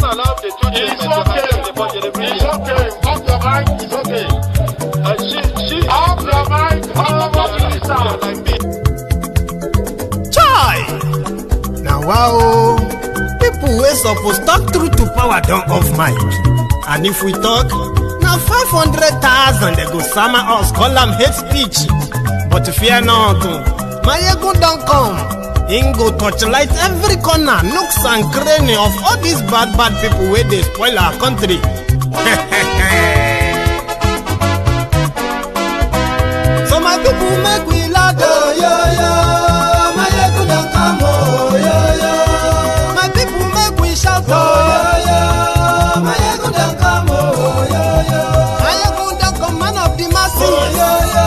Allow the children it's okay. It's okay. Off your mind. It's okay. She off your mind. like me. Chai! Now wow, people wey suppose talk truth to power don't off mic. And if we talk, now 500,000 they go summer us, call them hate speech. But fear not, my ego don't come. Ingo torchlight every corner, nooks and cranny of all these bad people where they spoil our country. So my people make we laugh, oh, yo. My ego don't come, oh, yo. My people make we shout, oh, yo. My ego don't come, oh, yo. My ego don't come, man of the masses, oh, yo.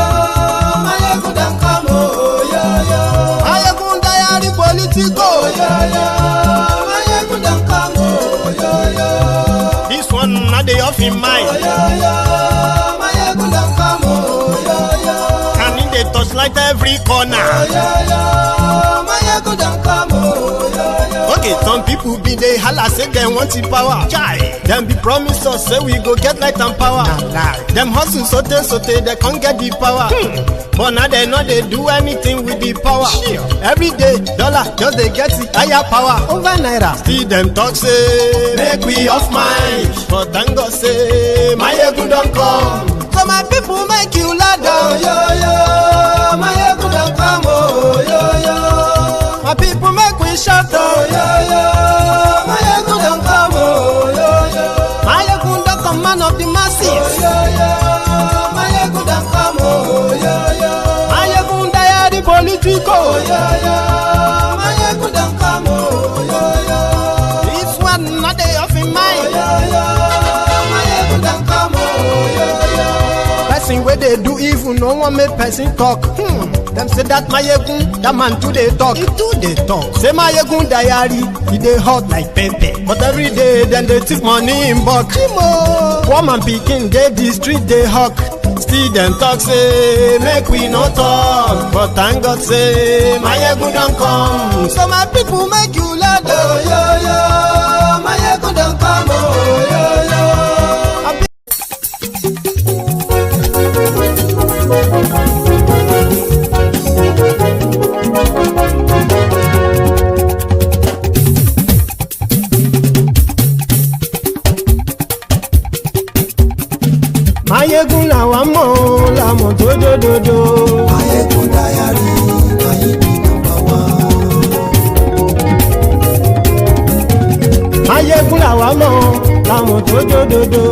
My ego don't come, oh, yo. My ego diary political, oh, yo. My ego don't come, oh, yo. This one not the off in mind, oh, yo. My ego don't come, oh, yo. And in the touchlight every corner, oh, yo. My ego don't come, oh, yo. Okay, some people be they holla say they want the power. Chai, them be promise us say we go get light and power. Them hustle sote they can't get the power. But now they know they do anything with the power. Every day, dollar just they get the higher power over naira. Still them talk say make we off mind. But thank God say my ego don't come. So my people make you ladder, oh, yo. My ego don't come, oh, yo. My people make we shout, oh, yo. My ego don't come, oh, yo. My ego don't come, man of the masses, oh, yo. My ego don't come, oh, yo. My ego diary political, oh, yo. My ego don't come, oh, yo. This one not the off in mind, oh, yo. My ego don't come, oh, yo. Person where they do evil, no one make person talk. Them say that my egun, that man too they talk. He too they talk. Say my egun diary, he they hot like pepper. But every day then they take money in bulk. Woman picking, they the street they hawk. Still them talk say make we no talk. But thank God say my egun don't come. So my people make you laugh, oh, yo. My egun don't come, oh, yo. Mayegun làwa mọ̀ làmọ̀ tó dòdòdò. Mayegun diary, Mayegun number one. Mayegun làwa mọ̀ làmọ̀ tó dòdòdò.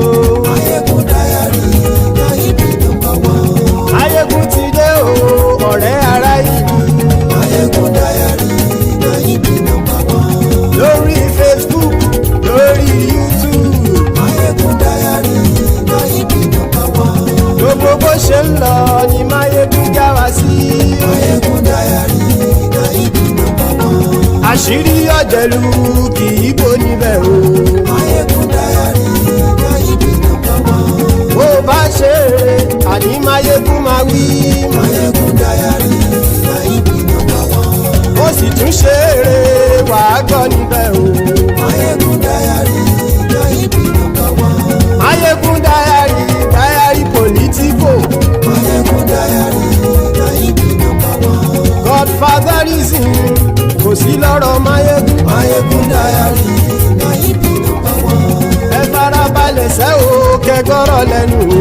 Mayegun diary, Mayegun number one. Mayegun ti dé o, ọ̀rẹ́ ara ìlú. Mayegun diary, Mayegun number one. Lórí Facebook, lórí YouTube. Mayegun diary, Mayegun number one. Gbogbo bó ṣe ń lọ ni Mayegun já wa sí. Mayegun diary, Mayegun number one. Àṣírí ọ̀jẹ̀lú kì í bò níbẹ̀ o. Mayegun diary, Mayegun number one. Bó bá ṣe eré, àní Mayegun máa wí. Mayegun diary, Mayegun number one. Ó sì tún ṣe eré, wàá gbọ́ níbẹ̀ o. Mayegun diary, Mayegun number one. Mayegun diary, diary political. Mayegun diary, Mayegun number one. Godfatherism kò sí lọ́rọ̀ Mayegun. Mayegun diary, Mayegun number one. Ẹ farabalẹ̀ sẹ́ o kẹgọ́rọ̀ lẹ́nu o.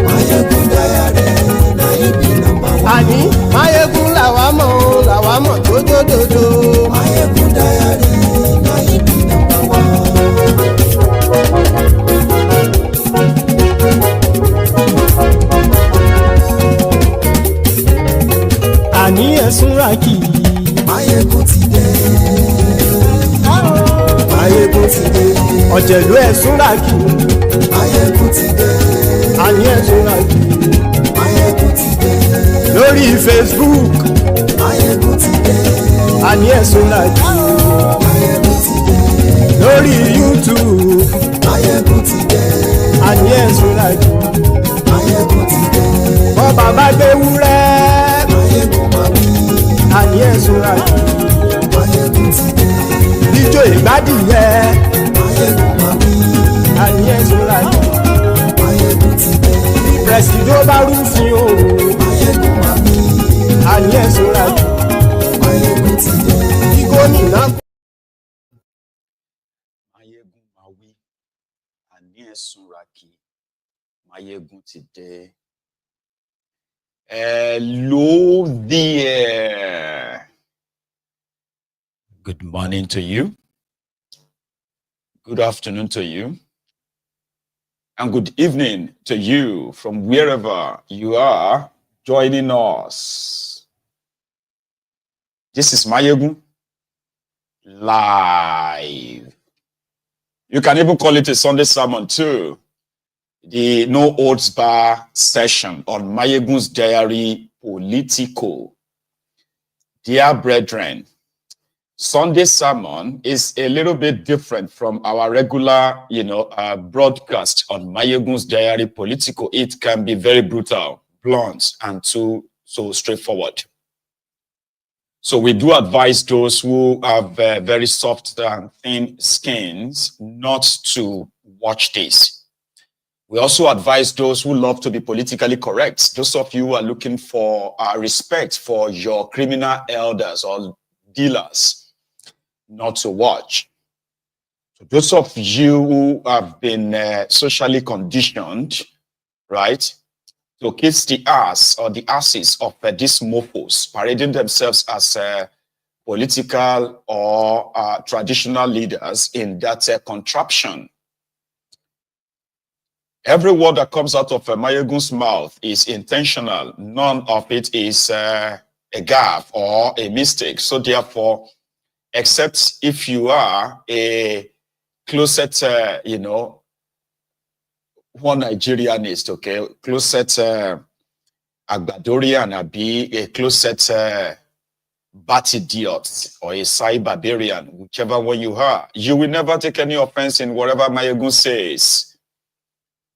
Mayegun diary, Mayegun number one. Àní Mayegun làwa mọ̀ tó dòdòdò. Mayegun diary, Mayegun number one. Àní ẹ̀sùn ràkì. Mayegun ti dé. Mayegun ti dé. Ọ̀jẹ̀lú ẹ̀sùn ràkì. Mayegun ti dé. Àní ẹ̀sùn ràkì. Mayegun ti dé. Lórí Facebook. Mayegun ti dé. Àní ẹ̀sùn ràkì. Mayegun ti dé. Lórí YouTube. Mayegun ti dé. Àní ẹ̀sùn ràkì. Mayegun ti dé. Bọ́ bàbá gbé wúrẹ́. Mayegun máa wí. Àní ẹ̀sùn ràkì. Mayegun ti dé. Ijó ìgbádìí yẹ. Mayegun ẹ̀sìn tó bá rúfin o. Máyégún máa wí. Àní ẹ̀sùn ra jù. Máyégún ti dé. Kí gómìnà. Máyégún máa wí. Àní ẹ̀sùn ra kí. Máyégún ti dé. Hello there. Good morning to you. Good afternoon to you. And good evening to you from wherever you are joining us. This is Máyégún live. You can even call it a Sunday sermon too. The No Holds Bar session on Máyégún's Diary Politico. Dear brethren, Sunday sermon is a little bit different from our regular, broadcast on Máyégún's Diary Politico. It can be very brutal, blunt, and so straightforward. So we do advise those who have very soft and thin skins not to watch this. We also advise those who love to be politically correct, those of you who are looking for respect for your criminal elders or dealers, not to watch. So those of you who have been socially conditioned, right, to kiss the ass or the asses of these mofos, parading themselves as political or traditional leaders in that contraption. Every word that comes out of Máyégún's mouth is intentional. None of it is a gaffe or a mistake. So therefore, except if you are a closet, one Nigerianist, okay, closet Agbadorian, be a closet bat idiot or a side barbarian, whichever one you are, you will never take any offense in whatever Máyégún says.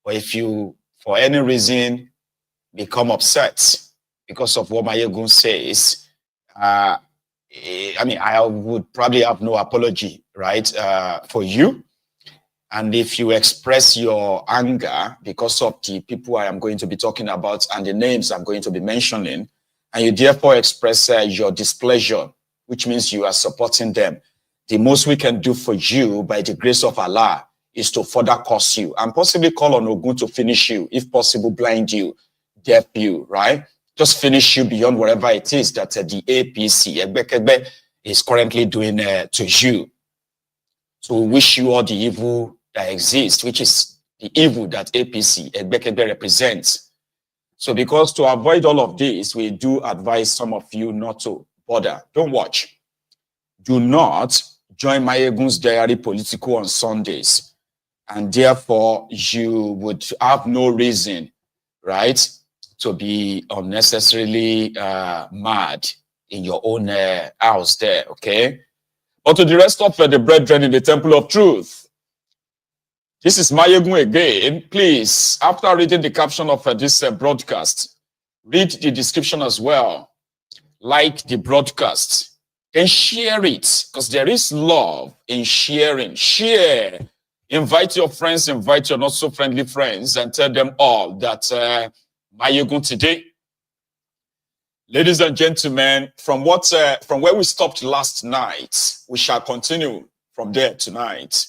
Or if you, for any reason, become upset because of what Máyégún says, I would probably have no apology, right, for you. And if you express your anger because of the people I am going to be talking about and the names I'm going to be mentioning, and you therefore express your displeasure, which means you are supporting them, the most we can do for you, by the grace of Allah, is to further curse you and possibly call on Ogun to finish you, if possible, blind you, deaf you, right? Just finish you beyond whatever it is that the APC, Egbe, is currently doing to you. So we wish you all the evil that exists, which is the evil that APC, Egbe, represents. So because to avoid all of this, we do advise some of you not to bother. Don't watch. Do not join Máyégún's Diary Politico on Sundays. And therefore, you would have no reason, right, to be unnecessarily mad in your own house there, okay? But to the rest of the brethren in the Temple of Truth, this is Máyégún again. Please, after reading the caption of this broadcast, read the description as well. Like the broadcast, and share it, because there is love in sharing. Share. Invite your friends, invite your not so friendly friends, and tell them all that Máyégún today. Ladies and gentlemen, from where we stopped last night, we shall continue from there tonight.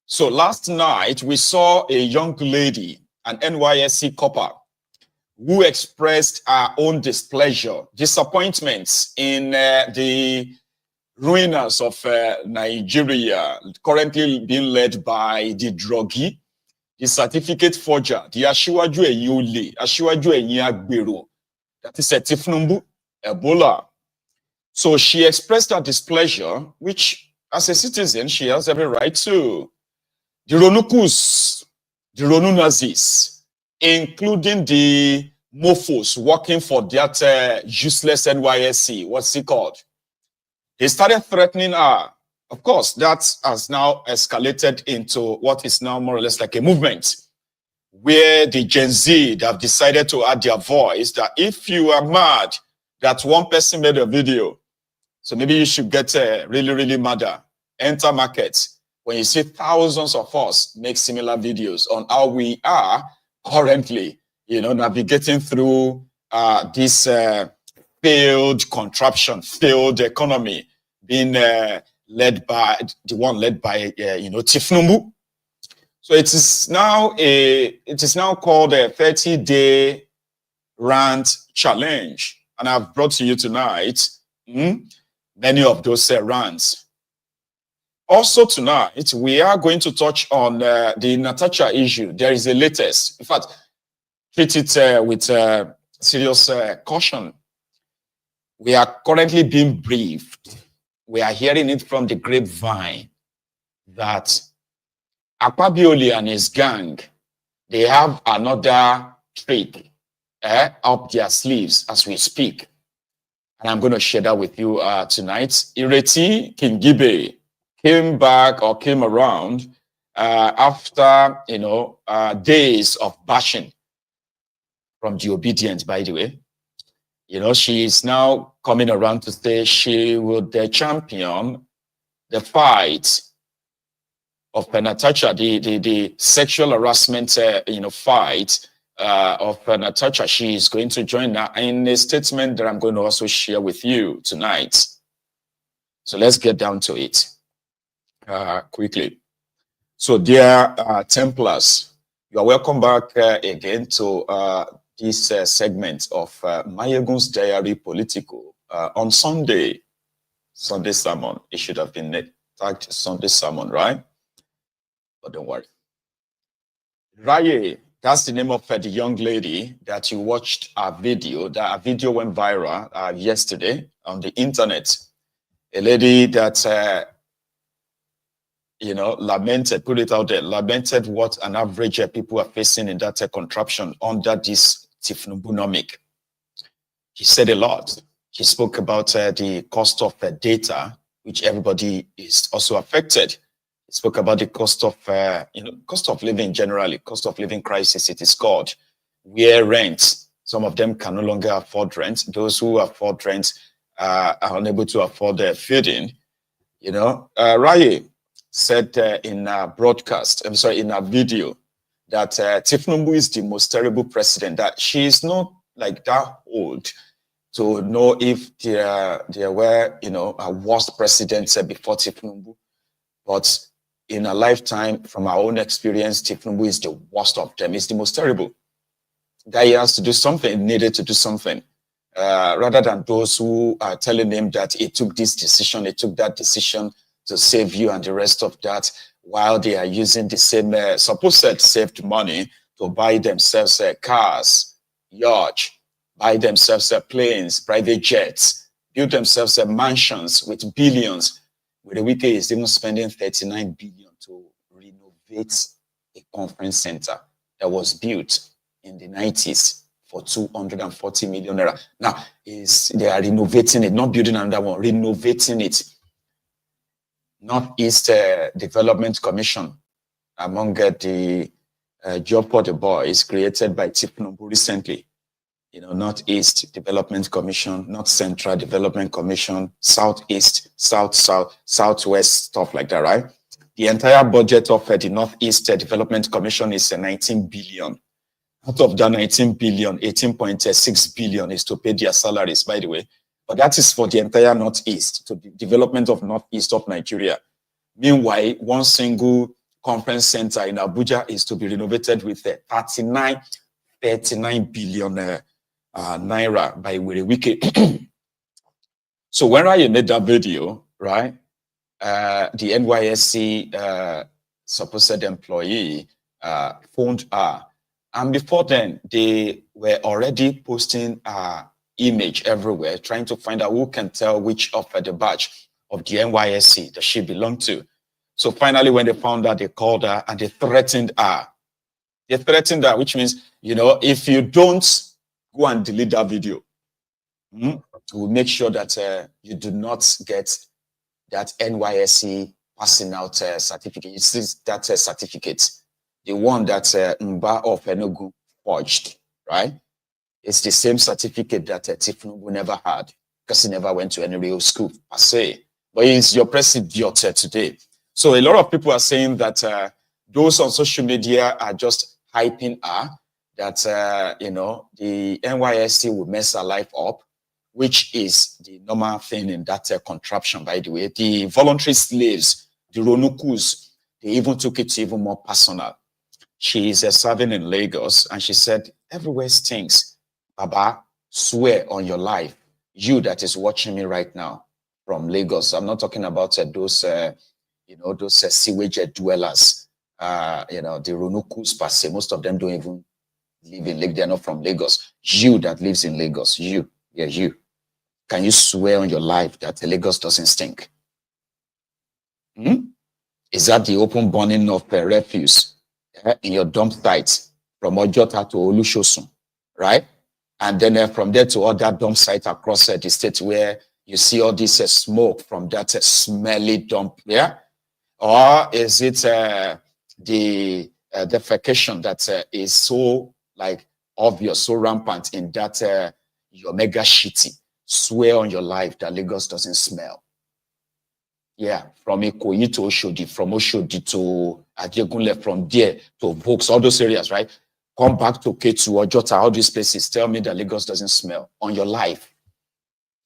So last night we saw a young lady, an NYSC copper, who expressed her own displeasure, disappointments in the ruiners of Nigeria, currently being led by the druggie, the certificate forger, the Asiwaju Eyin Ole, Asiwaju Eyin Agbero, that is a Thiefnubu, Ebola. So she expressed her displeasure, which as a citizen, she has every right to. The Ronukus, the Ronu Nazis, including the mofos working for that useless NYSC, what's it called? They started threatening her. Of course, that has now escalated into what is now more or less like a movement, where the Gen Z have decided to add their voice that if you are mad that one person made a video, so maybe you should get really, really madder, enter market. When you see thousands of us make similar videos on how we are currently navigating through this failed contraption, failed economy, being led by Thiefnubu. So it is now called a 30-day Rant challenge, and I've brought to you tonight many of those rants. Also tonight, we are going to touch on the Natasha issue. There is a latest. In fact, treat it with serious caution. We are currently being briefed. We are hearing it from the grapevine that Akpabiole and his gang, they have another trick up their sleeves as we speak. And I'm going to share that with you tonight. Ireti Kingibe came around after, days of bashing from the Obidients, by the way. She is now coming around to say she would champion the fight of Natasha, the sexual harassment, fight of Natasha. She is going to join now in a statement that I'm going to also share with you tonight. So let's get down to it quickly. So dear Templars, you are welcome back again to this segment of Mayegun's Diary Political on Sunday sermon. It should have been tagged Sunday sermon, right? But don't worry. Raye, that's the name of the young lady that you watched our video. That video went viral yesterday on the internet. A lady that, lamented, put it out there, lamented what an average people are facing in that contraption under this Thiefnubunomic. He said a lot. He spoke about the cost of data, which everybody is also affected. He spoke about the cost of, cost of living generally, cost of living crisis, it is called, where rent, some of them can no longer afford rent. Those who afford rent are unable to afford their feeding. Raye said in a video, that Thiefnubu is the most terrible president, that she is not like that old to know if there were, a worst president before Thiefnubu. But in a lifetime, from our own experience, Thiefnubu is the worst of them. It's the most terrible. Guy has to do something, needed to do something, rather than those who are telling him that he took this decision, he took that decision to save you and the rest of that, while they are using the same supposed saved money to buy themselves cars, yachts, buy themselves planes, private jets, build themselves mansions with billions. With the Wike is even spending 39 billion to renovate a conference center that was built in the 90s for 240 million naira. Now, they are renovating it, not building another one, renovating it. Northeast Development Commission, among the job for the boys created by Thiefnubu recently. Northeast Development Commission, North Central Development Commission, Southeast, Southwest, stuff like that, right? The entire budget of the Northeast Development Commission is 19 billion. Out of that 19 billion, 18.6 billion is to pay their salaries, by the way. But that is for the entire Northeast, to the development of Northeast of Nigeria. Meanwhile, one single conference center in Abuja is to be renovated with 39 billion naira by Wike. So when I made that video, right, the NYSC supposed employee phoned her. And before then, they were already posting image everywhere, trying to find out who can tell which of the batch of the NYSC that she belonged to. So finally, when they found out, they called her and they threatened her. They threatened her, which means, if you don't go and delete that video, we'll make sure that you do not get that NYSC passing out certificate. You see that certificate, the one that Mba of Enugu forged, right? It's the same certificate that Thiefnubu never had, because he never went to any real school per se. But he's your president today. So a lot of people are saying that those on social media are just hyping her, that, you know, the NYSC will mess her life up, which is the normal thing in that contraption, by the way. The voluntary slaves, the Ronukus, they even took it even more personal. She is serving in Lagos, and she said, everywhere stinks. Baba, swear on your life. You that is watching me right now from Lagos. I'm not talking about those, you know, those sewage dwellers, you know, the Ronukus per se. Most of them don't even live in Lagos. They're not from Lagos. You that lives in Lagos, you. Can you swear on your life that Lagos doesn't stink? Is that the open burning of refuse in your dump sites from Ojota to Olusosun, right? And then from there to other dump sites across the state where you see all this smoke from that smelly dump, yeah? Or is it the defecation that is so like obvious, so rampant in that your mega shitty? Swear on your life that Lagos doesn't smell. Yeah, from Ikoyi to Oshodi, from Oshodi to Ajegunle, from there to Vokes, all those areas, right? Come back to Ketu or Jota, all these places. Tell me that Lagos doesn't smell on your life.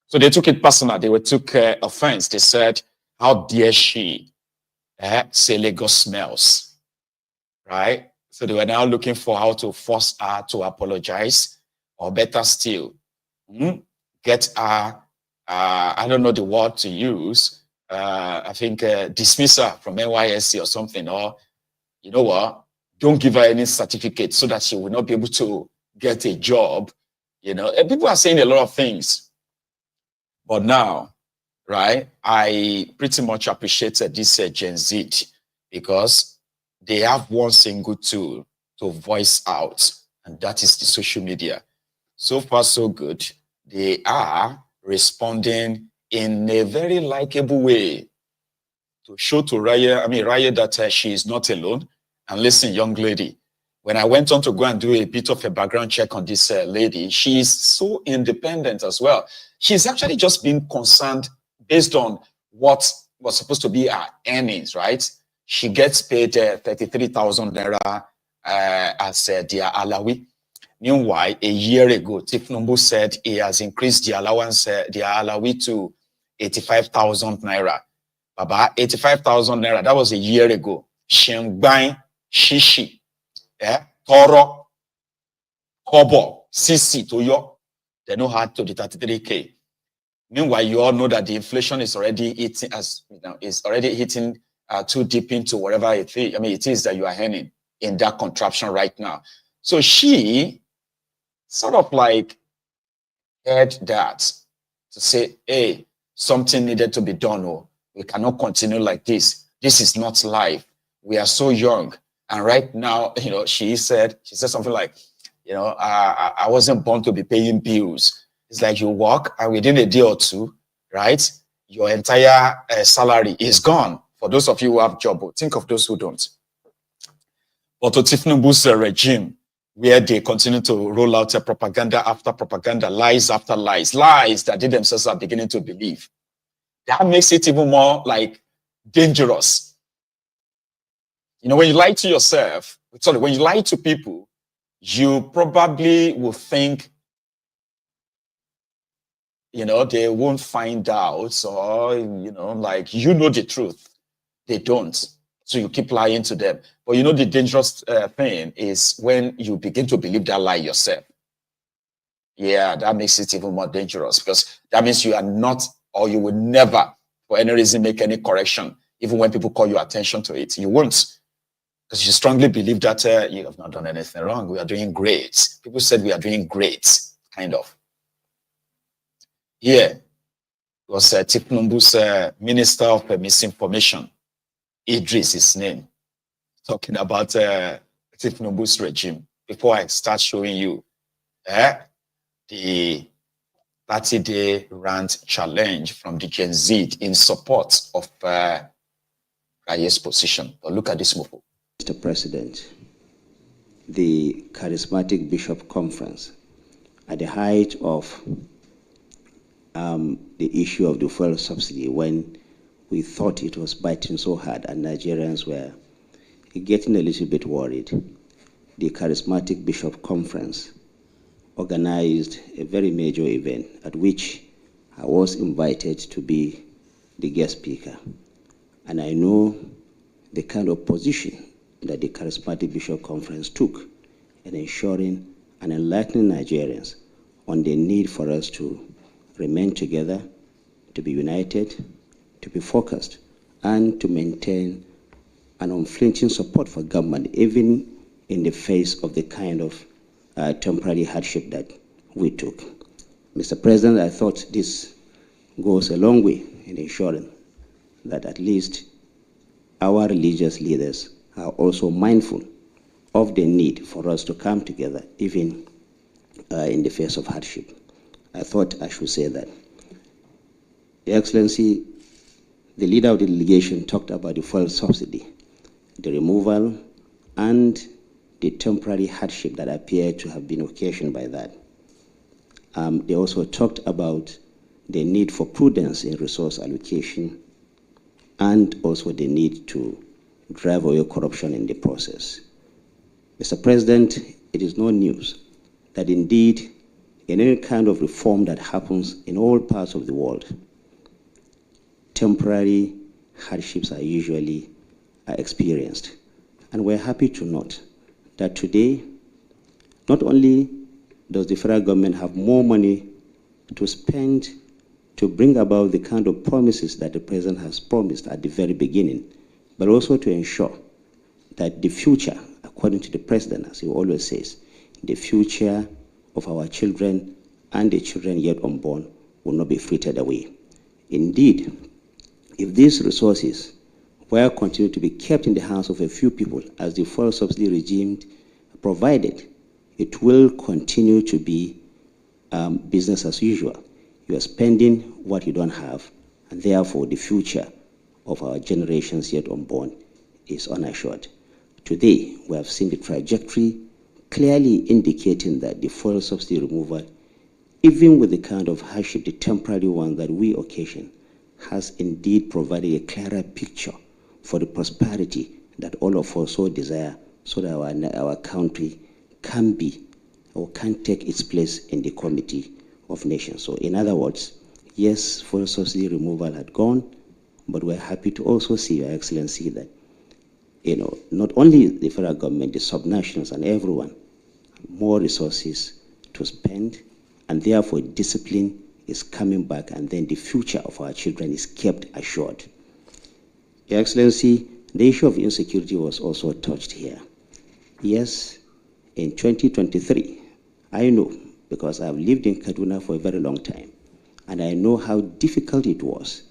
So they took it personal. They took offense. They said, how dare she say Lagos smells, right? So they were now looking for how to force her to apologize, or better still, get her, I don't know the word to use, I think dismiss her from NYSC or something, or you know what, don't give her any certificate so that she will not be able to get a job. You know, and people are saying a lot of things. But now, right, I pretty much appreciated this Gen Z because they have one single tool to voice out, and that is the social media. So far, so good. They are responding in a very likable way to show to Raya that she is not alone. And listen, young lady, when I went on to go and do a bit of a background check on this lady, she is so independent as well. She's actually just been concerned based on what was supposed to be her earnings, right? She gets paid 33,000 naira as their alawi. Meanwhile, a year ago, Thiefnubu said he has increased the allowance, the alawi to 85,000 naira. Baba, 85,000 naira, that was a year ago. Shengbang, Shishi, Toro, Kobo, Sisi, Toyo, they know how to the 33K. Meanwhile, you all know that the inflation is already eating, as you know, is already hitting too deep into whatever it is. I mean, it is that you are earning in that contraption right now. So she sort of like heard that to say, hey, something needed to be done. Oh, we cannot continue like this. This is not life. We are so young. And right now, you know, she said something like, you know, I wasn't born to be paying bills. It's like you work and within a day or two, right, your entire salary is gone. For those of you who have job, think of those who don't. But to Thiefnubu's regime, where they continue to roll out propaganda after propaganda, lies after lies, lies that they themselves are beginning to believe. That makes it even more like dangerous. You know, when you lie to yourself, sorry, when you lie to people, you probably will think, you know, they won't find out, or, you know, like, you know the truth. They don't. So you keep lying to them. But you know, the dangerous thing is when you begin to believe that lie yourself. Yeah, that makes it even more dangerous, because that means you are not, or you will never, for any reason, make any correction. Even when people call your attention to it, you won't. Because you strongly believe that you have not done anything wrong. We are doing great. People said we are doing great, kind of. Here was Thiefnubu's Minister of Misinformation. Idris, his name, talking about Thiefnubu's regime. Before I start showing you the 30-day rant challenge from the Gen Z in support of Raye's position. But look at this move. Mr. President, the charismatic Bishop Conference, at the height of the issue of the fuel subsidy, when we thought it was biting so hard and Nigerians were getting a little bit worried, the charismatic Bishop Conference organized a very major event at which I was invited to be the guest speaker. And I know the kind of position that the charismatic Bishop Conference took in ensuring and enlightening Nigerians on the need for us to remain together, to be united, to be focused, and to maintain an unflinching support for government, even in the face of the kind of temporary hardship that we took. Mr. President, I thought this goes a long way in ensuring that at least our religious leaders are also mindful of the need for us to come together, even in the face of hardship. I thought I should say that. Your Excellency, the leader of the delegation talked about the fuel subsidy, the removal, and the temporary hardship that appeared to have been occasioned by that. They also talked about the need for prudence in resource allocation and also the need to drive away corruption in the process. Mr. President, it is no news that indeed in any kind of reform that happens in all parts of the world, temporary hardships are usually experienced. And we're happy to note that today, not only does the federal government have more money to spend to bring about the kind of promises that the president has promised at the very beginning, but also to ensure that the future, according to the president, as he always says, the future of our children and the children yet unborn will not be frittered away. Indeed, if these resources were continued to be kept in the hands of a few people as the fuel subsidy regime provided, it will continue to be business as usual. You are spending what you don't have, and therefore the future of our generations yet unborn is unassured. Today, we have seen the trajectory clearly indicating that the fuel subsidy removal, even with the kind of hardship, the temporary one that we occasion, has indeed provided a clearer picture for the prosperity that all of us so desire, so that our country can be or can take its place in the committee of nations. So in other words, yes, fuel subsidy removal had gone, but we're happy to also see, Your Excellency, that not only the federal government, the subnationals and everyone, more resources to spend, and therefore discipline is coming back, and then the future of our children is kept assured. Your Excellency, the issue of insecurity was also touched here. Yes, in 2023, I know, because I've lived in Kaduna for a very long time, and I know how difficult it was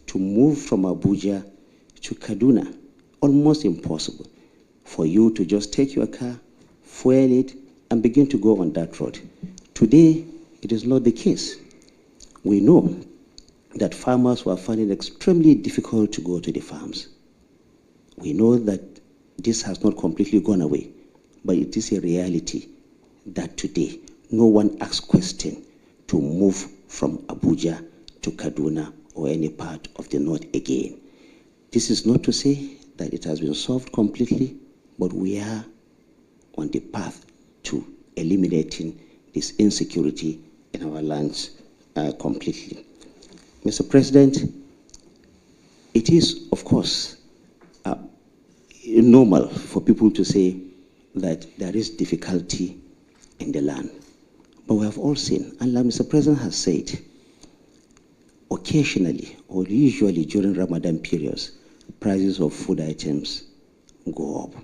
to move from Abuja to Kaduna. Almost impossible for you to just take your car, fuel it, and begin to go on that road. Today, it is not the case. We know that farmers were finding it extremely difficult to go to the farms. We know that this has not completely gone away, but it is a reality that today no one asks question to move from Abuja to Kaduna or any part of the north again. This is not to say that it has been solved completely, but we are on the path to eliminating this insecurity in our lands completely. Mr. President, it is, of course, normal for people to say that there is difficulty in the land. But we have all seen, and like Mr. President has said, occasionally or usually during Ramadan periods, prices of food items go up.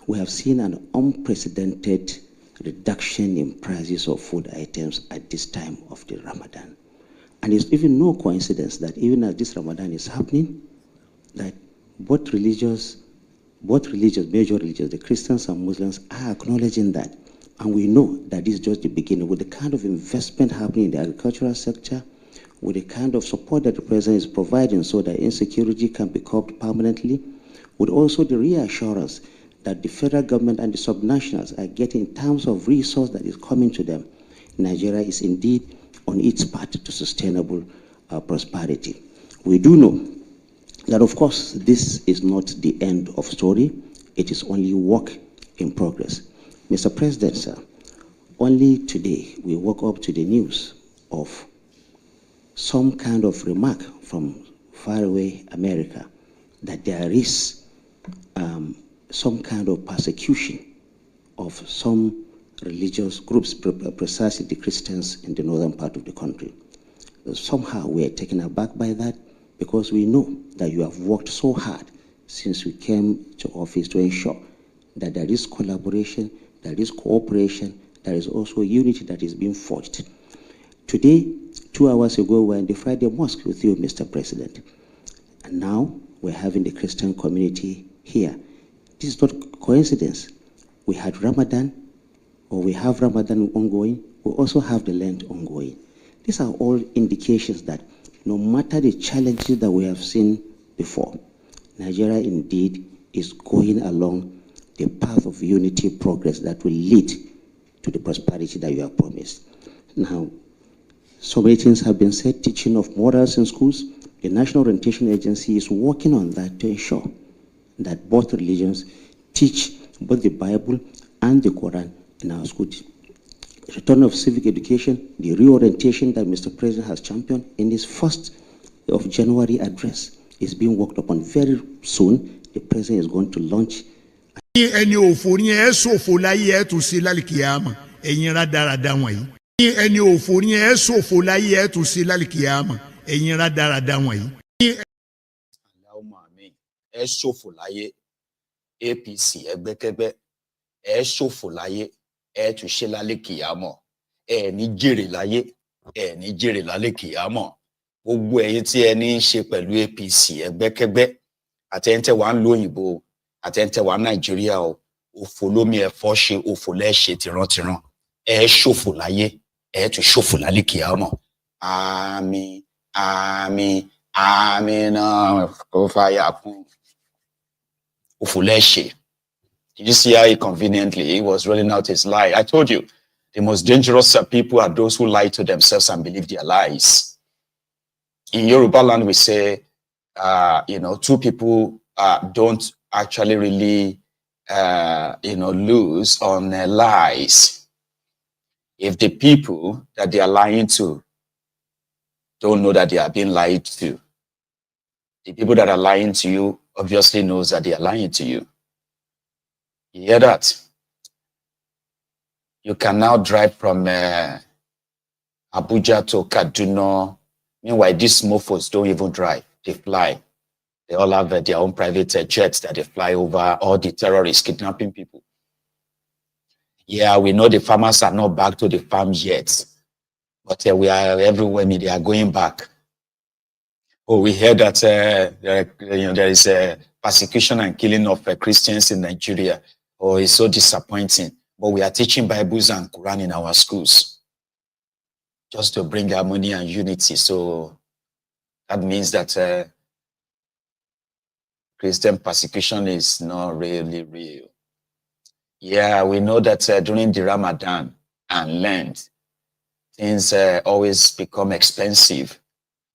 We have seen an unprecedented reduction in prices of food items at this time of the Ramadan. And it's even no coincidence that even as this Ramadan is happening, that both major religions, the Christians and Muslims, are acknowledging that. And we know that this is just the beginning. With the kind of investment happening in the agricultural sector, with the kind of support that the president is providing so that insecurity can be curbed permanently, with also the reassurance that the federal government and the subnationals are getting in terms of resource that is coming to them, Nigeria is indeed on its path to sustainable prosperity. We do know that, of course, this is not the end of story. It is only work in progress. Mr. President, sir, only today we woke up to the news of some kind of remark from faraway America that there is some kind of persecution of some religious groups, precisely the Christians in the northern part of the country. Somehow we are taken aback by that because we know that you have worked so hard since you came to office to ensure that there is collaboration, there is cooperation, there is also unity that is being forged. Today, 2 hours ago, we were in the Friday Mosque with you, Mr. President. And now we're having the Christian community here. This is not coincidence. We had Ramadan, or we have Ramadan ongoing. We also have the Lent ongoing. These are all indications that no matter the challenges that we have seen before, Nigeria indeed is going along the path of unity, progress that will lead to the prosperity that you have promised. Now, so many things have been said, teaching of morals in schools. The National Orientation Agency is working on that to ensure that both religions teach both the Bible and the Quran in our schools. The return of civic education, the reorientation that Mr. President has championed in his 1st of January address is being worked upon. Very soon, the President is going to launch. Ẹni òfò ni ẹ ṣòfò láyé ẹ tún sí lálìkìyàmà ẹ̀yin rádaràda wọ̀nyí. Ẹni òfò ni ẹ ṣòfò láyé ẹ tún sí lálìkìyàmà ẹ̀yin rádaràda wọ̀nyí. Ẹ ṣòfò láyé APC ẹgbẹ́kẹ́gbẹ́ ẹ ṣòfò láyé ẹ tún ṣe lálìkìyàmọ̀ ẹ ní jèrè láyé ẹ ní jèrè lálìkìyàmọ̀ gbogbo ẹ̀yin tí ẹ ní í ṣe pẹ̀lú APC ẹgbẹ́kẹ́gbẹ́ àtẹ̀yìntẹ̀ wà ń lo òyìnbó àtẹ̀yìntẹ̀ wà Nàìjíríà o òfò lómi ẹ̀fọ́ ṣe òfò lẹ́ṣẹ̀ tìrantìran ẹ ṣòfò láyé ẹ tún ṣòfò lálìkìyàmọ̀ àmín àmín àmín náà kò fàyà kún òfò lẹ́ṣẹ̀. Did you see how he conveniently he was rolling out his lie? I told you, the most dangerous people are those who lie to themselves and believe their lies. In Yoruba land, we say, two people don't actually really, lose on lies. If the people that they are lying to don't know that they are being lied to, the people that are lying to you obviously knows that they are lying to you. You hear that? You can now drive from Abuja to Kaduna. Meanwhile, these mofos don't even drive. They fly. They all have their own private jets that they fly over all the terrorists kidnapping people. Yeah, we know the farmers are not back to the farm yet. But we are everywhere. They are going back. Oh, we hear that there is persecution and killing of Christians in Nigeria. Oh, it's so disappointing. But we are teaching Bibles and Quran in our schools just to bring harmony and unity. So that means that Christian persecution is not really real. Yeah, we know that during the Ramadan and Lent, things always become expensive.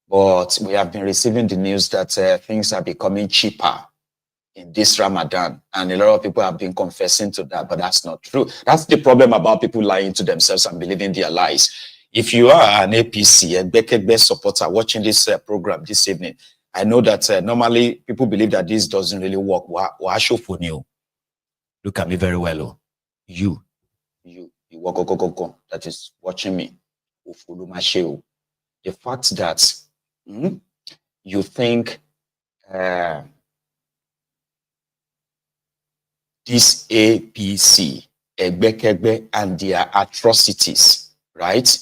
But we have been receiving the news that things are becoming cheaper in this Ramadan. And a lot of people have been confessing to that, but that's not true. That's the problem about people lying to themselves and believing their lies. If you are an APC, a Bekegbe supporter watching this program this evening, I know that normally people believe that this doesn't really work. Look at me very well. Oh. You that is watching me. The fact that you think this APC, Egbekegbe, and their atrocities, right,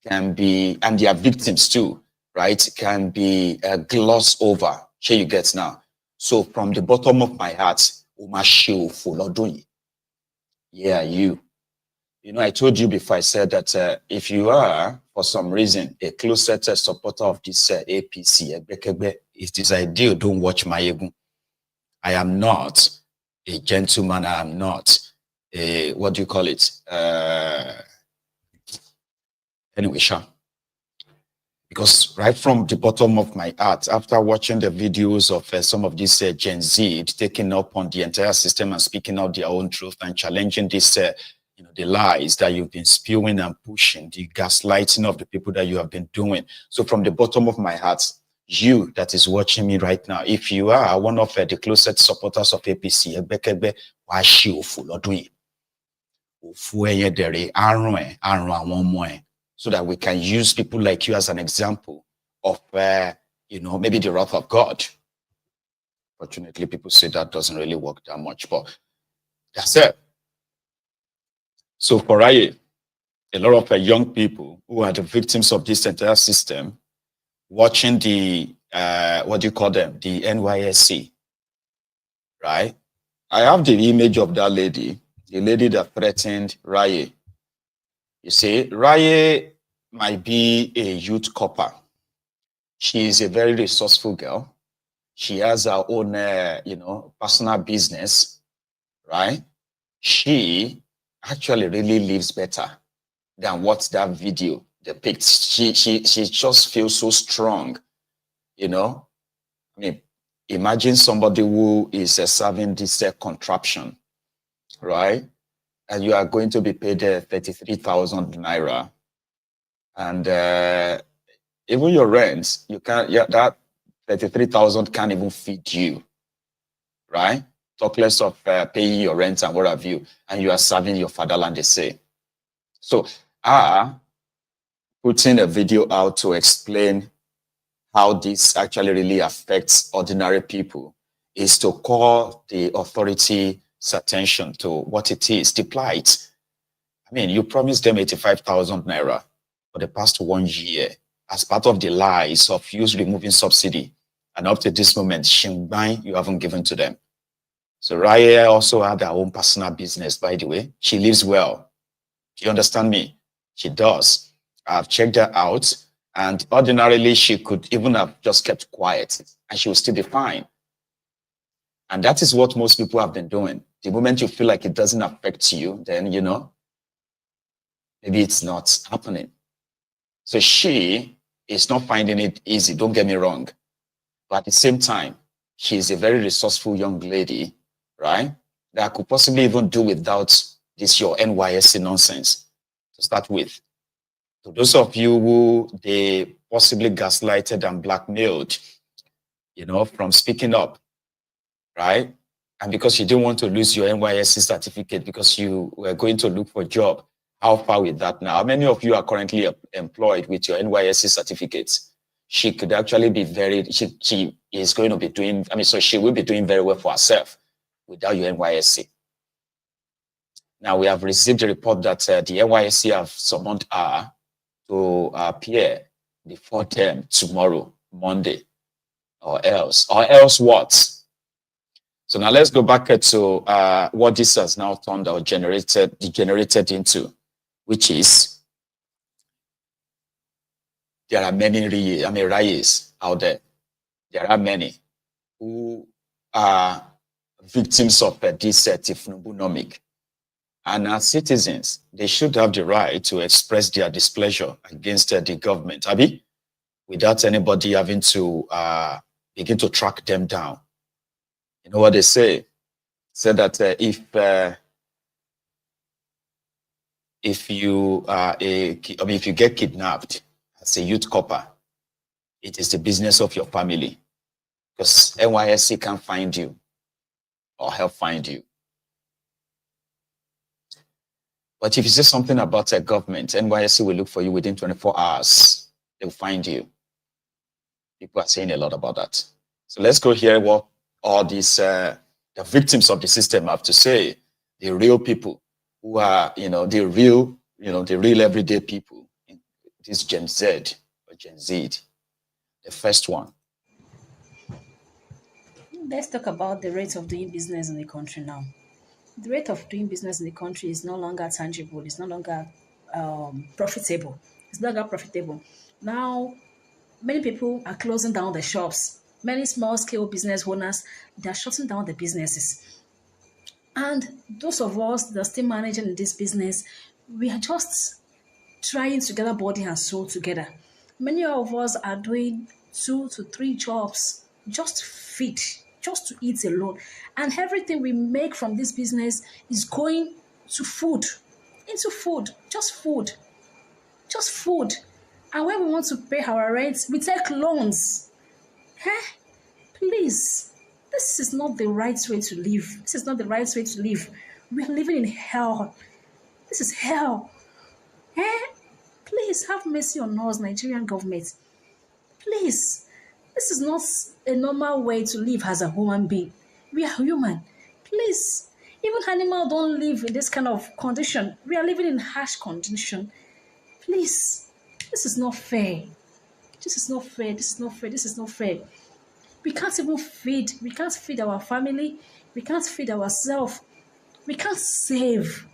can be, and their victims too, right, can be glossed over. Here you get now. So from the bottom of my heart, yeah, you. You know, I told you before, I said that if you are, for some reason, a closer supporter of this APC, Egbekegbe, it is ideal, don't watch my ego. I am not a gentleman. I am not a, what do you call it? Anyway, sure. Because right from the bottom of my heart, after watching the videos of some of these Gen Z taking up on the entire system and speaking out their own truth and challenging this, the lies that you've been spewing and pushing, the gaslighting of the people that you have been doing. So from the bottom of my heart, you that is watching me right now, if you are one of the closest supporters of APC, so that we can use people like you as an example of, maybe the wrath of God. Fortunately, people say that doesn't really work that much, but that's it. So for a lot of young people who are the victims of this entire system, watching the, what do you call them? The NYSC, right? I have the image of that lady, the lady that threatened Raye. You see, Raye might be a youth copper. She is a very resourceful girl. She has her own, personal business, right? She actually really lives better than what that video depicts. She just feels so strong, I mean, imagine somebody who is serving this contraption, right? And you are going to be paid 33,000 naira. And even your rent, you can't, that 33,000 can't even feed you, right? Talk less of paying your rent and what have you, and you are serving your fatherland, they say. So, putting a video out to explain how this actually really affects ordinary people is to call the authority's attention to what it is, the plight. I mean, you promised them 85,000 naira for the past 1 year as part of the lies of you removing subsidy. And up to this moment, Shingbai, you haven't given to them. So Raya also had her own personal business, by the way. She lives well. Do you understand me? She does. I've checked her out, and ordinarily she could even have just kept quiet and she would still be fine. And that is what most people have been doing. The moment you feel like it doesn't affect you, then, maybe it's not happening. So she is not finding it easy, don't get me wrong. But at the same time, she is a very resourceful young lady, right? That could possibly even do without this your NYSC nonsense to start with. So those of you who they possibly gaslighted and blackmailed, from speaking up, right? And because you didn't want to lose your NYSC certificate because you were going to look for a job, how far with that now? How many of you are currently employed with your NYSC certificates? She could actually be she is going to be doing, so she will be doing very well for herself without your NYSC. Now, we have received a report that the NYSC have summoned her to appear before them tomorrow, Monday, or else what? So now let's go back to what this has now turned or degenerated into, which is there are many Rayes out there. There are many who are victims of this Thiefnubu. And as citizens, they should have the right to express their displeasure against the government, Abi, without anybody having to begin to track them down. You know what they say? Say that if you get kidnapped as a youth copper, it is the business of your family, because NYSC can't find you or help find you. But if you say something about a government, NYSC will look for you within 24 hours. They'll find you. People are saying a lot about that. So let's go hear what all these the victims of the system have to say. The real people who are, the real everyday people. This Gen Z or Gen Z, the first one. Let's talk about the rate of doing business in the country now. The rate of doing business in the country is no longer tangible. It's no longer profitable. It's no longer profitable. Now, many people are closing down the shops. Many small-scale business owners, they are shutting down the businesses. And those of us that are still managing this business, we are just trying to gather body and soul together. Many of us are doing 2 to 3 jobs just to feed, just to eat alone. And everything we make from this business is going to food, into food, just food, just food. And when we want to pay our rent, we take loans. Please, this is not the right way to live. This is not the right way to live. We are living in hell. This is hell. Please have mercy on us, Nigerian government. Please. This is not a normal way to live as a human being. We are human. Please. Even animals don't live in this kind of condition. We are living in harsh condition. Please. This is not fair. This is not fair. This is not fair. This is not fair. We can't even feed. We can't feed our family. We can't feed ourselves. We can't save.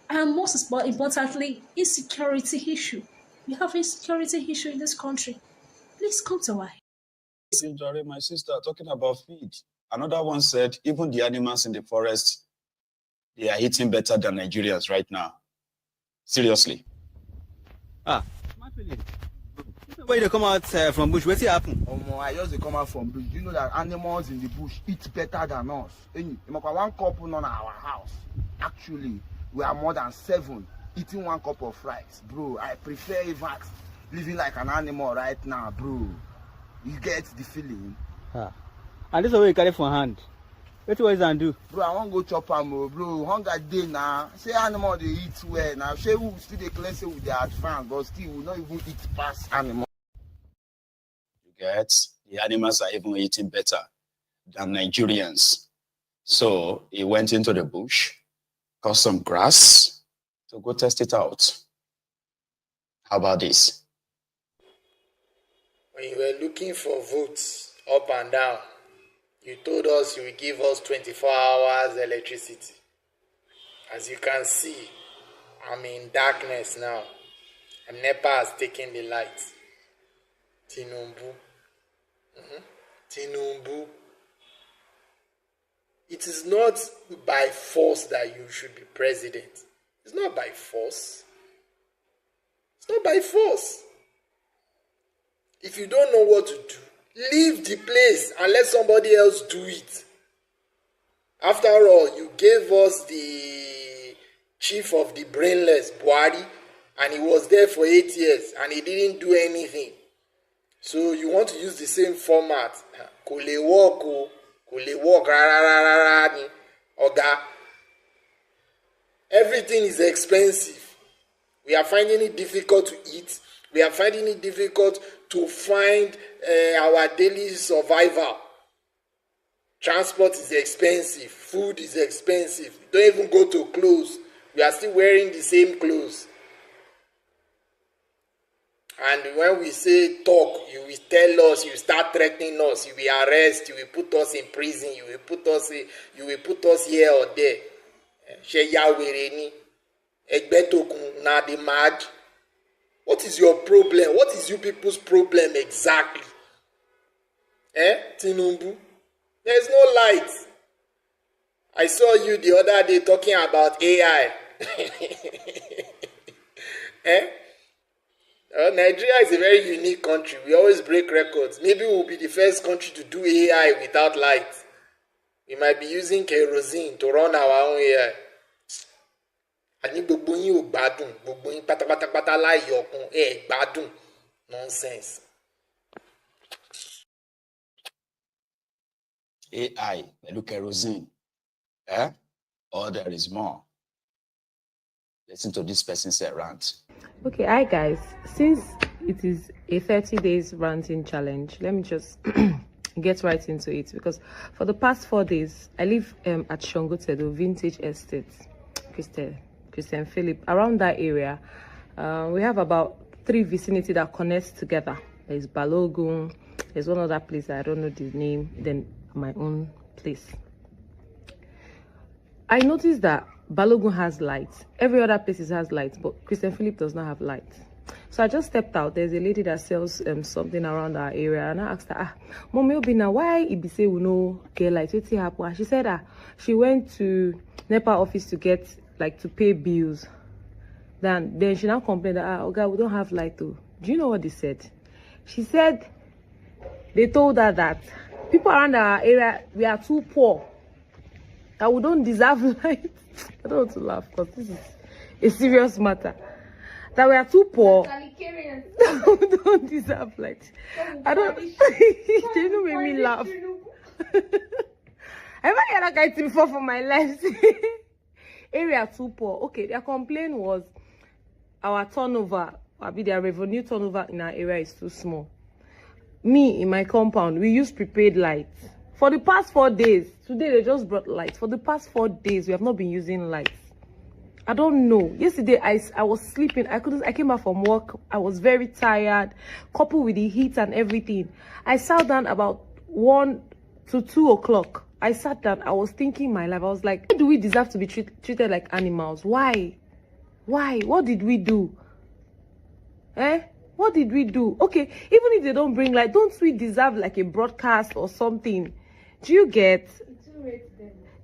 And most importantly, insecurity issue. We have insecurity issue in this country. Please come to our help. My sister, talking about feed. Another one said, even the animals in the forest, they are eating better than Nigerians right now. Seriously. When you come out from bush, what's happen? I just come out from bush. Do you know that animals in the bush eat better than us? One couple on our house. Actually, we are more than 7 eating 1 cup of rice. Bro, I prefer living like an animal right now, bro. You get the feeling? And this is what you carry for hand. What is and do? Bro, I want to go chop am, bro. Hunger day now. Say animal they eat well now. Say we still dey cleanse with their advance, but still we not even eat past animal. You get? The animals are even eating better than Nigerians. So he went into the bush, cut some grass to go test it out. How about this? When you were looking for votes up and down, you told us you would give us 24 hours electricity. As you can see, I'm in darkness now. And NEPA has taken the light. Tinubu. Tinubu. It is not by force that you should be president. It's not by force. It's not by force. If you don't know what to do, leave the place and let somebody else do it. After all, you gave us the chief of the brainless, Buhari, and he was there for 8 years and he didn't do anything. So you want to use the same format. Kò lè work, Oga. Everything is expensive. We are finding it difficult to eat. We are finding it difficult to find our daily survival. Transport is expensive. Food is expensive. Don't even go to clothes. We are still wearing the same clothes. And when we say talk, you will tell us, you start threatening us, you will arrest, you will put us in prison, you will put us here or there. She ya werey ni. Egbetokun na the mad. What is your problem? What is you people's problem exactly? Tinubu? There is no light. I saw you the other day talking about AI. Nigeria is a very unique country. We always break records. Maybe we'll be the first country to do AI without light. We might be using kerosene to run our own AI. Ani gbogbo yin ò gbádùn, gbogbo yin pátápátá láìyọkun gbádùn. Nonsense. AI, pẹ̀lú kerosene. Or there is more. Listen to this person say rant. Okay, hi guys. Since it is a 30 days ranting challenge, let me just get right into it, because for the past 4 days, I live at Shongotedo Vintage Estate, Christian Philip, around that area. We have about 3 vicinity that connects together. There's Balogun, there's one other place I don't know the name, then my own place. I noticed that Balogun has lights. Every other place has lights, but Christian Philip does not have lights. So I just stepped out. There's a lady that sells something around our area, and I asked her, Mommy Obina, why it say we no get lights? What's happen? She said she went to NEPA office to get to pay bills. Then she now complained that, oh God, we don't have light too. Do you know what they said? She said they told her that people around our area, we are too poor, that we don't deserve light. I don't want to laugh because this is a serious matter. That we are too poor. We don't deserve light. I don't. They don't make me laugh. I never heard that guy before for my life. Area too poor. Okay, their complaint was our turnover, their revenue turnover in our area is too small. Me, in my compound, we use prepaid lights. For the past 4 days, today they just brought lights. For the past 4 days, we have not been using lights. I don't know. Yesterday, I was sleeping. I came back from work. I was very tired, coupled with the heat and everything. I sat down about 1 to 2 o'clock. I sat down. I was thinking my life. I was like, why do we deserve to be treated like animals? Why? Why? What did we do? What did we do? Okay, even if they don't bring light, don't we deserve like a broadcast or something? Do you get?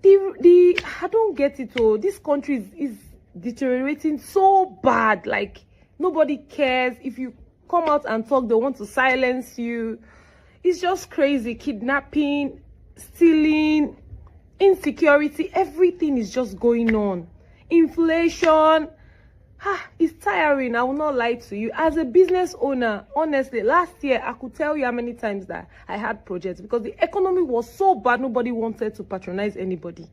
I don't get it. Oh, this country is deteriorating so bad. Like nobody cares. If you come out and talk, they want to silence you. It's just crazy. Kidnapping, stealing, insecurity, everything is just going on. Inflation. It's tiring. I will not lie to you. As a business owner, honestly, last year I could tell you how many times that I had projects because the economy was so bad, nobody wanted to patronize anybody.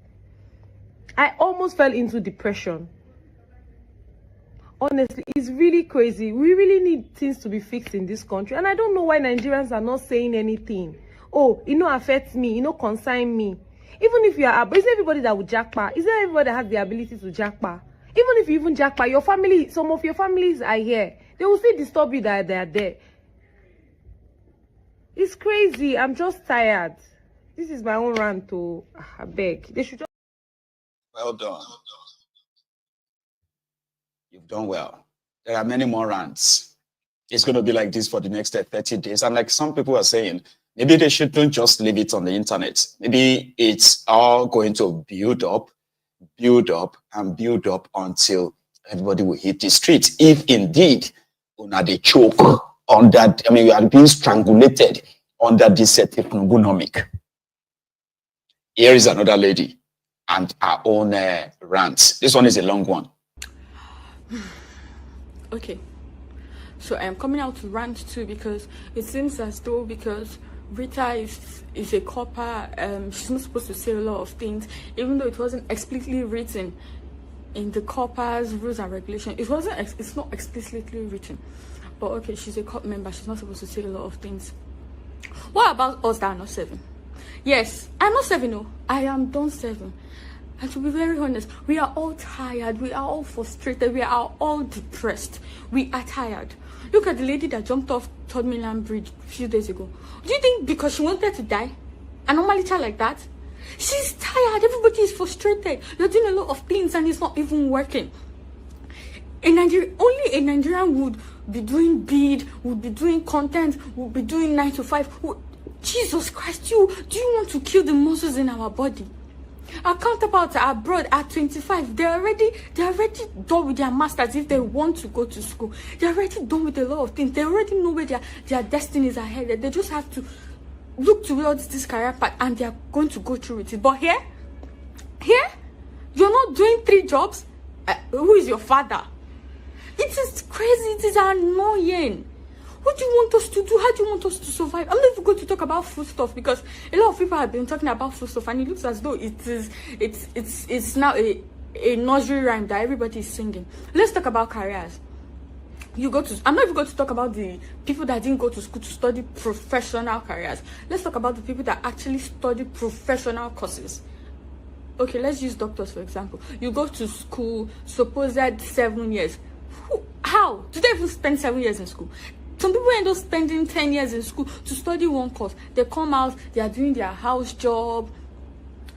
I almost fell into depression. Honestly, it's really crazy. We really need things to be fixed in this country. And I don't know why Nigerians are not saying anything. Oh, it no affects me, it no concern me. Even if you are, but isn't everybody that would jackpot? Isn't everybody that has the ability to jackpot? Even if you even jackpot, your family, some of your families are here. They will still disturb you that they are there. It's crazy. I'm just tired. This is my own rant to I beg. They should just... Well done. You've done well. There are many more rants. It's going to be like this for the next 30 days. And like some people are saying, maybe they shouldn't just leave it on the internet. Maybe it's all going to build up until everybody will hit the streets. If indeed they choke on that, I mean, you are being strangulated under this Thiefnubu. Here is another lady and our own rant. This one is a long one. Okay, so I am coming out to rant too because it seems as though because Rita is a copper, she's not supposed to say a lot of things, even though it wasn't explicitly written in the copper's rules and regulations. It's not explicitly written, but okay, she's a cop member, she's not supposed to say a lot of things. What about us that are not serving? Yes, I'm not serving, no, I am done serving. And to be very honest, we are all tired, we are all frustrated, we are all depressed, we are tired. Look at the lady that jumped off Third Mainland Bridge a few days ago. Do you think because she wanted to die, a normal child like that? She's tired, everybody is frustrated. You're doing a lot of things and it's not even working. In Nigeria, only a Nigerian would be doing bid, would be doing content, would be doing 9 to 5. Jesus Christ, do you want to kill the muscles in our body? Our counterparts abroad at 25, they're already done with their masters if they want to go to school. They're already done with a lot of things. They already know where their destinies are headed. They just have to look towards this career path and they're going to go through with it. But here, you're not doing 3 jobs. Who is your father? It is crazy. It is annoying. What do you want us to do? How do you want us to survive? I'm not even going to talk about food stuff because a lot of people have been talking about food stuff and it looks as though it's now a nursery rhyme that everybody is singing. Let's talk about careers. I'm not even going to talk about the people that didn't go to school to study professional careers. Let's talk about the people that actually study professional courses. Okay, let's use doctors for example. You go to school, supposed 7 years. How? Do they even spend 7 years in school? Some people end up spending 10 years in school to study one course. They come out, they are doing their house job.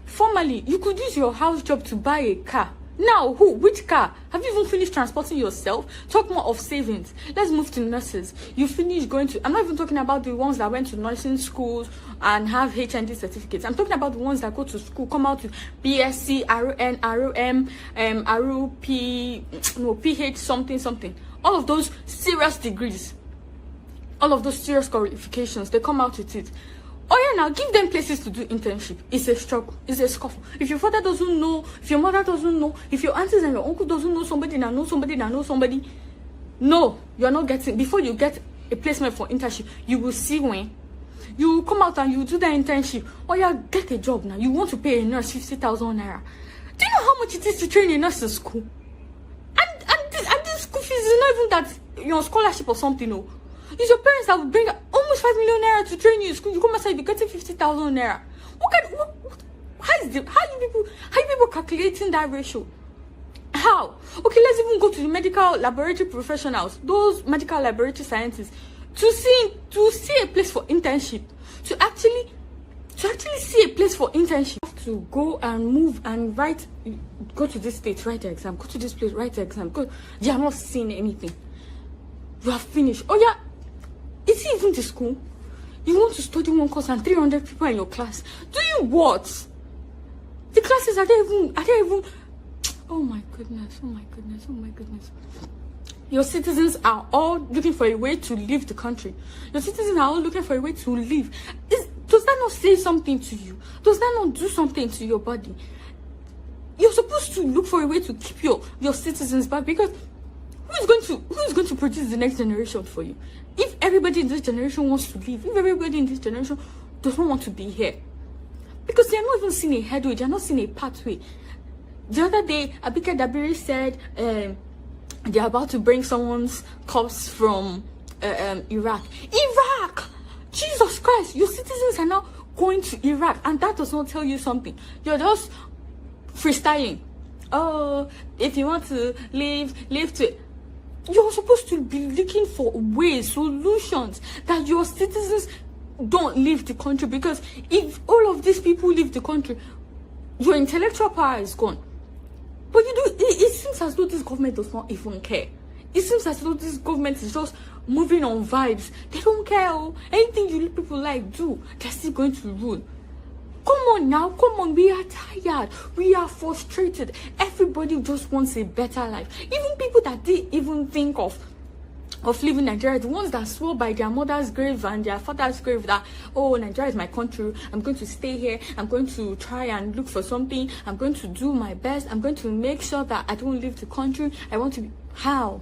Formerly, you could use your house job to buy a car. Now, which car? Have you even finished transporting yourself? Talk more of savings. Let's move to nurses. You finish going to... I'm not even talking about the ones that went to nursing schools and have HND certificates. I'm talking about the ones that go to school, come out with BSc, RN, ROM, RUP, PH, something. All of those serious degrees. all of those serious qualifications, they come out with it. Oh yeah, now give them places to do internship. It's a struggle. It's a scuffle. If your father doesn't know, if your mother doesn't know, if your aunties and your uncle doesn't know somebody that knows somebody that knows somebody, no, you're not getting. Before you get a placement for internship, you will see when you come out and you do the internship. Oh yeah, get a job now. You want to pay a nurse 50,000 naira. Do you know how much it is to train a nurse in school? And this school fees is not even that your scholarship or something. No. It's your parents that will bring almost 5 million naira to train you in school. You come outside, you're getting 50,000 naira. How are you people calculating that ratio? How? Okay, let's even go to the medical laboratory professionals, those medical laboratory scientists, to see a place for internship, to actually see a place for internship. You have to go and move and write. Go to this state, write the exam. Go to this place, write the exam. Go. You are not seeing anything. You are finished. Oh yeah. Is it even the school? You want to study one course and 300 people in your class. Do you what? The classes, are they even... Oh my goodness, oh my goodness, oh my goodness. Your citizens are all looking for a way to leave the country. Your citizens are all looking for a way to leave. Does that not say something to you? Does that not do something to your body? You're supposed to look for a way to keep your citizens back, because who's going to produce the next generation for you? If everybody in this generation wants to leave, if everybody in this generation does not want to be here, because they are not even seeing a headway, they are not seeing a pathway. The other day, Abike Dabiri said they are about to bring someone's corpse from Iraq. Iraq! Jesus Christ! Your citizens are now going to Iraq, and that does not tell you something. You're just freestyling. Oh, if you want to leave to... You're supposed to be looking for ways, solutions, that your citizens don't leave the country. Because if all of these people leave the country, your intellectual power is gone. But it seems as though this government does not even care. It seems as though this government is just moving on vibes. They don't care. Oh. Anything you people like do, they're still going to rule. Come on now, come on, we are tired, we are frustrated. Everybody just wants a better life. Even people that didn't even think of leaving Nigeria, the ones that swore by their mother's grave and their father's grave that, oh, Nigeria is my country, I'm going to stay here, I'm going to try and look for something, I'm going to do my best, I'm going to make sure that I don't leave the country, I want to be... How?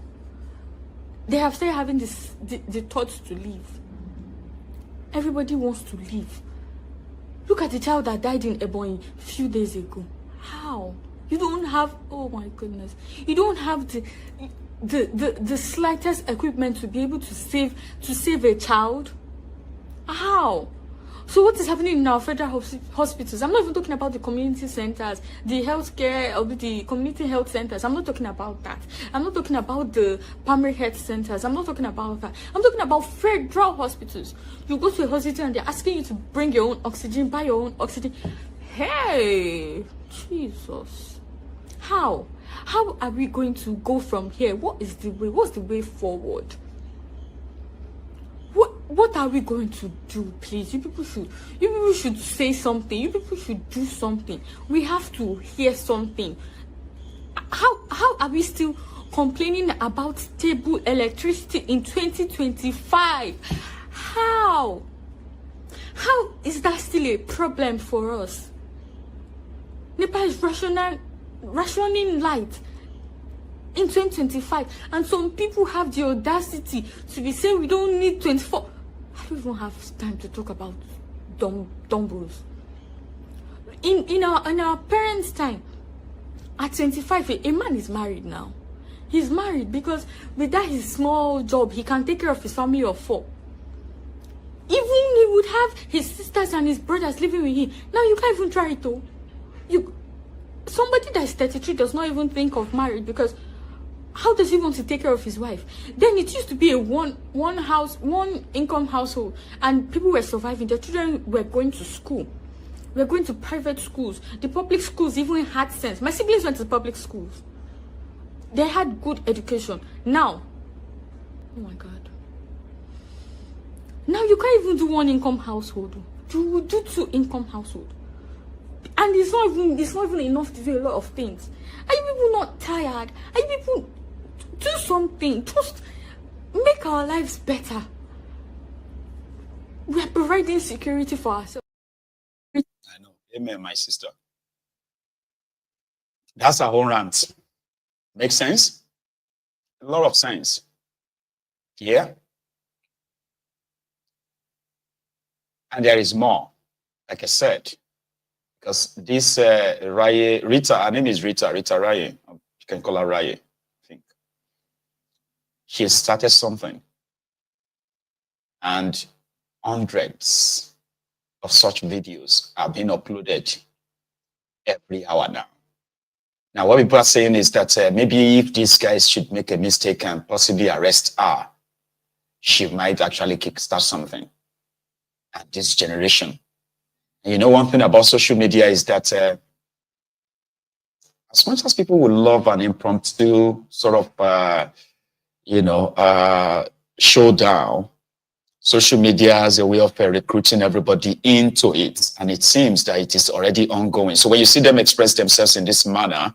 They have started having the thoughts to leave. Everybody wants to leave. Look at the child that died in Ebonyi a few days ago. How? You don't have... Oh my goodness. You don't have the slightest equipment to be able to save a child. How? So what is happening in our federal hospitals? I'm not even talking about the community centers, the healthcare, or the community health centers. I'm not talking about that. I'm not talking about the primary health centers. I'm not talking about that. I'm talking about federal hospitals. You go to a hospital and they're asking you to bring your own oxygen, buy your own oxygen. Hey, Jesus. How? How are we going to go from here? What is the way? What's the way forward? What are we going to do, please? You people should say something. You people should do something. We have to hear something. How are we still complaining about stable electricity in 2025? How is that still a problem for us? NEPA is rationing light in 2025, and some people have the audacity to be saying we don't need 24. I don't even have time to talk about dumbos. In our parents' time, at 25, a man is married now. He's married because with that his small job, he can take care of his family of 4. Even he would have his sisters and his brothers living with him. Now you can't even try it though. Somebody that is 33 does not even think of marriage, because how does he want to take care of his wife? Then it used to be a one income household, and people were surviving. Their children were going to school. We're going to private schools. The public schools even had sense. My siblings went to public schools. They had good education. Now, oh my God. Now you can't even do 1 income household. You will do 2 income household. And it's not even enough to do a lot of things. Are you people not tired? Are you people... Do something. Just make our lives better. We are providing security for ourselves. I know. Amen, my sister. That's our own rant. Make sense? A lot of sense. Yeah? And there is more, like I said, because this Rita, her name is Rita Raye. You can call her Raye, I think. She started something. And hundreds of such videos are being uploaded every hour now. Now, what people are saying is that maybe if these guys should make a mistake and possibly arrest her, she might actually kickstart something at this generation. And you know, one thing about social media is that as much as people would love an impromptu sort of, showdown, social media has a way of recruiting everybody into it. And it seems that it is already ongoing. So when you see them express themselves in this manner,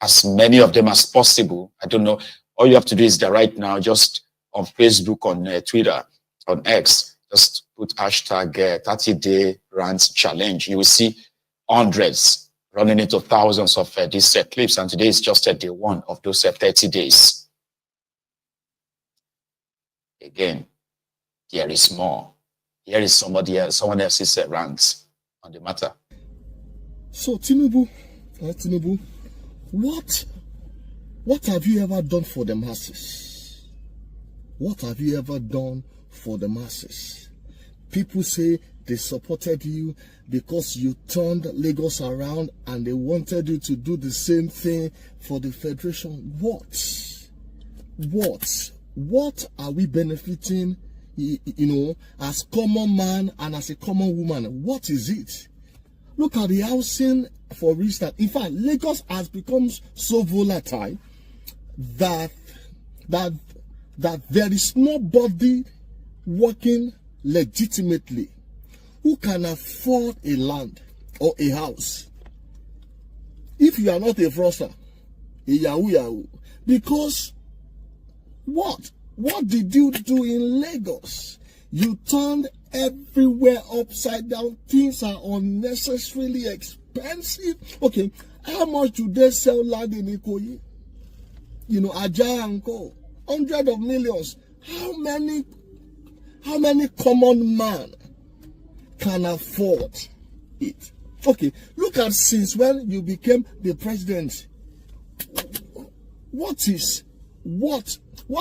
as many of them as possible, I don't know, all you have to do is that right now, just on Facebook, on Twitter, on X, just put hashtag 30-day rant challenge. You will see hundreds running into thousands of these clips. And today is just day one of those 30 days. Again, there is more. Here is someone else's rant on the matter. So Tinubu, what have you ever done for the masses? What have you ever done for the masses? People say they supported you because you turned Lagos around and they wanted you to do the same thing for the Federation. What are we benefiting, as common man and as a common woman? What is it? Look at the housing, for instance. In fact, Lagos has become so volatile that there is nobody working legitimately who can afford a land or a house. If you are not a fraudster, a yahoo, because what did you do in Lagos? You turned everywhere upside down. Things are unnecessarily expensive. Okay, how much do they sell land in Ikoyi? Ajaw and Co. Hundreds of millions. How many common man can afford it? Okay, look at since when you became the president. What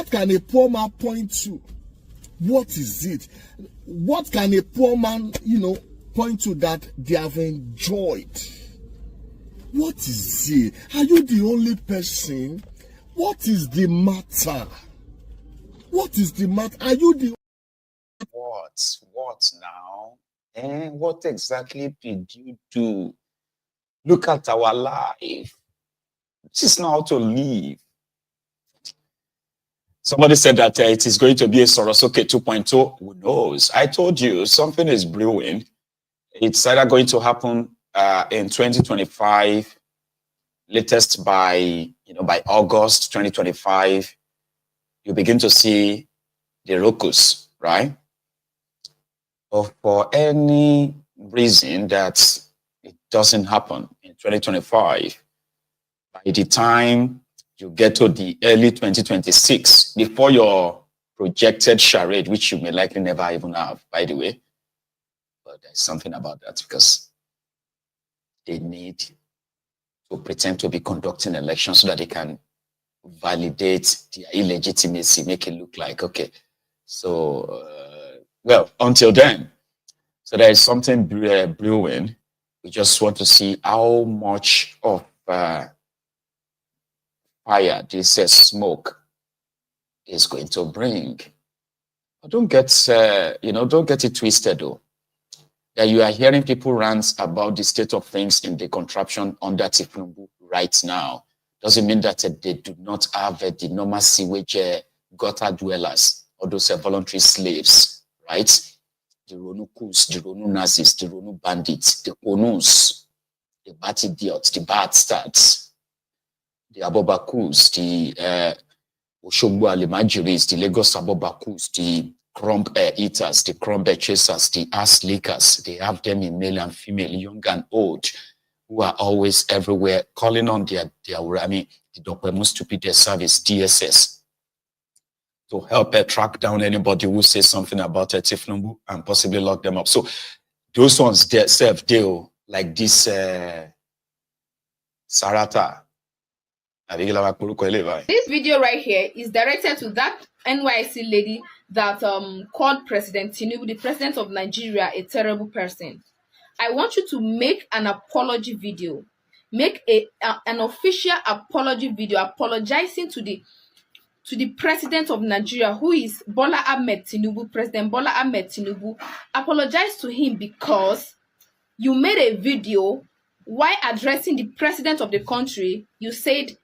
can a poor man point to? What is it? What can a poor man, point to that they have enjoyed? What is it? Are you the only person? What is the matter? What is the matter? Are you the... What now? What exactly did you do? Look at our life. This is not how to live. Somebody said that it is going to be a Sorosoke 2.0. Who knows? I told you something is brewing. It's either going to happen in 2025, latest by August 2025. You begin to see the locus, right? But for any reason that it doesn't happen in 2025, by the time you get to the early 2026, before your projected charade, which you may likely never even have, by the way. But there's something about that because they need to pretend to be conducting elections so that they can validate their illegitimacy, make it look like, okay. So, well, until then, so there is something brewing. We just want to see how much of fire this smoke is going to bring. But don't get it twisted though. That you are hearing people rant about the state of things in the contraption under Thiefnubu right now. Doesn't mean that they do not have the normal sewage gutter dwellers or those voluntary slaves, right? The Ronukus, the Ronu Nazis, the Ronu bandits, the Onus, the bad idiots, the bad stats, the Abobakus, the Oshogbo Alimajiris, the Lagos Abobakus, the crumb eaters, the crumb chasers, the ass lickers. They have them in male and female, young and old, who are always everywhere calling on the Dopemu Stupid Service, DSS, to help track down anybody who says something about Thiefnubu and possibly lock them up. So those ones self deal like this Sarata. This video right here is directed to that NYSC lady that called President Tinubu, the president of Nigeria, a terrible person. I want you to make an apology video. Make an official apology video apologizing to the president of Nigeria, who is Bola Ahmed Tinubu, President Bola Ahmed Tinubu. Apologize to him because you made a video while addressing the president of the country. You said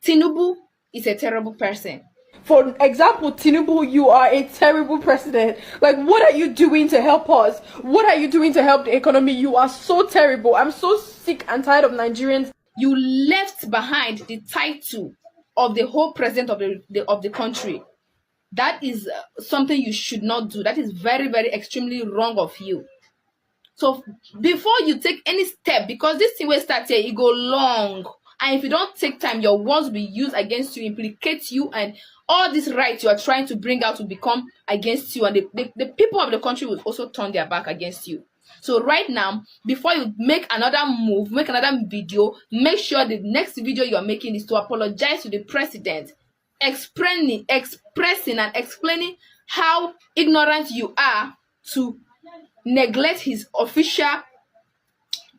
Tinubu is a terrible person. For example, Tinubu, you are a terrible president. Like, what are you doing to help us? What are you doing to help the economy? You are so terrible. I'm so sick and tired of Nigerians. You left behind the title of the whole president of the country. That is something you should not do. That is very, very extremely wrong of you. So before you take any step, because this thing will start here, it go long. And if you don't take time, your words will be used against you, implicate you, and all these rights you are trying to bring out will become against you. And the people of the country will also turn their back against you. So right now, before you make another move, make another video, make sure the next video you are making is to apologize to the president, expressing and explaining how ignorant you are to neglect his official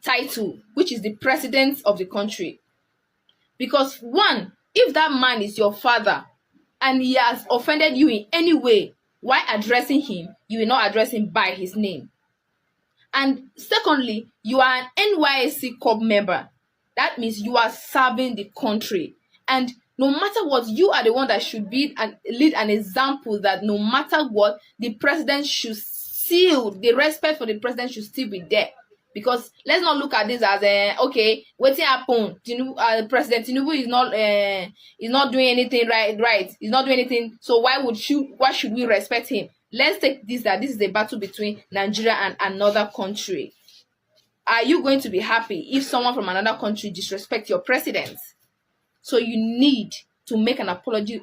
title, which is the president of the country. Because one, if that man is your father and he has offended you in any way, while addressing him, you will not address him by his name. And secondly, you are an NYSC corps member. That means you are serving the country. And no matter what, you are the one that should be and lead an example that no matter what, the president should still, the respect for the president should still be there. Because let's not look at this as okay, what's happened? President Tinubu is not doing anything right. He's not doing anything. So why should we respect him? Let's take this that this is a battle between Nigeria and another country. Are you going to be happy if someone from another country disrespects your president? So you need to make an apology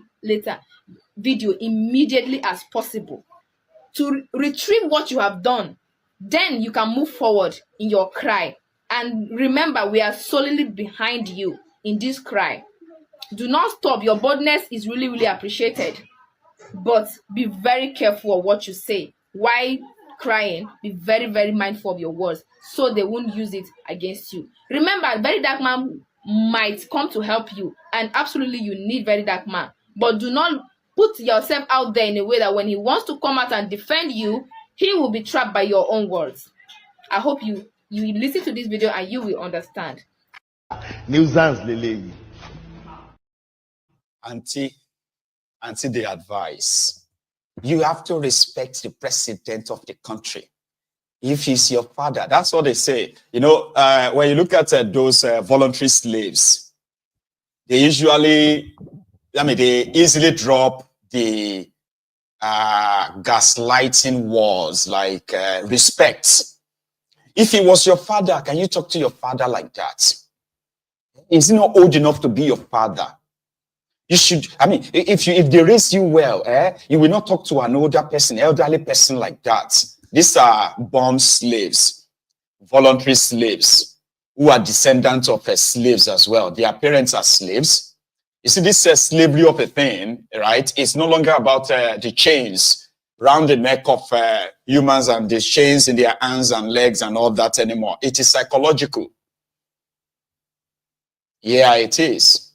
video immediately as possible to retrieve what you have done. Then you can move forward in your cry. And remember, we are solely behind you in this cry. Do not stop. Your boldness is really, really appreciated. But be very careful of what you say. While crying, be very, very mindful of your words so they won't use it against you. Remember, Very Dark Man might come to help you. And absolutely, you need Very Dark Man. But do not put yourself out there in a way that when he wants to come out and defend you, he will be trapped by your own words. I hope you listen to this video and you will understand. Nuisance, Lele. Auntie, the advice. You have to respect the president of the country. If he's your father, that's what they say. You know, when you look at those voluntary slaves, they usually, they easily drop the gaslighting words like respect. If he was your father, can you talk to your father like that? Is he not old enough to be your father? You should, if they raise you well, you will not talk to an elderly person like that. These are born slaves, voluntary slaves, who are descendants of slaves as well. Their parents are slaves. You see, this slavery of a thing, right? It's no longer about the chains around the neck of humans and the chains in their hands and legs and all that anymore. It is psychological. Yeah, it is.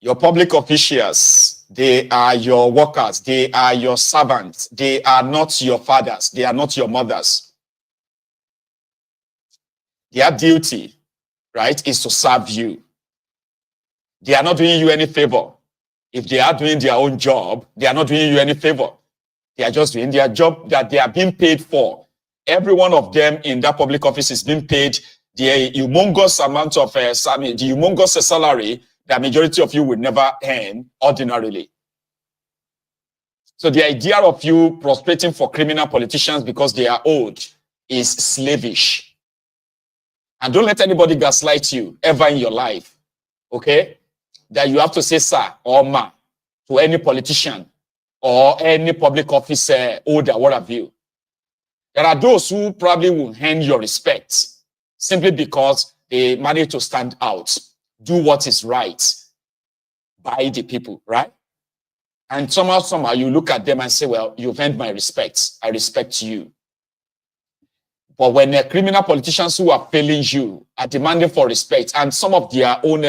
Your public officials, they are your workers. They are your servants. They are not your fathers. They are not your mothers. Their duty, right, is to serve you. They are not doing you any favor. If they are doing their own job, they are not doing you any favor. They are just doing their job that they are being paid for. Every one of them in that public office is being paid the humongous amount of the humongous salary that majority of you would never earn ordinarily. So the idea of you prostrating for criminal politicians because they are old is slavish. And don't let anybody gaslight you ever in your life, okay? That you have to say sir or ma to any politician or any public office holder, what have you. There are those who probably will hand your respect simply because they manage to stand out, do what is right by the people, right? And somehow you look at them and say, well, you've earned my respect. I respect you. But when criminal politicians who are failing you are demanding for respect, and some of their own,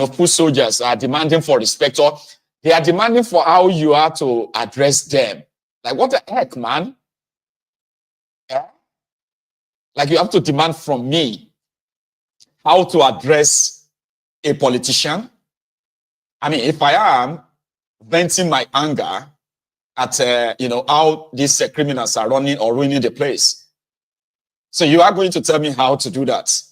foot soldiers are demanding for respect, or they are demanding for how you are to address them. Like, what the heck, man? Yeah? Like, you have to demand from me how to address a politician. I mean, if I am venting my anger at, how these criminals are running or ruining the place, so you are going to tell me how to do that?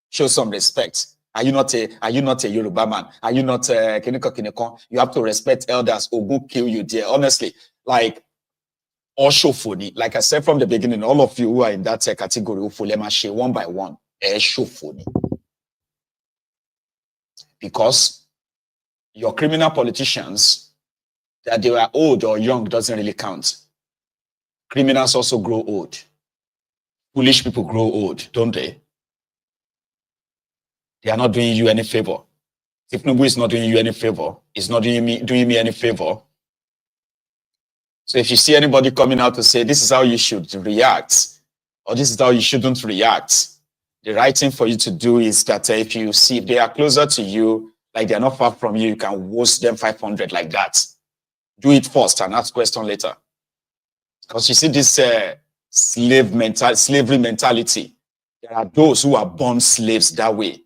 Show some respect. Are you not a Yoruba man? Are you not Kineko? You have to respect elders or go kill you there. Honestly, like, or show funny. Like I said from the beginning, all of you who are in that category, share one by one, show funny. Because your criminal politicians, that they were old or young doesn't really count. Criminals also grow old. Foolish people grow old, don't they? They are not doing you any favor. Thiefnubu is not doing you any favor. It's not doing me any favor. So if you see anybody coming out to say, this is how you should react, or this is how you shouldn't react, the right thing for you to do is that if you see if they are closer to you, like they're not far from you, you can roast them 500 like that. Do it first and ask question later. Because you see this slavery mentality. There are those who are born slaves that way.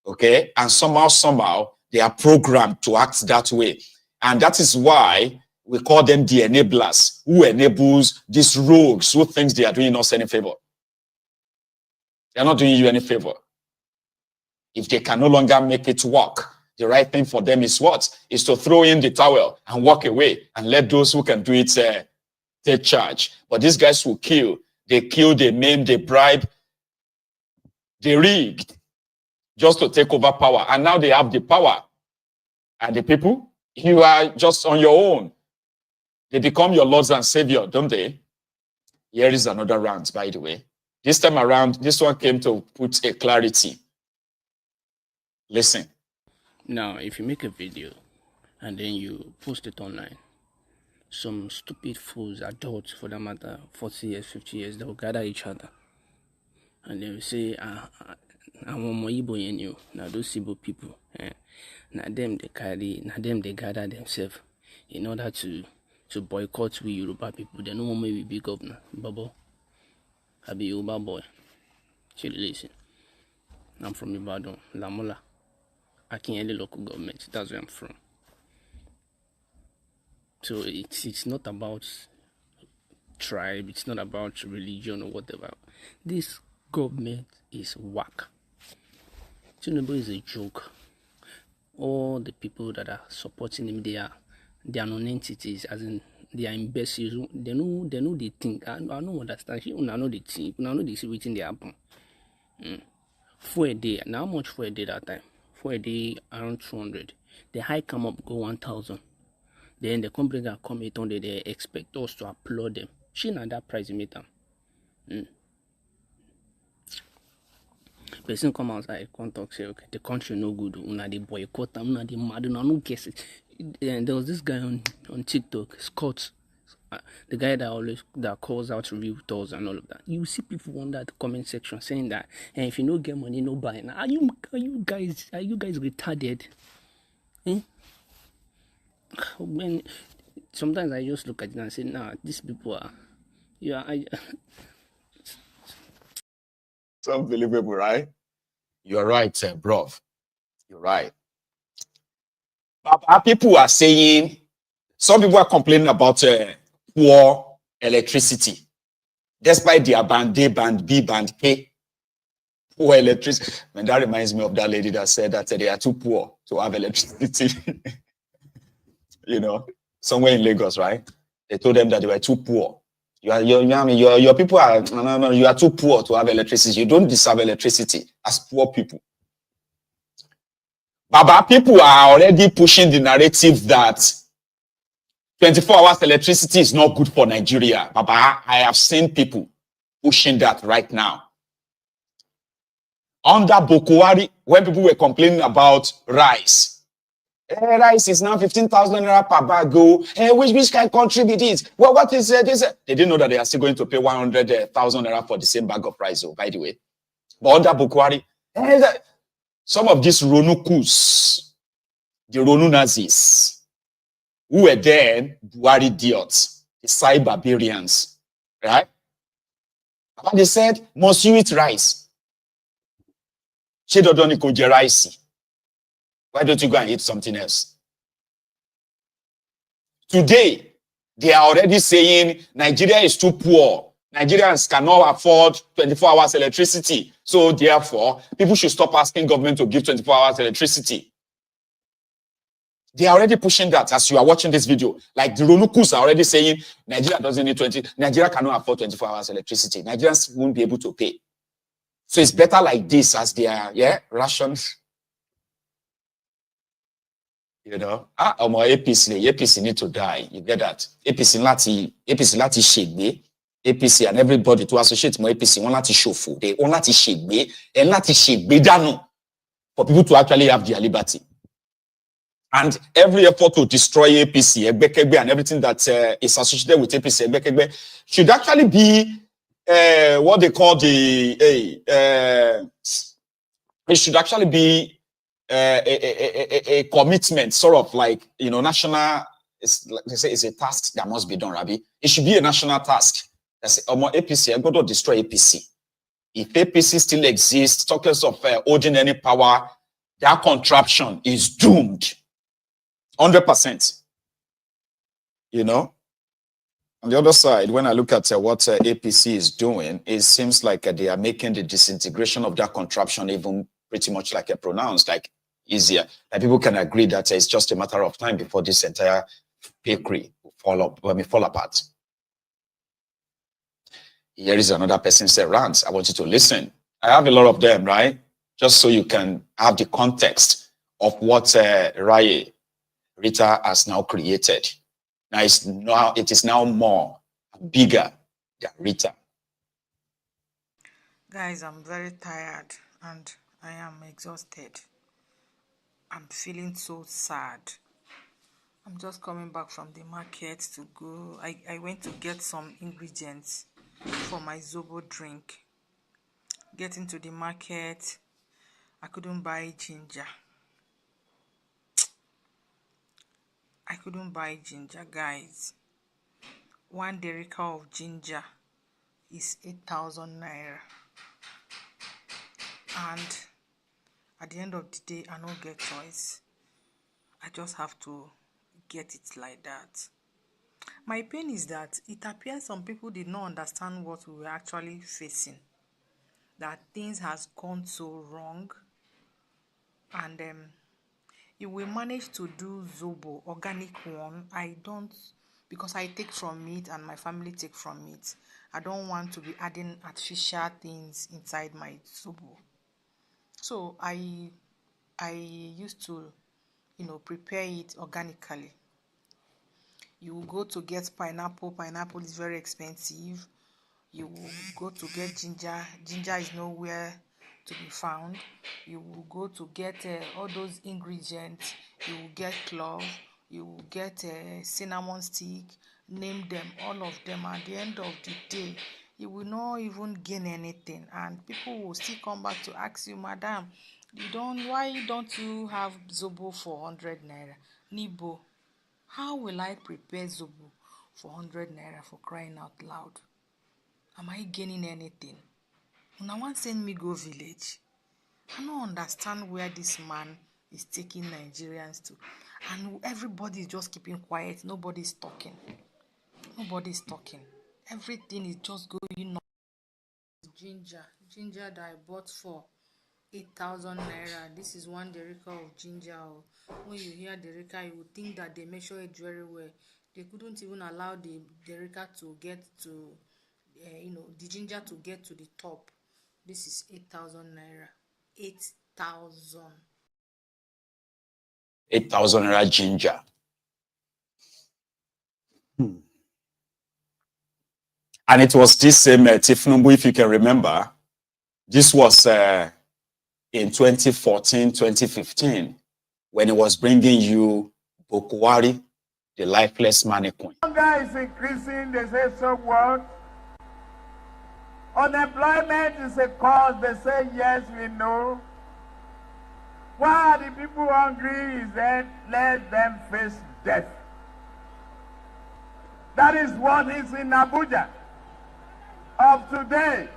Okay? And somehow, they are programmed to act that way. And that is why we call them the enablers, who enables these rogues who thinks they are doing us any favor. They are not doing you any favor. If they can no longer make it work, the right thing for them is what? Is to throw in the towel and walk away and let those who can do it take charge. But these guys will kill. They kill, they maim, they bribe, they rigged just to take over power. And now they have the power. And the people, you are just on your own. They become your lords and savior, don't they? Here is another rant, by the way. This time around, this one came to put a clarity. Listen. Now, if you make a video and then you post it online, some stupid fools, adults for that matter, 40 years, 50 years, they will gather each other. And they will say, I want more Igbo in you. Now, those Igbo people, now them they gather themselves in order to boycott we Yoruba people. They know when we be governor. Babo, I be Yoruba boy. Chill, listen. I'm from Ibadan, Lamola. Akinyele local government. That's where I'm from. So it's not about tribe. It's not about religion or whatever. This government is whack. Tinubu is a joke. All the people that are supporting him, they are non-entities, as in they are imbeciles. They know they think. I don't understand. I know they think. I know they see waiting they happen. For a day, now how much for a day that time? For a day around 200. The high come up go 1,000. Then the company that come 800, they expect us to applaud them. She not that price meet them. Person come outside, come talk, say, okay, the country no good. Una they boycott them, una they mad, una no guess it. And there was this guy on TikTok, Scott, the guy that calls out realtors and all of that. You see people on that comment section saying that, hey, if you no get money, no buy. Now, are you guys retarded? When sometimes I just look at it and say, nah, these people are, It's unbelievable, right? You're right, bro. You're right. But people are saying, some people are complaining about poor electricity. Despite their band A, band B, band A, poor electricity. And that reminds me of that lady that said that they are too poor to have electricity. somewhere in Lagos, right? They told them that they were too poor. Your people are, no, you are too poor to have electricity. You don't deserve electricity as poor people. Baba, people are already pushing the narrative that 24 hours electricity is not good for Nigeria. Baba, I have seen people pushing that right now. Under Bokohari, when people were complaining about rice, rice is now 15,000 naira per bag. Which kind of country it is? Well, what is this? They didn't know that they are still going to pay 100,000 naira for the same bag of rice, by the way. But under Bokohari, some of these Ronukus, the Ronu Nazis, who were then Buhari idiots, the cyber barbarians, right? But they said, must you eat rice? Why don't you go and eat something else? Today, they are already saying Nigeria is too poor. Nigerians cannot afford 24 hours electricity. So therefore, people should stop asking government to give 24 hours electricity. They are already pushing that as you are watching this video. Like the Ronukus are already saying Nigeria doesn't need Nigeria cannot afford 24 hours electricity. Nigerians won't be able to pay. So it's better like this as they are, rations. You know, APC need to die. You get that? APC lati shegbe. APC and everybody to associate with APC won lati shofu. They won lati shegbe and lati shegbe danu for people to actually have their liberty. And every effort to destroy APC, Egbekegbe, and everything that is associated with APC, Egbekegbe, should actually be what they call it should actually be a commitment, sort of like, national, like they say, it's a task that must be done, Rabbi. It should be a national task. That's APC, I'm going to destroy APC. If APC still exists, talkers of holding any power, that contraption is doomed. 100%. On the other side, when I look at what APC is doing, it seems like they are making the disintegration of that contraption even pretty much like pronounced, like easier. Like people can agree that it's just a matter of time before this entire bakery will fall apart. Here is another person said, Rant, I want you to listen. I have a lot of them, right? Just so you can have the context of what Rita has now created. Now it is now more bigger than Rita. Guys, I'm very tired and I am exhausted. I'm feeling so sad. I'm just coming back from the market to go. I went to get some ingredients for my Zobo drink. Getting to the market, I couldn't buy ginger. I couldn't buy ginger, guys. 1 derica of ginger is 8,000 naira. And at the end of the day, I don't get choice. I just have to get it like that. My pain is that it appears some people did not understand what we were actually facing. That things has gone so wrong. And if we manage to do Zobo, organic one, I don't, because I take from it and my family take from it. I don't want to be adding artificial things inside my Zobo. So I used to, prepare it organically. You will go to get pineapple. Pineapple is very expensive. You will go to get ginger. Ginger is nowhere to be found. You will go to get all those ingredients. You will get clove. You will get cinnamon stick. Name them, all of them. At the end of the day, you will not even gain anything, and people will still come back to ask you, Madam, why don't you have Zobo for 100 naira? Nibo, how will I prepare Zobo for 100 naira, for crying out loud? Am I gaining anything? Una wan send me go village? I don't understand where this man is taking Nigerians to. And everybody is just keeping quiet. Nobody's talking. Nobody's talking. Everything is just going on. Ginger that I bought for 8,000 naira. This is one derica of ginger. When you hear derica, you would think that they measure it very well. They couldn't even allow the derica to get to, the ginger to get to the top. This is 8,000 naira. 8,000. 8,000 naira ginger. And it was this same Thiefnubu, if you can remember. This was in 2014, 2015, when he was bringing you Bokohari, the lifeless mannequin. Hunger is increasing, they say so what? Unemployment is a cause, they say yes, we know. Why are the people hungry? Is that let them face death. That is what is in Abuja of today.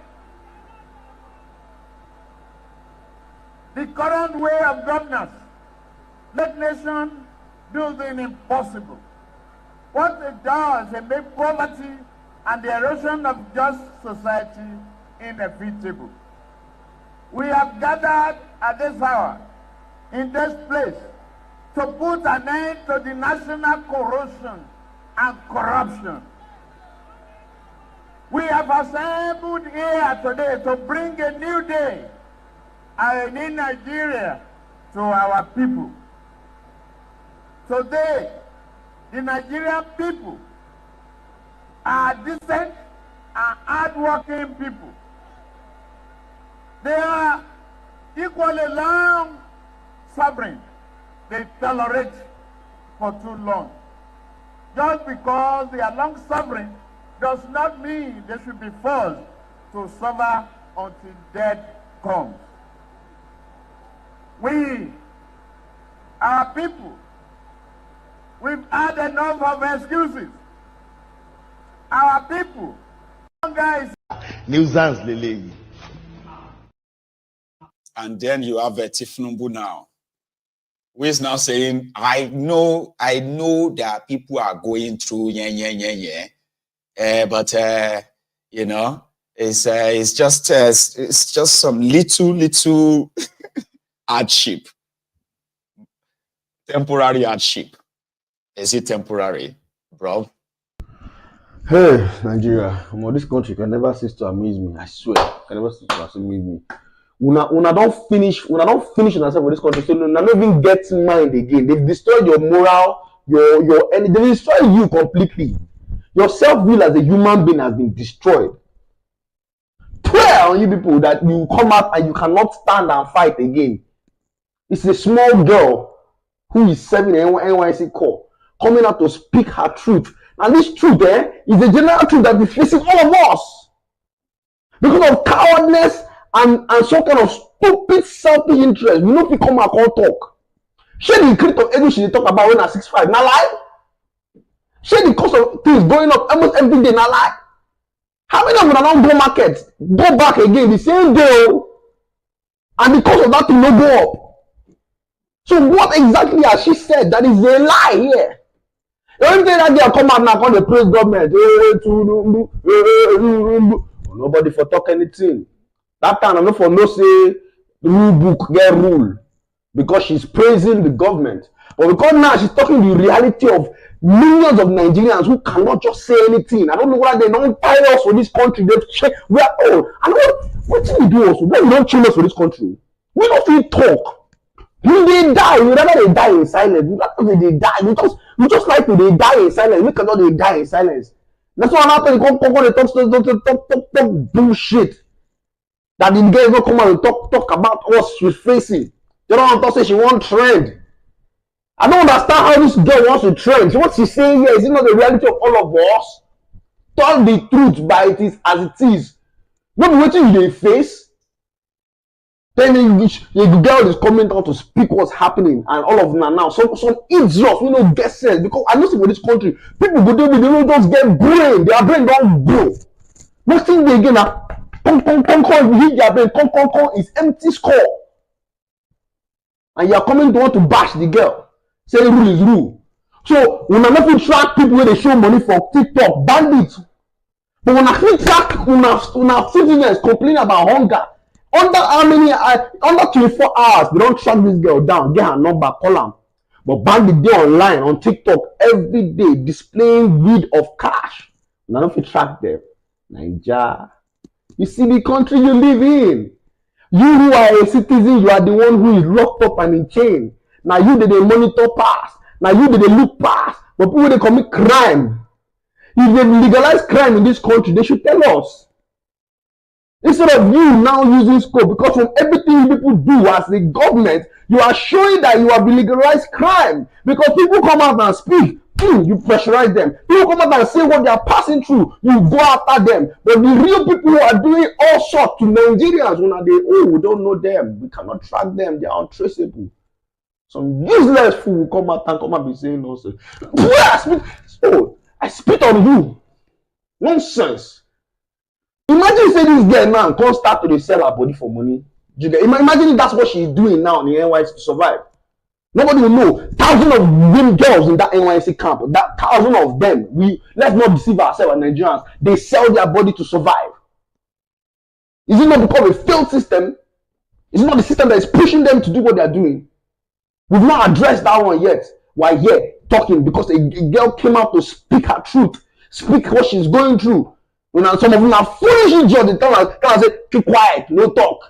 The current way of governance make nation building impossible. What it does, it makes poverty and the erosion of just society inevitable. We have gathered at this hour in this place to put an end to the national corruption and corruption. We have assembled here today to bring a new day, a new Nigeria to our people. Today, the Nigerian people are decent and hardworking people. They are equally long suffering. They tolerate for too long. Just because they are long suffering does not mean they should be forced to suffer until death comes. We, our people, we've had enough of excuses. Our people, guys. Nuisance, Lily. And then you have a Thiefnubu now, who is now saying, I know that people are going through but you know, it's just some little hardship, temporary hardship. Is it temporary, bro? Hey, Nigeria, this country can never cease to amaze me. I swear, can never cease to amaze me. Una don't finish yourself with this country. So una don't even get mind again. They've destroyed your moral, they destroyed you completely. Your self-will as a human being has been destroyed. Swear on you people that you come out and you cannot stand and fight again. It's a small girl who is serving an NYSC corps coming out to speak her truth. And this truth is a general truth that is facing all of us. Because of cowardness and some kind of stupid selfish interest, we know if we come out and talk. Share the credit of English they talk about when at 6'5", not lie. Share the cost of things going up almost every day, not lie. How many of them don't go market, go back again the same day, and the cost of that thing no go up? So what exactly has she said that is a lie here? Every day that they come out now, call the praise government. Nobody for talk anything. That time I'm not for no say rule book get rule because she's praising the government. But because now she's talking the reality of millions of Nigerians who cannot just say anything. I don't know why they don't tire us for this country. They check we are all. And what do we do also? Why we don't chill us for this country? We don't feel talk. When they die, you rather they die in silence. You rather they die. You just like to they die in silence. We cannot they die in silence. That's why I'm not talk bullshit. That the girl don't come out and talk about what she's facing. They don't want to say she won't trend. I don't understand how this girl wants to trend. What she's saying here is it not the reality of all of us? Tell the truth by it is as it is. Not be waiting in the face. Then the girl is coming out to speak what's happening, and all of them now some idiots we don't get sense because I know for this country people go there they don't just get brain, their brain don't grow. Next thing they get now, hit their brain, is empty skull, and you are coming to want to bash the girl, say rule is rule. So when I not track people where they show money for TikTok, bandits, but when I track una citizens complain about hunger. Under how many? Under 24 hours, they don't track this girl down, get her number, call her. But back the day online on TikTok every day displaying greed of cash. None of you track them. Nigeria. You see the country you live in. You who are a citizen, you are the one who is locked up and in chain. Now you did a monitor pass. Now you did a look pass. But people they commit crime. If they legalize crime in this country, they should tell us. Instead of you now using scope, because from everything people do as the government, you are showing that you have legalized crime. Because people come out and speak, you pressurize them. People come out and say what they are passing through, you go after them. But the real people who are doing all sorts to Nigerians, we don't know them, we cannot track them, they are untraceable. Some useless fool will come out and come and be saying nonsense. I spit on you. Nonsense. Imagine say this girl now can't start to sell her body for money. Imagine that's what she's doing now in the NYSC to survive. Nobody will know. Thousands of women girls in that NYSC camp, that thousands of them, let's not deceive ourselves as Nigerians, they sell their body to survive. Is it not because of a failed system? Is it not the system that is pushing them to do what they are doing? We've not addressed that one yet. We're here talking because a girl came out to speak her truth, speak what she's going through. Some of them are foolish idiots. They tell us, say, keep quiet, no talk.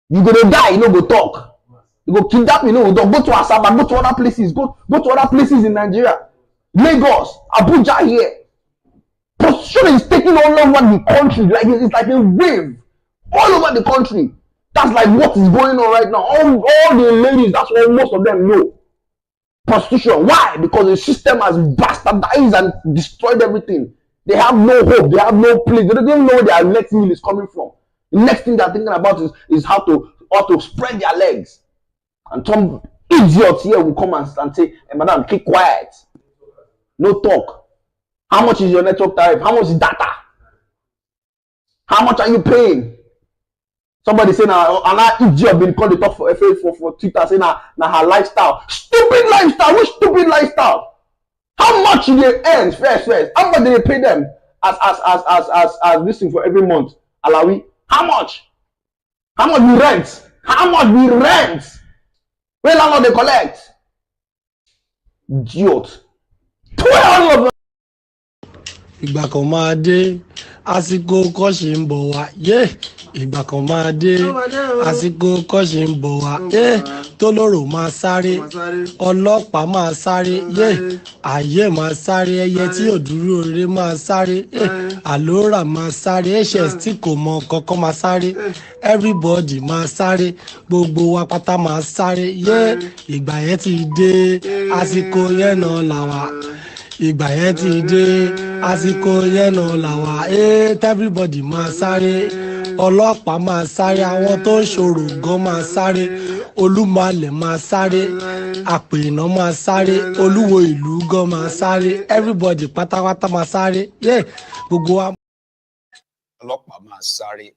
You gonna die, you know, go talk. You go kidnap, you know, go to Asaba, go to other places, go to other places in Nigeria. Lagos, Abuja here. Prostitution is taking all over the country, like it's like a wave. All over the country. That's like what is going on right now. All the ladies, that's what most of them know. Prostitution. Why? Because the system has bastardized and destroyed everything. They have no hope. They have no place. They don't even know where their next meal is coming from. The next thing they're thinking about is how to spread their legs. And some idiots here will come and say, hey, madam, keep quiet. No talk. How much is your network tariff? How much is data? How much are you paying? Somebody say now, an idiot been called the talk for Twitter, say now her lifestyle. Stupid lifestyle. Which stupid lifestyle? How much do they earn first? How much do they pay them as this thing for every month? Alawi? How much? How much we rent? How much we rent? Where landlord they collect? Idiot. 12 of ìgbà kan máa dé àsìkò kọ́ṣì ń bọ̀ wá ìgbà kan máa dé àsìkò kọ́ṣì ń bọ̀ wá tólóró máa sáré ọlọ́pàá máa sáré ayé máa sáré ẹyẹ tí ò dúró rere máa sáré àlórà máa sáré hs tí kò mọ kankan máa sáré everybody máa sáré gbogbo wa pátá máa sáré ìgbà yẹn ti dé àsìkò yẹn náà làwà. Ìgbà yẹn ti dé àsìkò yẹn náà làwà everybody máa sáré ọlọ́pàá máa sáré àwọn tó ń ṣòro gan máa sáré olúmọlẹ̀ máa sáré àpènà máa sáré olúwo ìlú gan máa sáré everybody pátápátá máa sáré gbogbo wa. Ọlọ́pàá máa sáré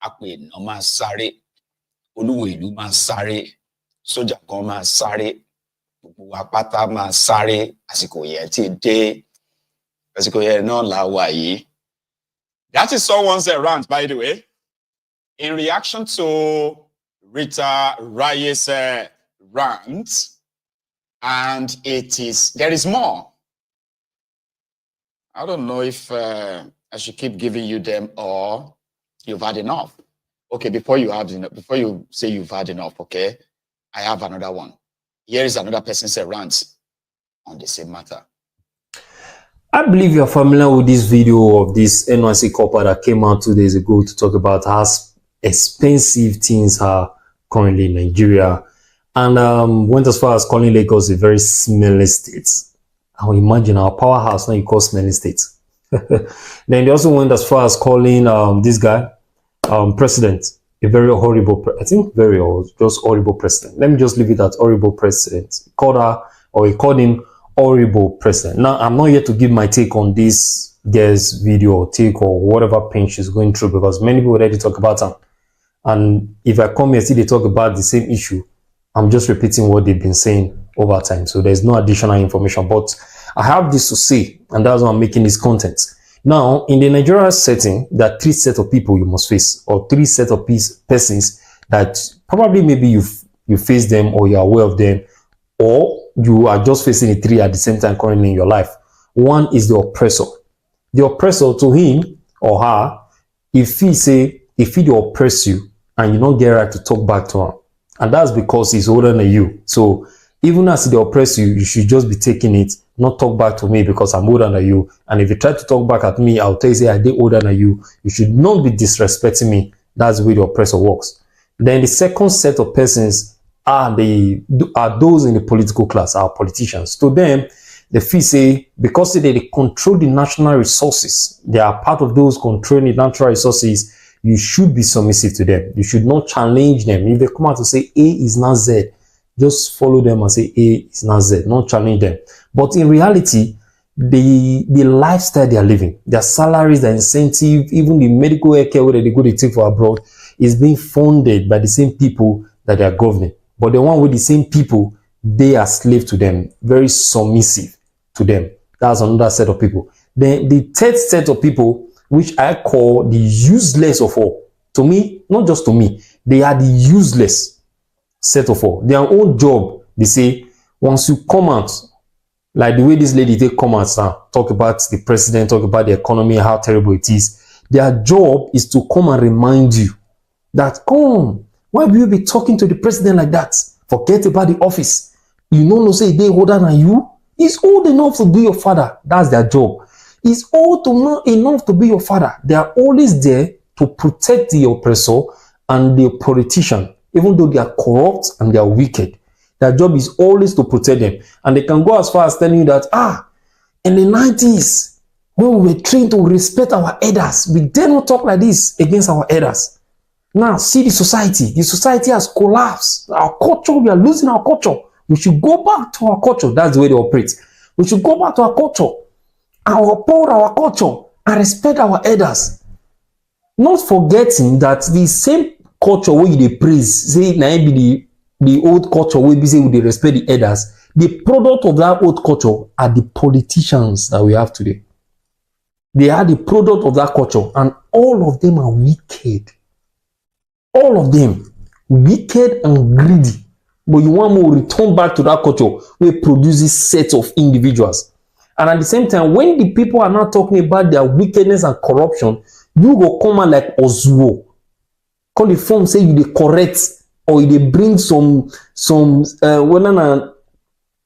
àpènà máa sáré olúwo ìlú máa sáré sójà kan máa sáré. Apata máa sáré àsìkò yẹn ti dé àsìkò yẹn náà la wà yìí. That is someone's rant, by the way, in reaction to Rita Raye's rant, and there is more. I don't know if I should keep giving you them or you've had enough. Okay, before you say you've had enough, okay, I have another one. Here is another person's rant on the same matter. I believe you're familiar with this video of this NYSC copper that came out 2 days ago to talk about how expensive things are currently in Nigeria, and went as far as calling Lagos a very smelly state. I will imagine our powerhouse now you call smelly state. Then they also went as far as calling this guy president a very horrible, just horrible president. Let me just leave it at horrible president. He called him horrible president. Now, I'm not here to give my take on this girl's video or take or whatever pain she's going through, because many people already talk about her. And if I come here see they talk about the same issue, I'm just repeating what they've been saying over time. So there's no additional information. But I have this to say, and that's why I'm making this content. Now, in the Nigeria setting, there are three sets of people you must face, or three sets of persons that probably maybe you face them, or you're aware of them, or you are just facing the three at the same time currently in your life. One is the oppressor. The oppressor, to him or her, if he oppress you and you don't get right to talk back to him, and that's because he's older than you. So even as they oppress you, you should just be taking it, not talk back to me because I'm older than you. And if you try to talk back at me, I'll tell you, say I did older than you. You should not be disrespecting me. That's the way the oppressor works. Then the second set of persons are those in the political class, our politicians. To them, they feel say because they control the national resources, they are part of those controlling the natural resources. You should be submissive to them. You should not challenge them. If they come out to say A is not Z, just follow them and say A is not Z. Not challenge them. But in reality, the lifestyle they are living, their salaries, their incentive, even the medical care where they go to take for abroad, is being funded by the same people that they are governing. But the one with the same people, they are slave to them, very submissive to them. That's another set of people. Then the third set of people, which I call the useless of all. To me, not just to me, they are the useless set of all. Their own job, they say, once you come out, like the way this lady take come out now, talk about the president, talk about the economy, how terrible it is. Their job is to come and remind you that, come, why will you be talking to the president like that? Forget about the office. You know, say they older than you. He's old enough to be your father. That's their job. He's old enough to be your father. They are always there to protect the oppressor and the politician, even though they are corrupt and they are wicked. Their job is always to protect them. And they can go as far as telling you that, in the 90s, when we were trained to respect our elders, we dare not talk like this against our elders. Now, see the society. The society has collapsed. Our culture, we are losing our culture. We should go back to our culture. That's the way they operate. We should go back to our culture and uphold our culture and respect our elders. Not forgetting that the same culture where they praise, say, now be the old culture where we say they respect the elders. The product of that old culture are the politicians that we have today. They are the product of that culture, and all of them are wicked. All of them wicked and greedy. But you want to return back to that culture where it produces sets of individuals. And at the same time, when the people are not talking about their wickedness and corruption, you go come out like Ozuo. Call the form say you they correct, or they bring some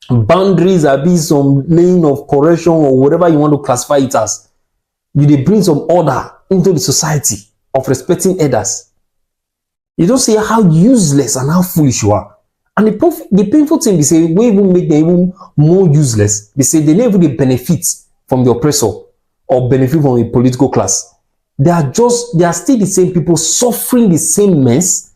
boundaries, or be some lane of correction, or whatever you want to classify it as. You they bring some order into the society of respecting others. You don't see how useless and how foolish you are. And the painful thing, they say, we even make them even more useless. They say they never really benefit from the oppressor or benefit from the political class. They are still the same people suffering the same mess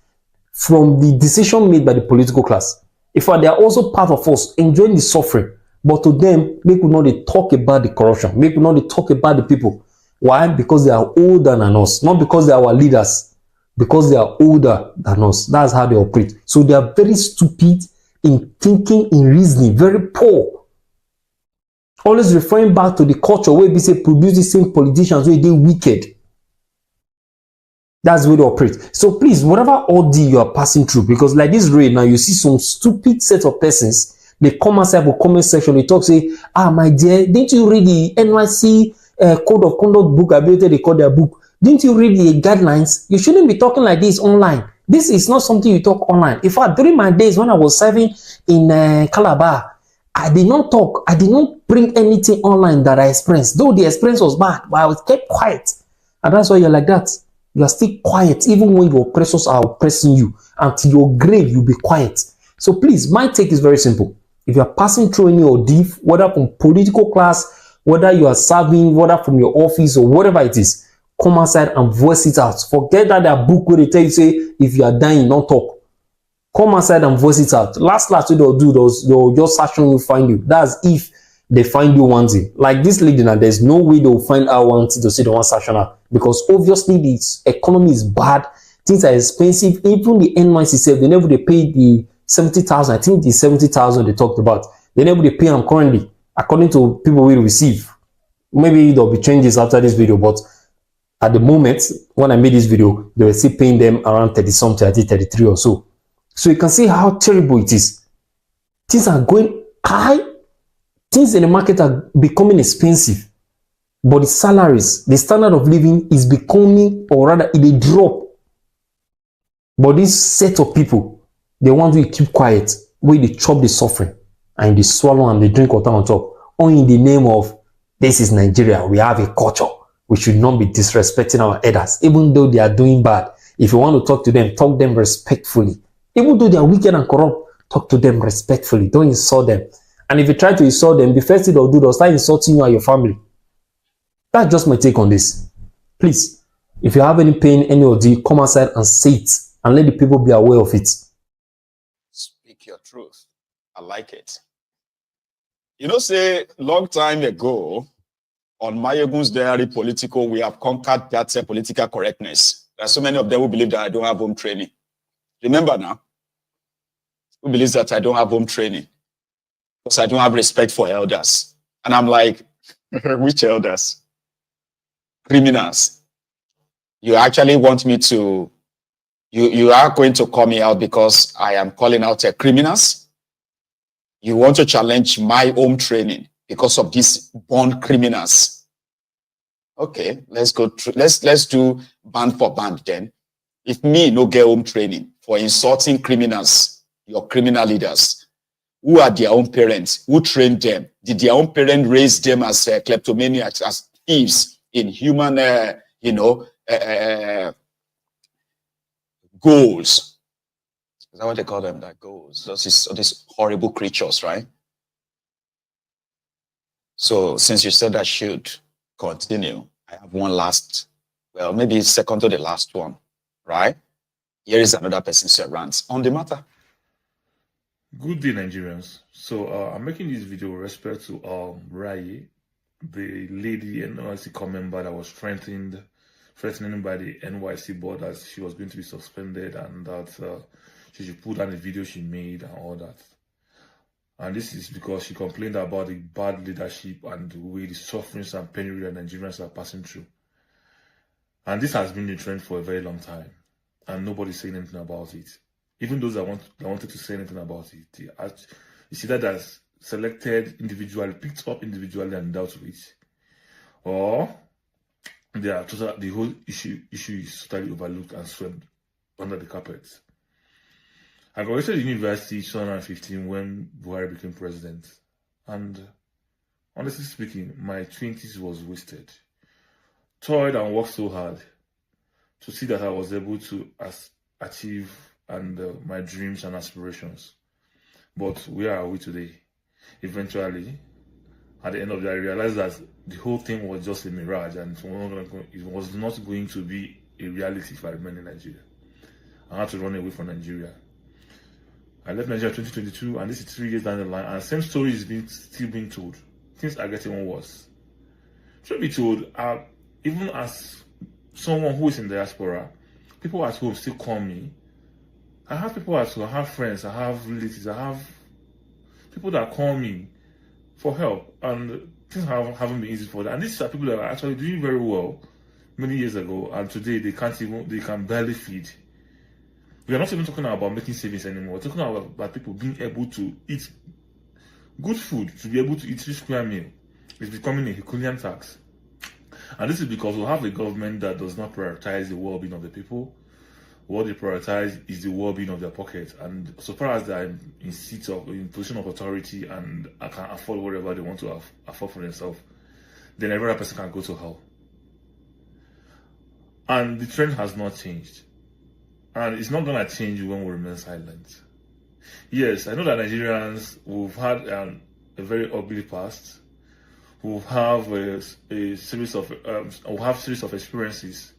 from the decision made by the political class. In fact, they are also part of us enjoying the suffering. But to them, they could not talk about the corruption. They could not talk about the people. Why? Because they are older than us. Not because they are our leaders. Because they are older than us. That's how they operate. So they are very stupid in thinking, in reasoning, very poor. Always referring back to the culture where we say produce the same politicians where they wicked. That's where they operate. So please, whatever ordeal you are passing through, because like this raid now, you see some stupid set of persons, they come outside for comment section, they talk, say, my dear, didn't you read the NYSC Code of Conduct book? I bet they call their book. Didn't you read the guidelines? You shouldn't be talking like this online. This is not something you talk online. In fact, during my days when I was serving in Calabar, I did not talk. I did not bring anything online that I experienced. Though the experience was bad, but I was kept quiet. And that's why you're like that. You are still quiet, even when your oppressors are oppressing you. Until your grave, you'll be quiet. So please, my take is very simple. If you are passing through any ordeal, whether from political class, whether you are serving, whether from your office or whatever it is, come outside and voice it out. Forget that their book where they tell you, say, if you are dying, don't talk. Come outside and voice it out. Last what they'll do, they'll just search you, find you. That's if they find you one thing. Like this lady now, there's no way they'll find out one thing to say the one search her. Because obviously the economy is bad. Things are expensive. Even the NYSC, they never they pay the 70,000. I think the 70,000 they talked about. They never they pay them currently, according to people we receive. Maybe there'll be changes after this video, but at the moment, when I made this video, they were still paying them around 30 something, I think 33 or so. So you can see how terrible it is. Things are going high. Things in the market are becoming expensive. But the salaries, the standard of living is becoming, or rather, it drop. But this set of people, they want to keep quiet, where they chop the suffering, and they swallow and they drink water on top. All in the name of, this is Nigeria, we have a culture. We should not be disrespecting our elders, even though they are doing bad. If you want to talk to them respectfully. Even though they are wicked and corrupt, talk to them respectfully. Don't insult them. And if you try to insult them, the first thing they'll do, they'll start insulting you and your family. That's just my take on this. Please, if you have any pain, any ordeal, come outside and say it, and let the people be aware of it. Speak your truth. I like it. You know, say, long time ago, on Mayegun's Diary Political, we have conquered that political correctness. There are so many of them who believe that I don't have home training. Remember now, who believes that I don't have home training because I don't have respect for elders. And I'm like, which elders? Criminals. You actually want me to, you are going to call me out because I am calling out criminals? You want to challenge my home training because of these born criminals? Okay, let's go through, let's do band for band then. If me no get home training for insulting criminals, your criminal leaders, who are their own parents, who trained them? Did their own parents raise them as kleptomaniacs, as thieves in human, goals? Is that what they call them? That goals? These horrible creatures, right? So since you said I should continue, I have one last, well, maybe second to the last one, right? Here is another person's rant on the matter. Good day, Nigerians. So I'm making this video with respect to werey, the lady NYSC core member that was threatened by the NYSC board that she was going to be suspended and that she should put down the video she made and all that. And this is because she complained about the bad leadership and the way the sufferings and penury that Nigerians are passing through. And this has been the trend for a very long time, and nobody's saying anything about it. Even those that wanted to say anything about it, you see that as selected individually, picked up individually and dealt with, or the whole issue is totally overlooked and swept under the carpet. I graduated university in 2015 when Buhari became president, and honestly speaking, my 20s was wasted. Toiled and worked so hard to see that I was able to achieve my dreams and aspirations. But where are we today? Eventually, at the end of the day, I realized that the whole thing was just a mirage and it was not going to be a reality if I remained in Nigeria. I had to run away from Nigeria. I left Nigeria in 2022, and this is 3 years down the line, and the same story is still being told. Things are getting worse. Truth be told, even as someone who is in diaspora, people at home still call me. I have people at home, I have friends, I have relatives, I have people that call me for help, and things haven't been easy for them. And these are people that are actually doing very well many years ago, and today they can barely feed. We are not even talking about making savings anymore. We're talking about people being able to eat good food, to be able to eat 3 square meal. It's becoming a Herculean tax. And this is because we have a government that does not prioritize the well-being of the people. What they prioritize is the well-being of their pocket. And so far as they're in position of authority and can afford whatever they want to afford for themselves, then every other person can go to hell. And the trend has not changed. And it's not going to change when we remain silent. Yes, I know that Nigerians, we've had a very ugly past. We have a series of experiences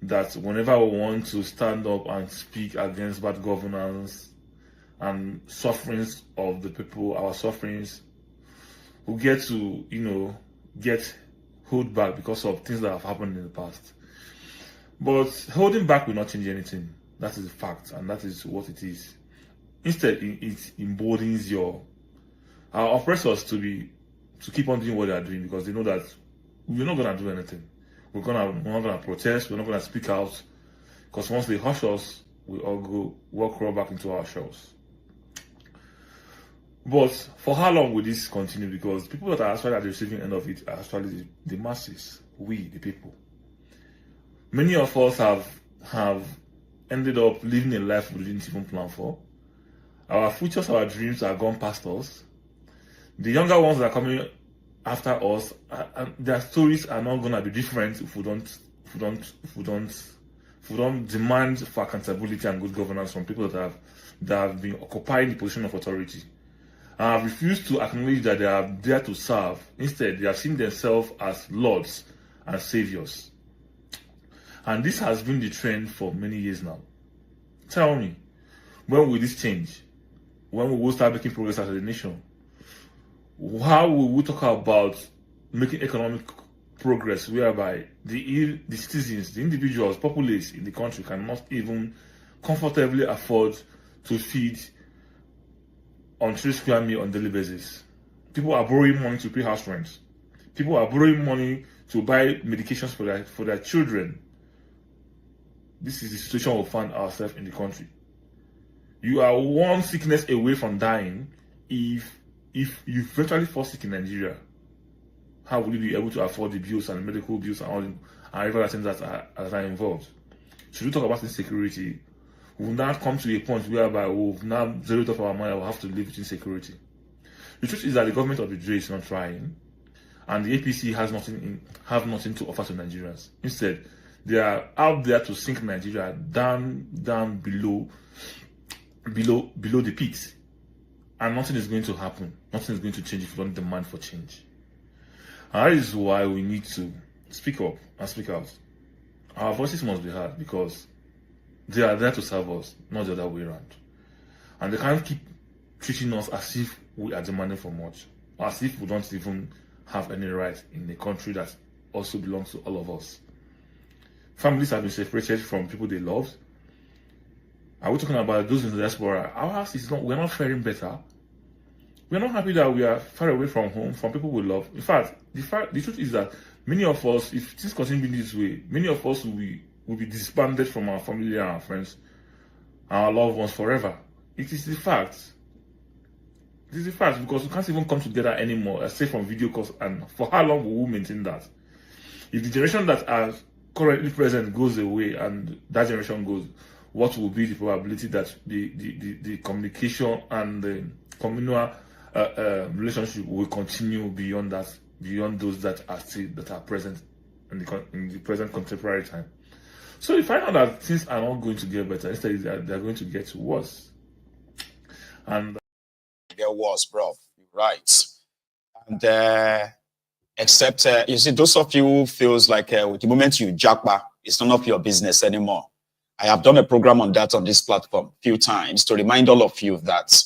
that whenever we want to stand up and speak against bad governance and sufferings of the people, our sufferings, we get to, get held back because of things that have happened in the past. But holding back will not change anything. That is a fact, and that is what it is. Instead, it emboldens our oppressors to keep on doing what they are doing, because they know that we're not gonna do anything. We're not gonna protest. We're not gonna speak out, because once they hush us, we all crawl back into our shells. But for how long will this continue? Because people that are actually at the receiving end of it are actually the masses, we, the people. Many of us have ended up living a life we didn't even plan for. Our futures, our dreams are gone past us. The younger ones that are coming after us, their stories are not gonna be different if we don't demand for accountability and good governance from people that have been occupying the position of authority. And have refused to acknowledge that they are there to serve. Instead, they have seen themselves as lords and saviors. And this has been the trend for many years now. Tell me, when will this change? When will we start making progress as a nation? How will we talk about making economic progress whereby the citizens, the individuals, populace in the country cannot even comfortably afford to feed on 3 square meals on daily basis? People are borrowing money to pay house rents. People are borrowing money to buy medications for their children. This is the situation we find ourselves in the country. You are one sickness away from dying if you virtually fall sick in Nigeria. How will you be able to afford the bills and the medical bills and every other things that are involved? Should we talk about insecurity? We will now come to a point whereby we will now zeroed off our mind and we'll have to live with insecurity. The truth is that the government of the J is not trying, and the APC have nothing to offer to Nigerians. Instead, they are out there to sink Nigeria down below the pits. And nothing is going to happen. Nothing is going to change if we don't demand for change. And that is why we need to speak up and speak out. Our voices must be heard, because they are there to serve us, not the other way around. And they can't keep treating us as if we are demanding for much, or as if we don't even have any right in a country that also belongs to all of us. Families have been separated from people they love. Are we talking about those in the diaspora? Our house is not, we're not faring better. We're not happy that we are far away from home, from people we love. In fact, the truth is that many of us, if things continue this way, many of us will be disbanded from our family and our friends, our loved ones forever. It is the fact. It is the fact, because we can't even come together anymore, except from video calls. And for how long will we maintain that? If the generation that are currently present goes away and that generation goes, what will be the probability that the communication and the communal relationship will continue beyond those that are present in the present contemporary time? So we find out that things are not going to get better. Instead, they're going to get worse. And get worse, bro. You're right. And except you see, those of you who feels like with the moment you jackpot, it's none of your business anymore. I have done a program on that on this platform a few times to remind all of you that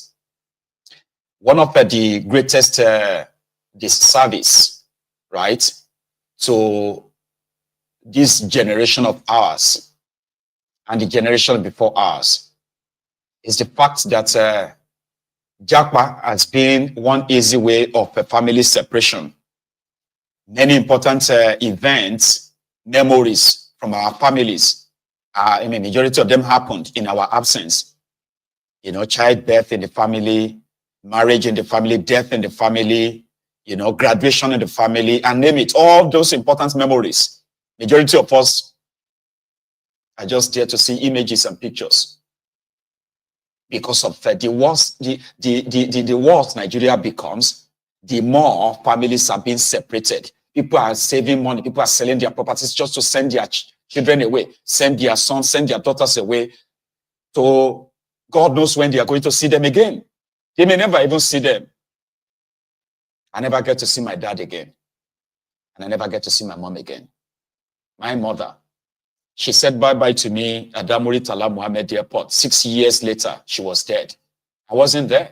one of the greatest disservice, right, to this generation of ours and the generation before ours is the fact that Japa has been one easy way of family separation. Many important events, memories from our families, I mean, majority of them happened in our absence. You know, childbirth in the family, marriage in the family, death in the family, you know, graduation in the family, and name it. All those important memories. Majority of us are just there to see images and pictures. Because of the worse Nigeria becomes, the more families are being separated. People are saving money. People are selling their properties just to send their children away, send their sons, send their daughters away. So God knows when they are going to see them again. They may never even see them. I never get to see my dad again. And I never get to see my mom again. My mother, she said bye-bye to me at Damuri Tala Mohammed Airport. 6 years later, she was dead. I wasn't there.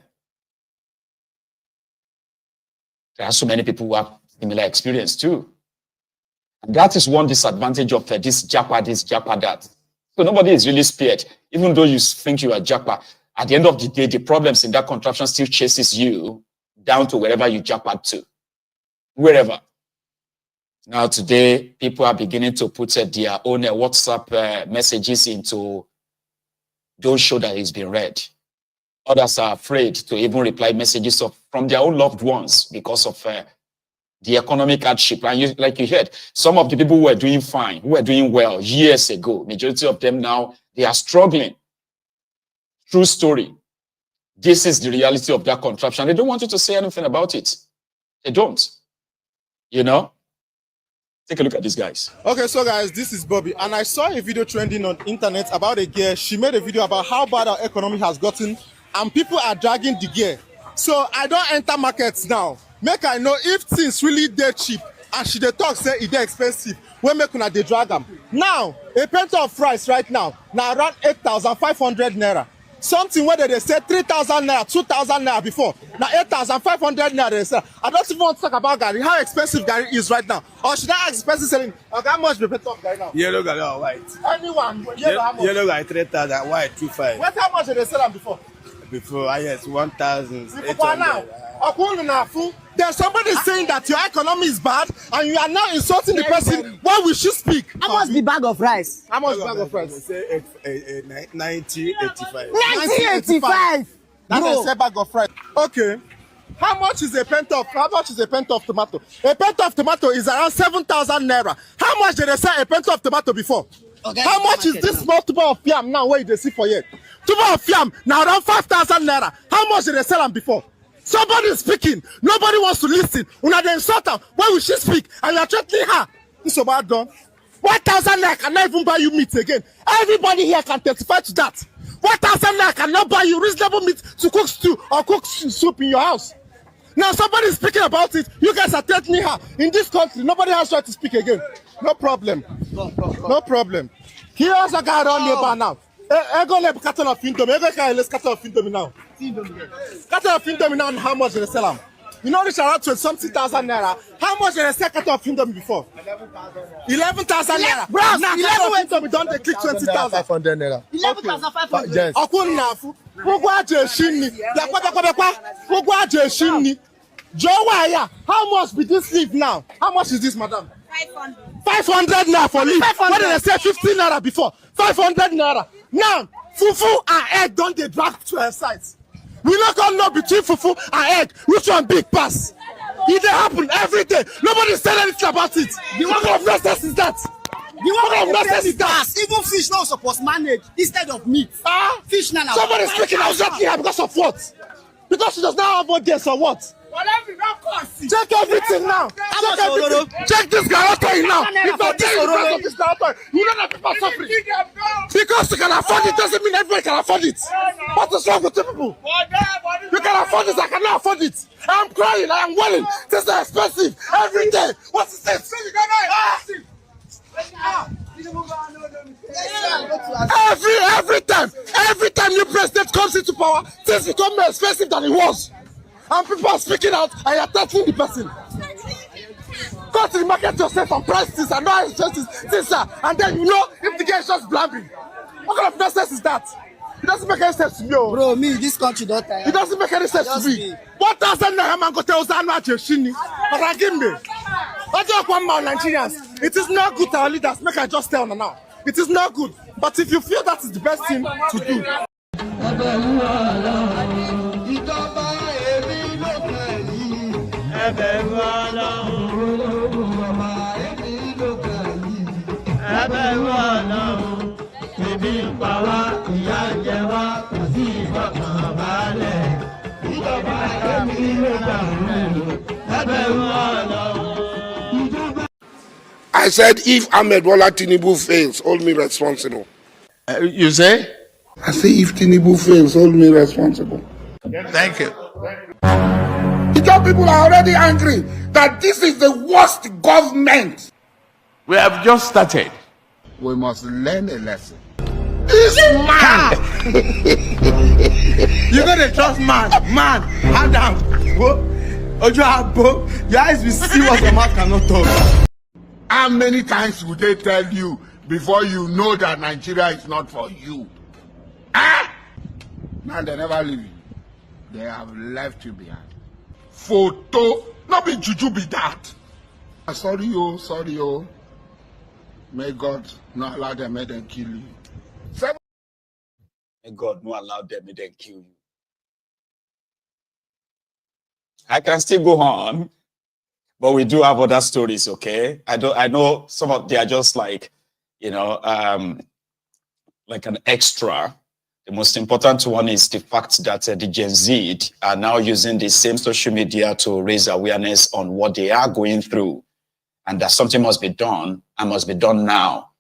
There are so many people who have similar experience too. And that is one disadvantage of this Japa, that. So nobody is really spared. Even though you think you are Japa, at the end of the day, the problems in that contraption still chases you down to wherever you Japa to. Wherever. Now today, people are beginning to put their own WhatsApp messages into those show that it's been read. Others are afraid to even reply messages from their own loved ones because of the economic hardship. And like you heard, some of the people who were doing fine, who were doing well years ago, majority of them now, they are struggling. True story. This is the reality of that contraption. They don't want you to say anything about it. They don't. You know? Take a look at these guys. Okay, so guys, this is Bobby, and I saw a video trending on internet about a girl. She made a video about how bad our economy has gotten, and people are dragging the gear. So I don't enter markets now. Make I know if things really dead cheap, and she dey talk say it dey expensive. When make una dey drag am. Now, a pint of rice right now around 8,500 naira. Something where they say 3,000 naira, 2,000 naira before. Now 8,500 naira they say. I don't even want to talk about Gary, how expensive Gary is right now. Or should I ask expensive selling? Okay, how much be pet of Gary now? Yellow Gary or white? Anyone. Yellow, how much? Yellow Gary 3,000, white 2,500. What how much did they sell them before? Before, yes, 1,800. Before now. There's somebody saying that your economy is bad and you are now insulting the person. Why we should speak? How much the bag of rice? How much bag of rice? Say 90, 85. 9085. That's a bag of rice. Okay. How much is a pint of tomato? A pint of tomato is around 7,000 naira. How much did they sell a pint of tomato before? Okay, how much is this small tuber of yam now? Where they see for yet? Tuber of yam now around 5,000 naira. How much did they sell them before? Somebody is speaking. Nobody wants to listen. Una dey insult her. Why will she speak? And you are threatening her. This is bad done. 1,000 naira cannot even buy you meat again. Everybody here can testify to that. 1,000 naira cannot buy you reasonable meat to cook stew or cook soup in your house. Now somebody is speaking about it. You guys are threatening her. In this country, nobody has right to speak again. No problem. No problem. Here also got on neighbor now. Ego le carton of Indomie. Ego can let's carton of Indomie now. Carton of Indomie now. How much did they sell them? You know this around 20-something-thousand naira. How much did they sell carton of Indomie before? 11,000 naira. Bro, now 11 don't they click 20,000. 500 naira. 11,500. Yes. Akun nafu. Ogwa jeshini. Ogwa jeshini. Jowaya. How much be this leaf now? How much is this, madam? 500. 500 naira for leaf. What did they say? 15 naira before? 500 naira. Now, fufu and egg don't they drag to her sides. We not gonna know between fufu and egg which one big pass. It happen every day. Nobody said anything about it. What kind of nonsense is that? What kind of nonsense is that? Even fish now supposed to manage instead of meat. Fish now. Somebody speaking out here because of what? Because she does not have audience or what? Check everything now. Check everything. Check this garatory now. If I tell you because of this garatory, you know that people are suffering. Because you can afford it doesn't mean everybody can afford it. What is wrong with you people? You can afford this, I cannot afford it. I'm crying, I am wailing. This is expensive every day. What is this? Every time new president comes into power, things become more expensive than it was. And people are speaking out and you're touching the person. Go to the market yourself and price this and not expensive things, and then you know if the guy is just blabbing. What kind of nonsense is that? It doesn't make any sense to me. Bro, me, this country don't tire. It doesn't make any sense to me. 1,000 naira man go tell Zanu Ajeshini. But give me. I just want my Nigerians. It is not good to our leaders. Make I just tell now. It is not good. But if you feel that is the best thing to do. I said, if Ahmed Bola Tinubu fails, hold me responsible. You say? I say, if Tinubu fails, hold me responsible. Thank you. Ijaw people are already angry that this is the worst government. We have just started. We must learn a lesson. This man! You're gonna trust man, Adam, Ojo, your eyes will see what your mouth cannot talk. How many times would they tell you before you know that Nigeria is not for you? Now they never leave you. They have left you behind. Photo, not be juju be that. Sorry, oh, sorry, oh. May God not allow them, may them kill you. May God not allow them, may them kill you. I can still go on, but we do have other stories, okay? I know some of they are just like, like an extra. The most important one is the fact that the Gen Z are now using the same social media to raise awareness on what they are going through, and that something must be done and must be done now.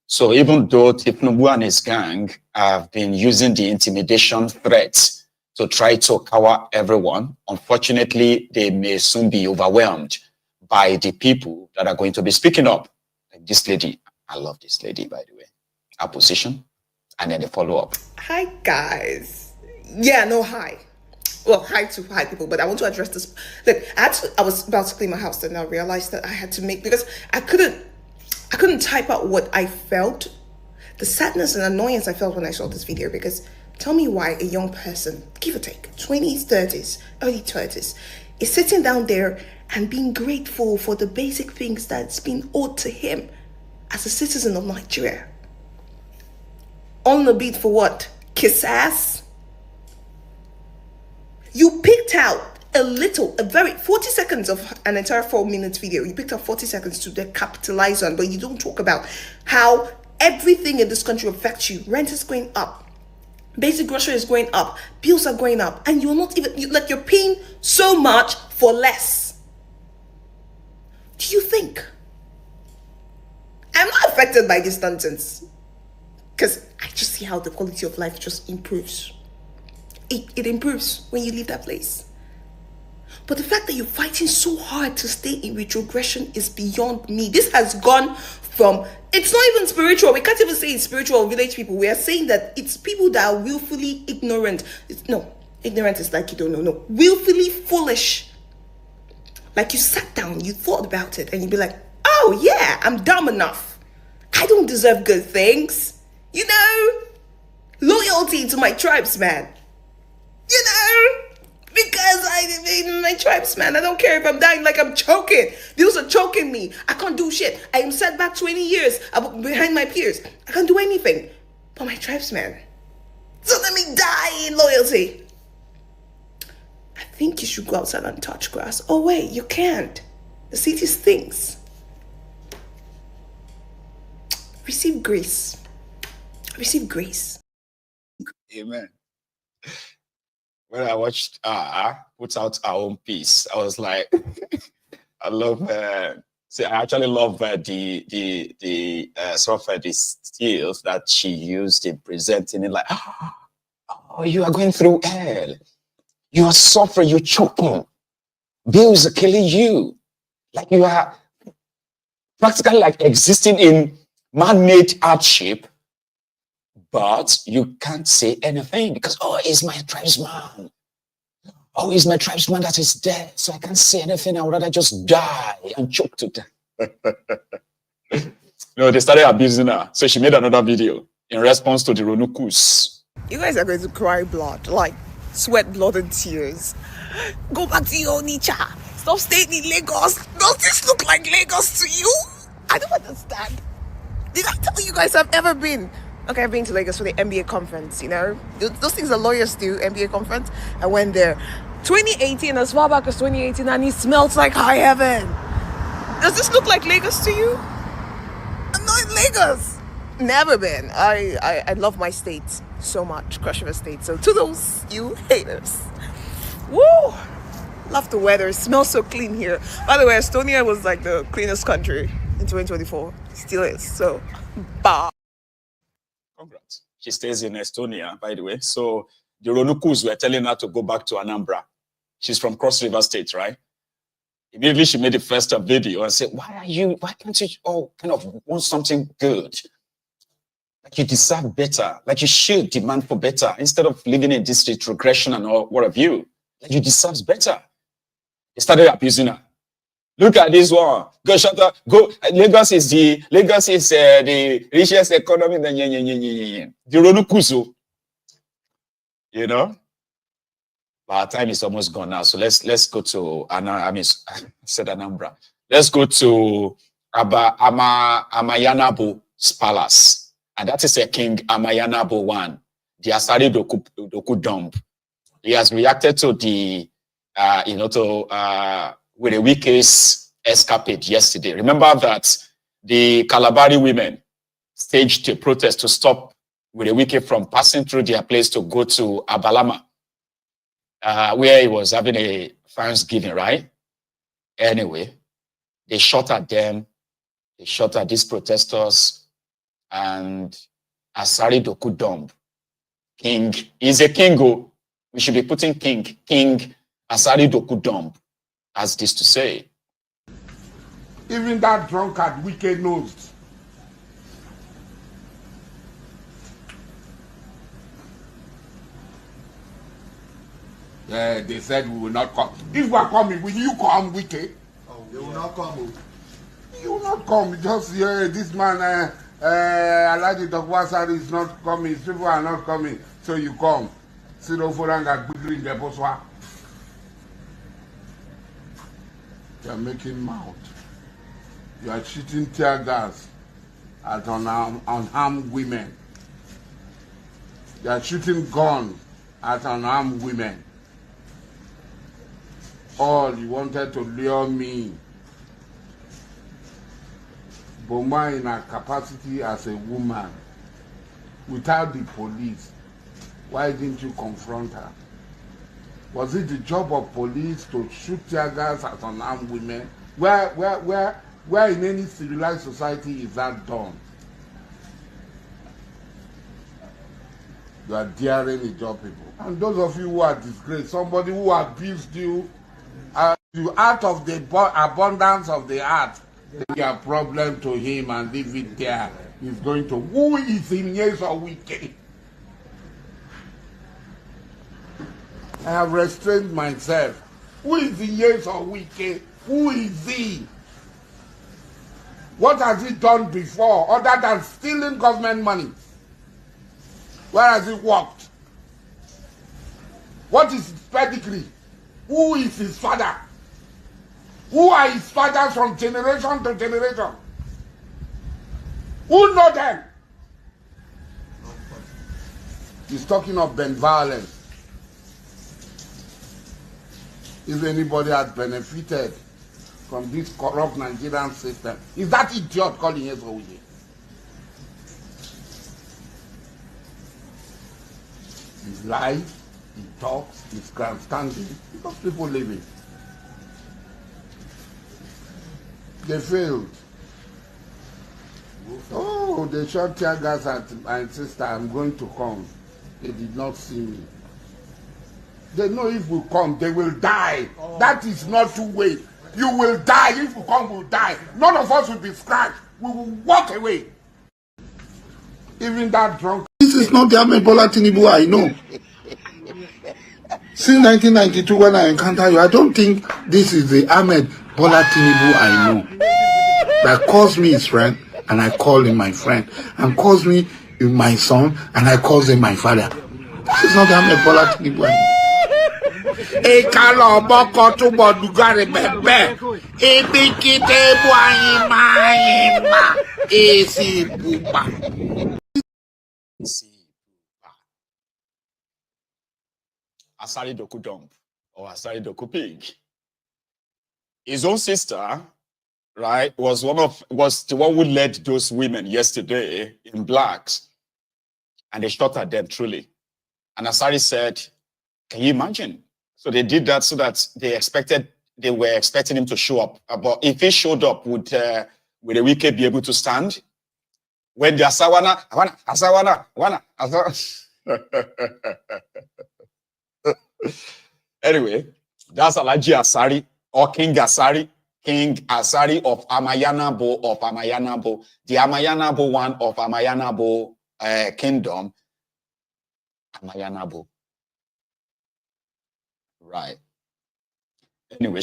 So even though Thiefnubu and his gang have been using the intimidation threats to try to cower everyone, unfortunately, they may soon be overwhelmed by the people that are going to be speaking up. Like this lady, I love this lady, by the way. Her position, and then the follow-up. Hi, guys. Yeah, no, hi. Well, hi to hi people, but I want to address this. Look, I was about to clean my house, and I realized that I had to make, because I couldn't type out what I felt, the sadness and annoyance I felt when I saw this video. Because tell me why a young person, give or take, 20s, 30s, early 30s, is sitting down there and being grateful for the basic things that's been owed to him as a citizen of Nigeria. On the beat for what? Kiss ass? You picked out a very 40 seconds of an entire 4-minute video. You picked up 40 seconds to capitalize on, but you don't talk about how everything in this country affects you. Rent is going up, basic grocery is going up, bills are going up, and you're not even, you're paying so much for less. Do you think I'm not affected by this nonsense? Because I just see how the quality of life just improves. It improves when you leave that place. But the fact that you're fighting so hard to stay in retrogression is beyond me. This has gone from, it's not even spiritual. We can't even say it's spiritual village people. We are saying that it's people that are willfully ignorant. Ignorant is like you don't know. No, willfully foolish. Like you sat down, you thought about it, and you'd be like, oh yeah, I'm dumb enough. I don't deserve good things. You know, loyalty to my tribesman. You know, because I'm my tribesman. I don't care if I'm dying like I'm choking. Bills are choking me. I can't do shit. I am set back 20 years behind my peers. I can't do anything but my tribesman. So let me die in loyalty. I think you should go outside and touch grass. Oh wait, you can't. The city stinks. Receive grace. Receive grace. Amen. When I watched put out our own piece, I was like, I love. I actually love the sort of the skills that she used in presenting it. Like, oh, you are going through hell. You are suffering. You're choking. Bills are killing you. Like you are practically like existing in man-made hardship. But you can't say anything because, oh, he's my tribesman. Oh, he's my tribesman that is dead. So I can't say anything. I would rather just die and choke to death. No, they started abusing her. So she made another video in response to the Ronukus. You guys are going to cry blood, like sweat, blood, and tears. Go back to your nature. Stop staying in Lagos. Does this look like Lagos to you? I don't understand. Did I tell you guys I've ever been? Okay, I've been to Lagos for the MBA conference, you know. Those things that lawyers do, MBA conference. I went there. 2018, as far back as 2018, and it smells like high heaven. Does this look like Lagos to you? I'm not in Lagos. Never been. I love my state so much, Cross River State. So to those you haters. Woo! Love the weather. It smells so clean here. By the way, Estonia was like the cleanest country in 2024. Still is. So, bah. Congrats. She stays in Estonia, by the way. So the Ronukus were telling her to go back to Anambra. She's from Cross River State, right? Immediately she made the first video and said, why can't you all kind of want something good? Like you deserve better. Like you should demand for better instead of living in this retrogression and all what have you. Like you deserve better. They started abusing her. Look at this one. Go shut up. Go. Lagos is the richest economy in the Ronukuso. You know? But our time is almost gone now. So let's go to Anambra. Let's go to Amayanabo's palace. And that is a King Amayanabo one, the Asari dokudumb. He has reacted to the, with a Wike's escapade yesterday. Remember that the Calabar women staged a protest to stop with a Wike from passing through their place to go to Abalama, where he was having a Thanksgiving, right? Anyway, they shot at them. They shot at these protesters, and Asari dokudumb. King is a kingo. We should be putting King Asari dokudumb as this to say. Even that drunkard Wike knows. Yeah, they said we will not come. If we are coming, will you come, Wike? Oh, they will not come. You will not come. Just this man, Alhaji Asari is not coming. His people are not coming. So you come. Siro Foranga Bigring the Boswa. You are making mouth. You are shooting tear gas at unarmed women. You are shooting guns at unarmed women. All you wanted to lure me. Boma in her capacity as a woman, without the police, why didn't you confront her? Was it the job of police to shoot tear gas at unarmed women? Where in any civilized society is that done? You are daring the job people. And those of you who are disgraced, somebody who abused you, out of the abundance of the heart, take your problem to him and leave it there. He's going to, who is in years or Wike? I have restrained myself. Who is in years or Wike? Who is he? What has he done before other than stealing government money? Where has he worked? What is his pedigree? Who is his father? Who are his fathers from generation to generation? Who know them? He's talking of violence. If anybody has benefited from this corrupt Nigerian system, is that idiot calling Yesoye? He lies, he talks, he's grandstanding, because people live it. They failed. Oh, they shot tear gas at my sister. I'm going to come. They did not see me. They know if we come, they will die. Oh. That is not to wait. You will die. If you come, we'll die. None of us will be scratched. We will walk away. Even that drunk. This is not the Ahmed Bola Tinubu I know. Since 1992, when I encounter you, I don't think this is the Ahmed Bola Tinubu I know. That calls me his friend, and I call him my friend, and calls me my son, and I call him my father. This is not the Ahmed Bola Tinubu I know. Asari dokudumb or Asari dokupig. His own sister, right, was the one who led those women yesterday in blacks, and they shot at them truly. And Asari said, "Can you imagine?" So they did that so that they were expecting him to show up. But if he showed up, would the Wike be able to stand? When the asawana. Anyway, that's Alhaji Asari or King Asari of Amayanabo, the Amayanabo one of Amayanabo kingdom. Amayanabo. Right. Anyway,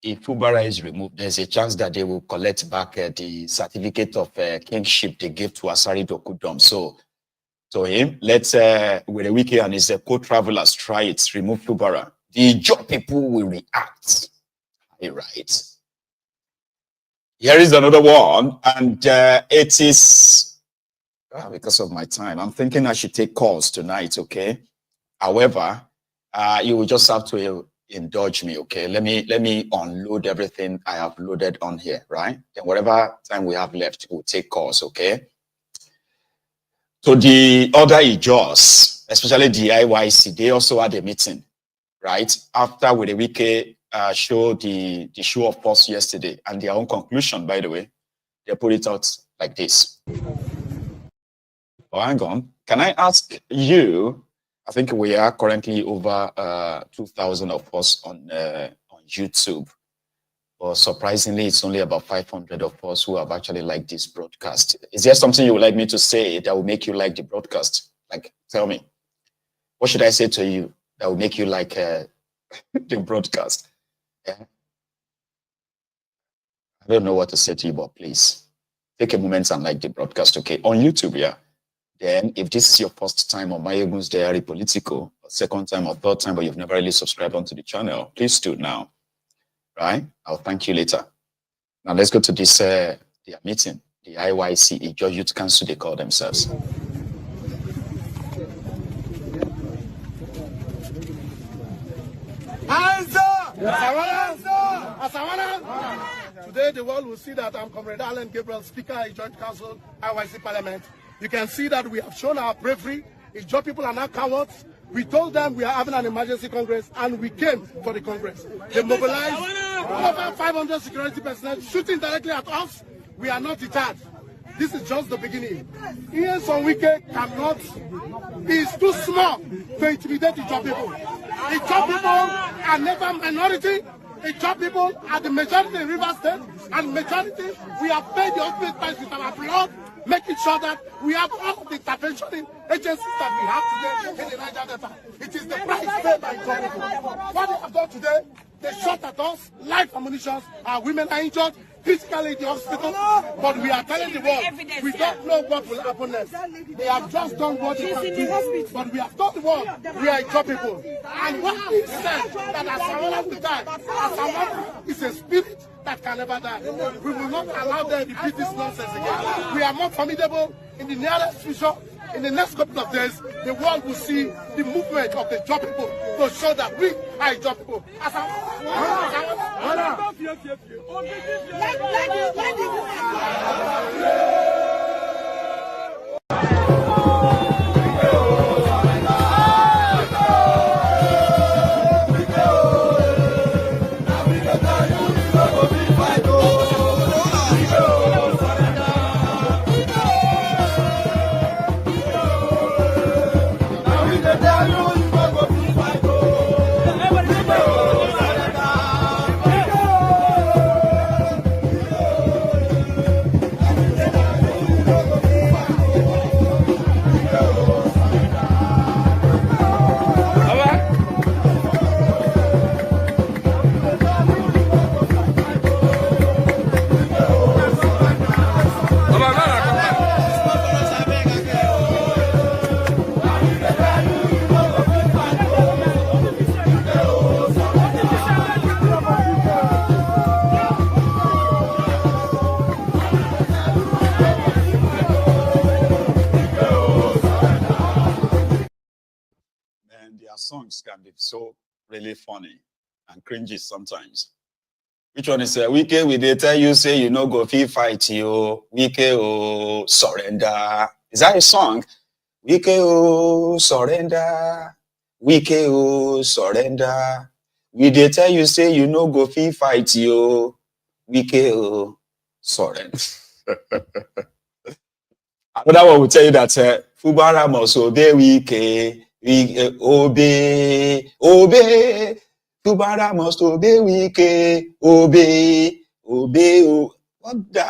if Fubara is removed, there's a chance that they will collect back the certificate of kingship they gave to Asari dokudumb. So him, let's with the Wike and his co-travelers try it, remove Fubara. The Ijaw people will react. right. Here is another one, and it is because of my time. I'm thinking I should take calls tonight, okay? However, you will just have to indulge me, okay? Let me unload everything I have loaded on here, right? Then whatever time we have left, we'll take calls, okay? So the other Ijaws, especially the NYSC, they also had a meeting, right? After with the Wike show the show of force yesterday, and their own conclusion, by the way, they put it out like this. Oh, hang on. Can I ask you? I think we are currently over 2,000 of us on YouTube. But surprisingly, it's only about 500 of us who have actually liked this broadcast. Is there something you would like me to say that will make you like the broadcast? Like, tell me. What should I say to you that will make you like the broadcast? Yeah? I don't know what to say to you, but please take a moment and like the broadcast, okay? On YouTube, yeah. Then, if this is your first time on Mayegun's Diary Political, or second time or third time, but you've never really subscribed onto the channel, please do now. Right? I'll thank you later. Now, let's go to this their meeting. The NYSC, Ijaw Youth Council, they call themselves. Today, the world will see that I'm Comrade Allen Gabriel, Speaker, Ijaw Youth Council, NYSC Parliament. You can see that we have shown our bravery. Ijaw people are not cowards. We told them we are having an emergency congress, and we came for the congress. They mobilized over 500 security personnel shooting directly at us. We are not deterred. This is just the beginning. Ian on Wike cannot, is too small to intimidate Ijaw people. Ijaw people are never minority. Ijaw people are the majority in River State, and majority, we have paid the ultimate price with our blood, making sure that we have all the intervention agencies that we have today in the Niger Delta. It is the price paid by Ijaw people. What they have done today, they shot at us, live ammunition, our women are injured, physically in the hospital, but we are telling the world, we don't know what will happen next. They have just done what they can do, but we have told the world, we are Ijaw people. And what we said, that asawana will die, asawana is a spirit that can never die. We will not allow them to repeat this nonsense again. We are more formidable in the nearest future. In the next couple of days, the world will see the movement of the Ijaw people to show that we are Ijaw people. Songs can be so really funny and cringy sometimes. Which one is Wike? We they tell you say you know go feel fight you. Wike oh surrender. Is that a song? Wike oh surrender. Wike oh surrender. We they tell you say you know go feel fight you. Wike oh surrender. Another one will tell you that Fubara must obey Wike. We obey, Fubara must obey, Wike, obey. What the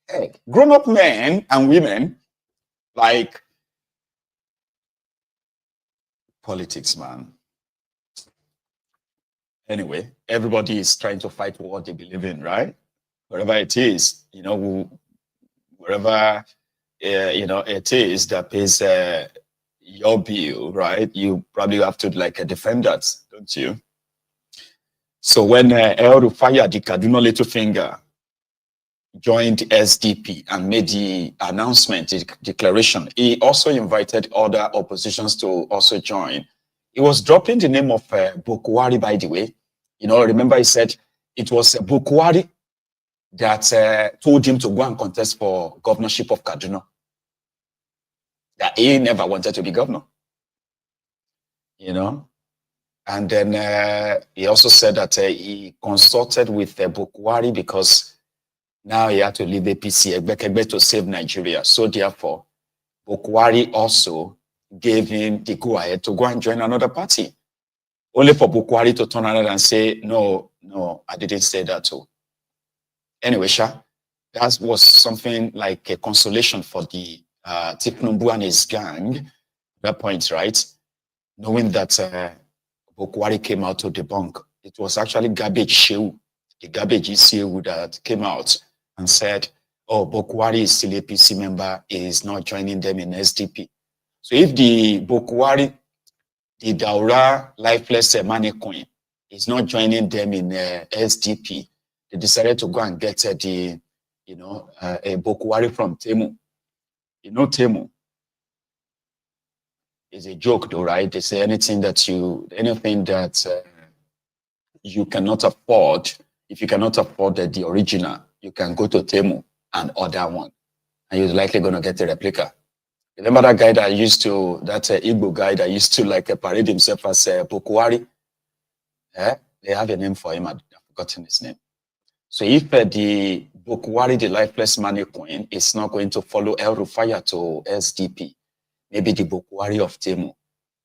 heck? Grown-up men and women, like, politics, man. Anyway, everybody is trying to fight for what they believe in, right? Wherever it is, you know, wherever, it is that pays your bill, right? You probably have to like defend that, don't you? So when El Rufire, the Kaduna Littlefinger, joined SDP and made the announcement, the declaration, he also invited other oppositions to also join. He was dropping the name of Bokohari, by the way. You know, remember he said it was Bokohari that told him to go and contest for governorship of Kaduna. That he never wanted to be governor. You know? And then he also said that he consulted with Bokohari because now he had to leave APC Egbekegbe to save Nigeria. So therefore, Bokohari also gave him the go-ahead to go and join another party. Only for Bokohari to turn around and say, no, I didn't say that too. Anyway, that was something like a consolation for the Thiefnubu and his gang at that point, right? Knowing that Bokohari came out to debunk. It was actually Garbage Shehu, the Garbage Shehu that came out and said, oh, Bokohari is still a APC member, he is not joining them in SDP. So if the Bokohari, the Daura lifeless money coin, is not joining them in SDP, they decided to go and get a Bokohari from Temu. You know Temu is a joke though, right? They say anything that you cannot afford, if you cannot afford the original, you can go to Temu and order one. And you're likely going to get a replica. Remember that guy that Igbo guy that used to like parade himself as Bokohari? They have a name for him, I've forgotten his name. So if the Bokohari, the lifeless money coin, is not going to follow El Rufire to SDP, maybe the Bokohari of Temu,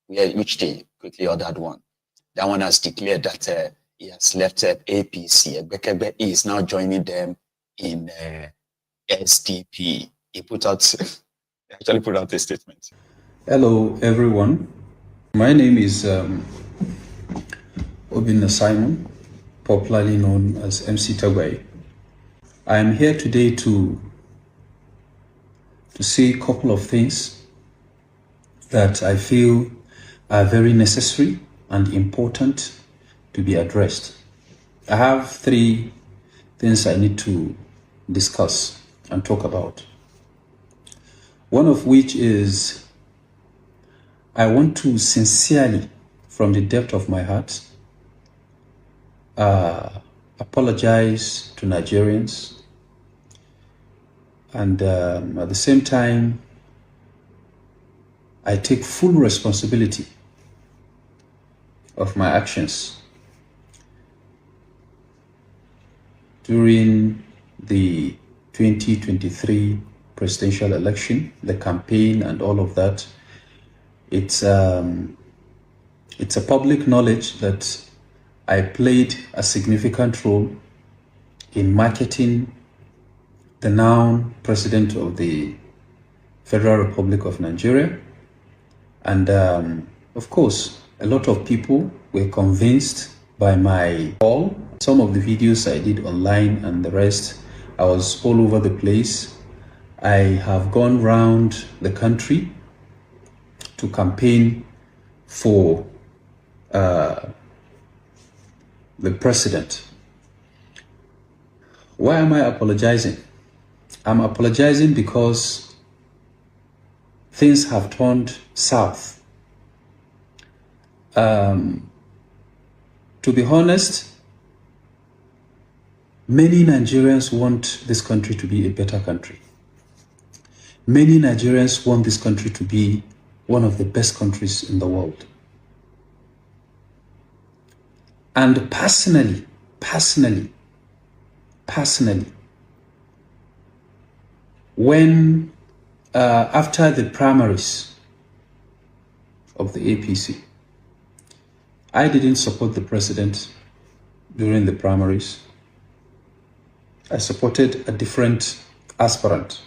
which they quickly ordered one. That one has declared that he has left APC. He is now joining them in SDP. He actually put out a statement. Hello, everyone. My name is Obidients Simon, popularly known as MC Tagway. I am here today to say a couple of things that I feel are very necessary and important to be addressed. I have 3 things I need to discuss and talk about. One of which is I want to sincerely, from the depth of my heart, apologize to Nigerians, and at the same time, I take full responsibility of my actions during the 2023 presidential election, the campaign and all of that. It's a public knowledge that I played a significant role in marketing the now president of the Federal Republic of Nigeria. And of course, a lot of people were convinced by my call. Some of the videos I did online and the rest, I was all over the place. I have gone around the country to campaign for the president. Why am I apologizing? I'm apologizing because things have turned south. To be honest, many Nigerians want this country to be a better country. Many Nigerians want this country to be one of the best countries in the world. And personally, when after the primaries of the APC, I didn't support the president during the primaries. I supported a different aspirant.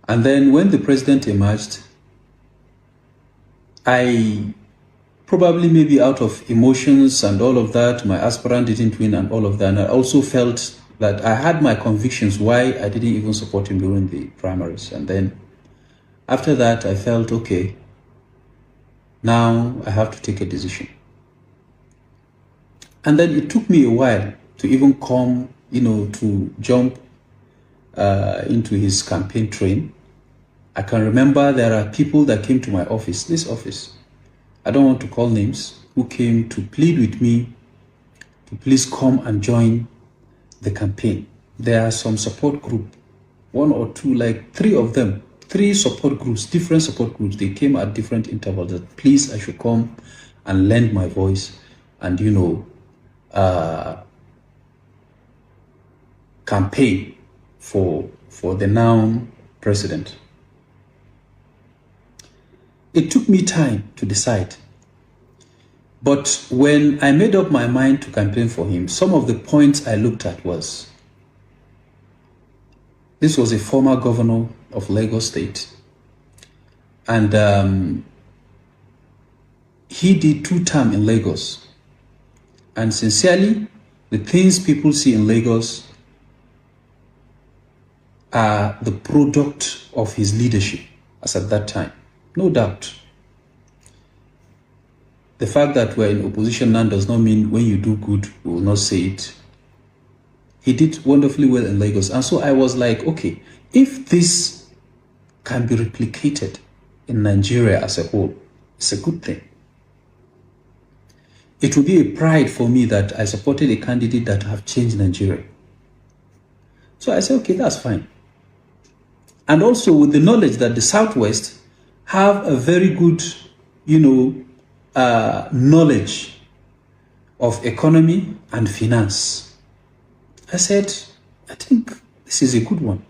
And then when the president emerged, I probably maybe out of emotions and all of that, my aspirant didn't win and all of that. And I also felt that I had my convictions why I didn't even support him during the primaries. And then after that, I felt, okay, now I have to take a decision. And then it took me a while to even come, to jump into his campaign train. I can remember there are people that came to my office, this office, I don't want to call names, who came to plead with me to please come and join the campaign. There are some support group, one or two, like three of them, three support groups, different support groups. They came at different intervals that please, I should come and lend my voice and, campaign for the now president. It took me time to decide. But when I made up my mind to campaign for him, some of the points I looked at was, this was a former governor of Lagos State. And he did 2 terms in Lagos. And sincerely, the things people see in Lagos are the product of his leadership as at that time. No doubt. The fact that we're in opposition now does not mean when you do good, we will not say it. He did wonderfully well in Lagos. And so I was like, okay, if this can be replicated in Nigeria as a whole, it's a good thing. It will be a pride for me that I supported a candidate that have changed Nigeria. So I said, okay, that's fine. And also with the knowledge that the Southwest have a very good, knowledge of economy and finance. I said, I think this is a good one.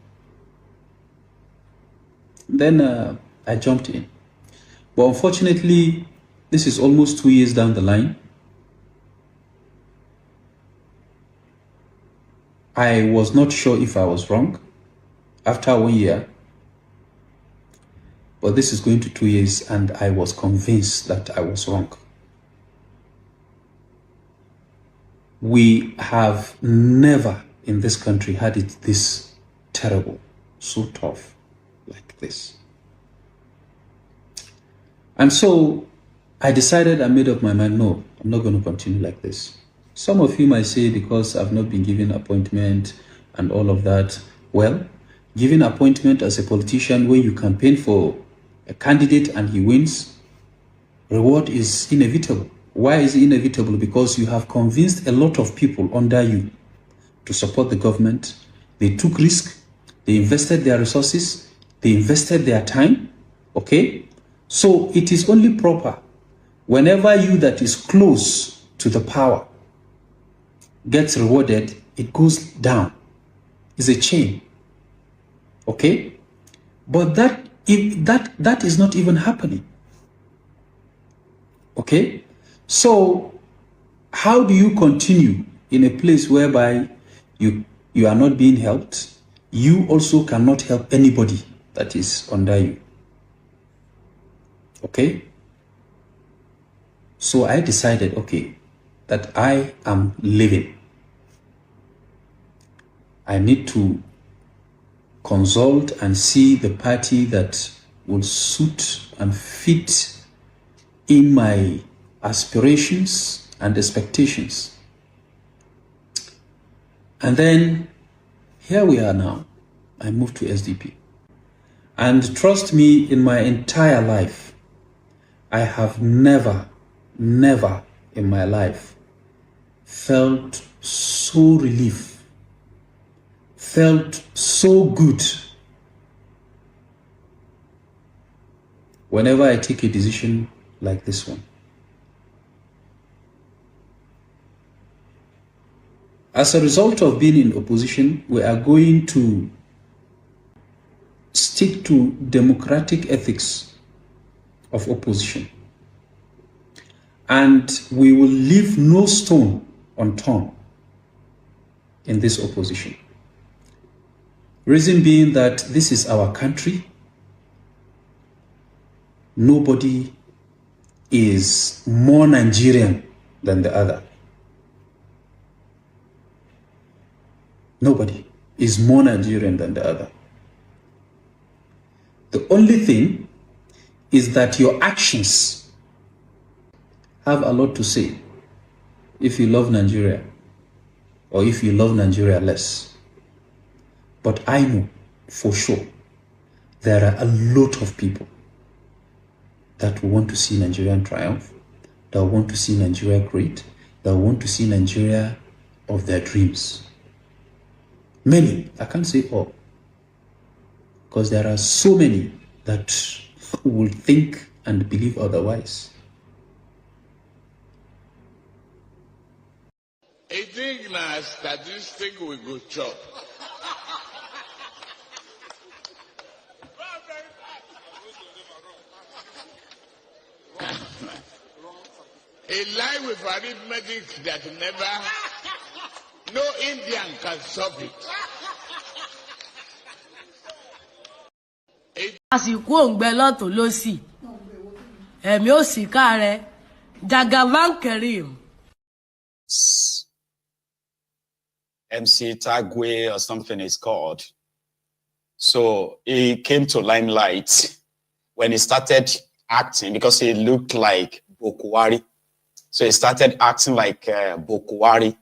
Then I jumped in. But unfortunately, this is almost 2 years down the line. I was not sure if I was wrong after 1 year. But this is going to 2 years, and I was convinced that I was wrong. We have never in this country had it this terrible, so tough like this. And so I decided, I made up my mind, no, I'm not going to continue like this. Some of you might say because I've not been given appointment and all of that. Well, giving appointment as a politician when you campaign for a candidate and he wins, reward is inevitable. Why is it inevitable? Because you have convinced a lot of people under you to support the government. They took risk, they invested their resources, they invested their time, okay? So it is only proper whenever you that is close to the power gets rewarded, it goes down. It's a chain, okay? But that is not even happening. Okay? So how do you continue in a place whereby you are not being helped? You also cannot help anybody that is under you. Okay? So I decided, okay, that I am living. I need to consult and see the party that will suit and fit in my aspirations and expectations. And then here we are now. I moved to SDP. And trust me, in my entire life, I have never in my life felt so relief, felt so good whenever I take a decision like this one. As a result of being in opposition, we are going to stick to democratic ethics of opposition. And we will leave no stone unturned in this opposition. Reason being that this is our country. Nobody is more Nigerian than the other. Nobody is more Nigerian than the other. The only thing is that your actions have a lot to say. if you love Nigeria, or if you love Nigeria less. But I know for sure there are a lot of people that want to see Nigeria triumph, that want to see Nigeria great, that want to see Nigeria of their dreams. Many, I can't say all, because there are so many that will think and believe otherwise. I think na statistic we go chop. A lie with arithmetic that never, no Indian can solve it. àsìkò òǹgbẹ lọ́tún lósì ẹ̀mí ò sì káàrẹ̀ Jagaban Karim. MC Tagwe or something is called. So he came to limelight when he started acting because he looked like Bokohari. So he started acting like Bokohari,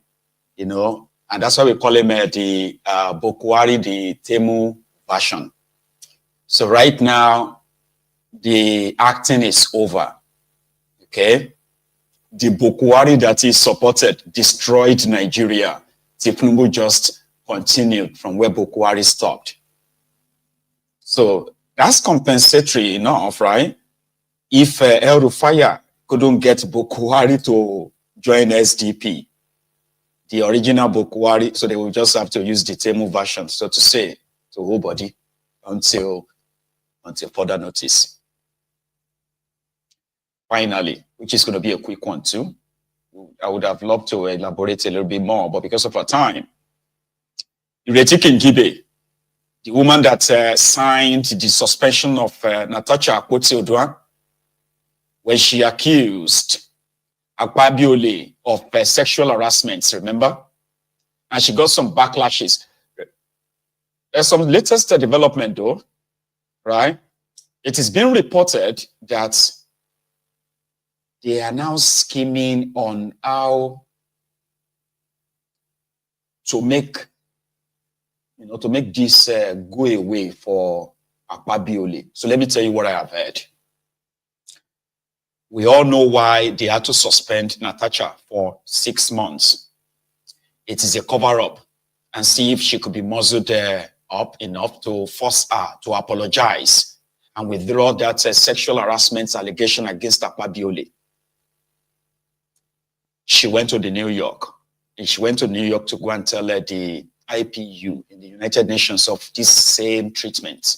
you know, and that's why we call him the Bokohari, the Temu version. So right now, the acting is over, okay? The Bokohari that he supported destroyed Nigeria. Thiefnubu just continued from where Bokohari stopped. So that's compensatory enough, right? If Rufire couldn't get Bokohari to join SDP, the original Bokohari, so they will just have to use the Temu version, so to say, to nobody until further notice. Finally, which is going to be a quick one too. I would have loved to elaborate a little bit more, but because of our time, Ireti Kingibe, the woman that signed the suspension of Natasha Akpoti, when she accused Akpabiole of sexual harassment, remember? And she got some backlashes. There's some latest development though, right? It is being reported that they are now scheming on how to make, to make this go away for Akpabiole. So let me tell you what I have heard. We all know why they had to suspend Natasha for 6 months. It is a cover-up and see if she could be muzzled up enough to force her to apologize and withdraw that sexual harassment allegation against Akpabiole. She went to New York. And she went to New York to go and tell the IPU in the United Nations of this same treatment.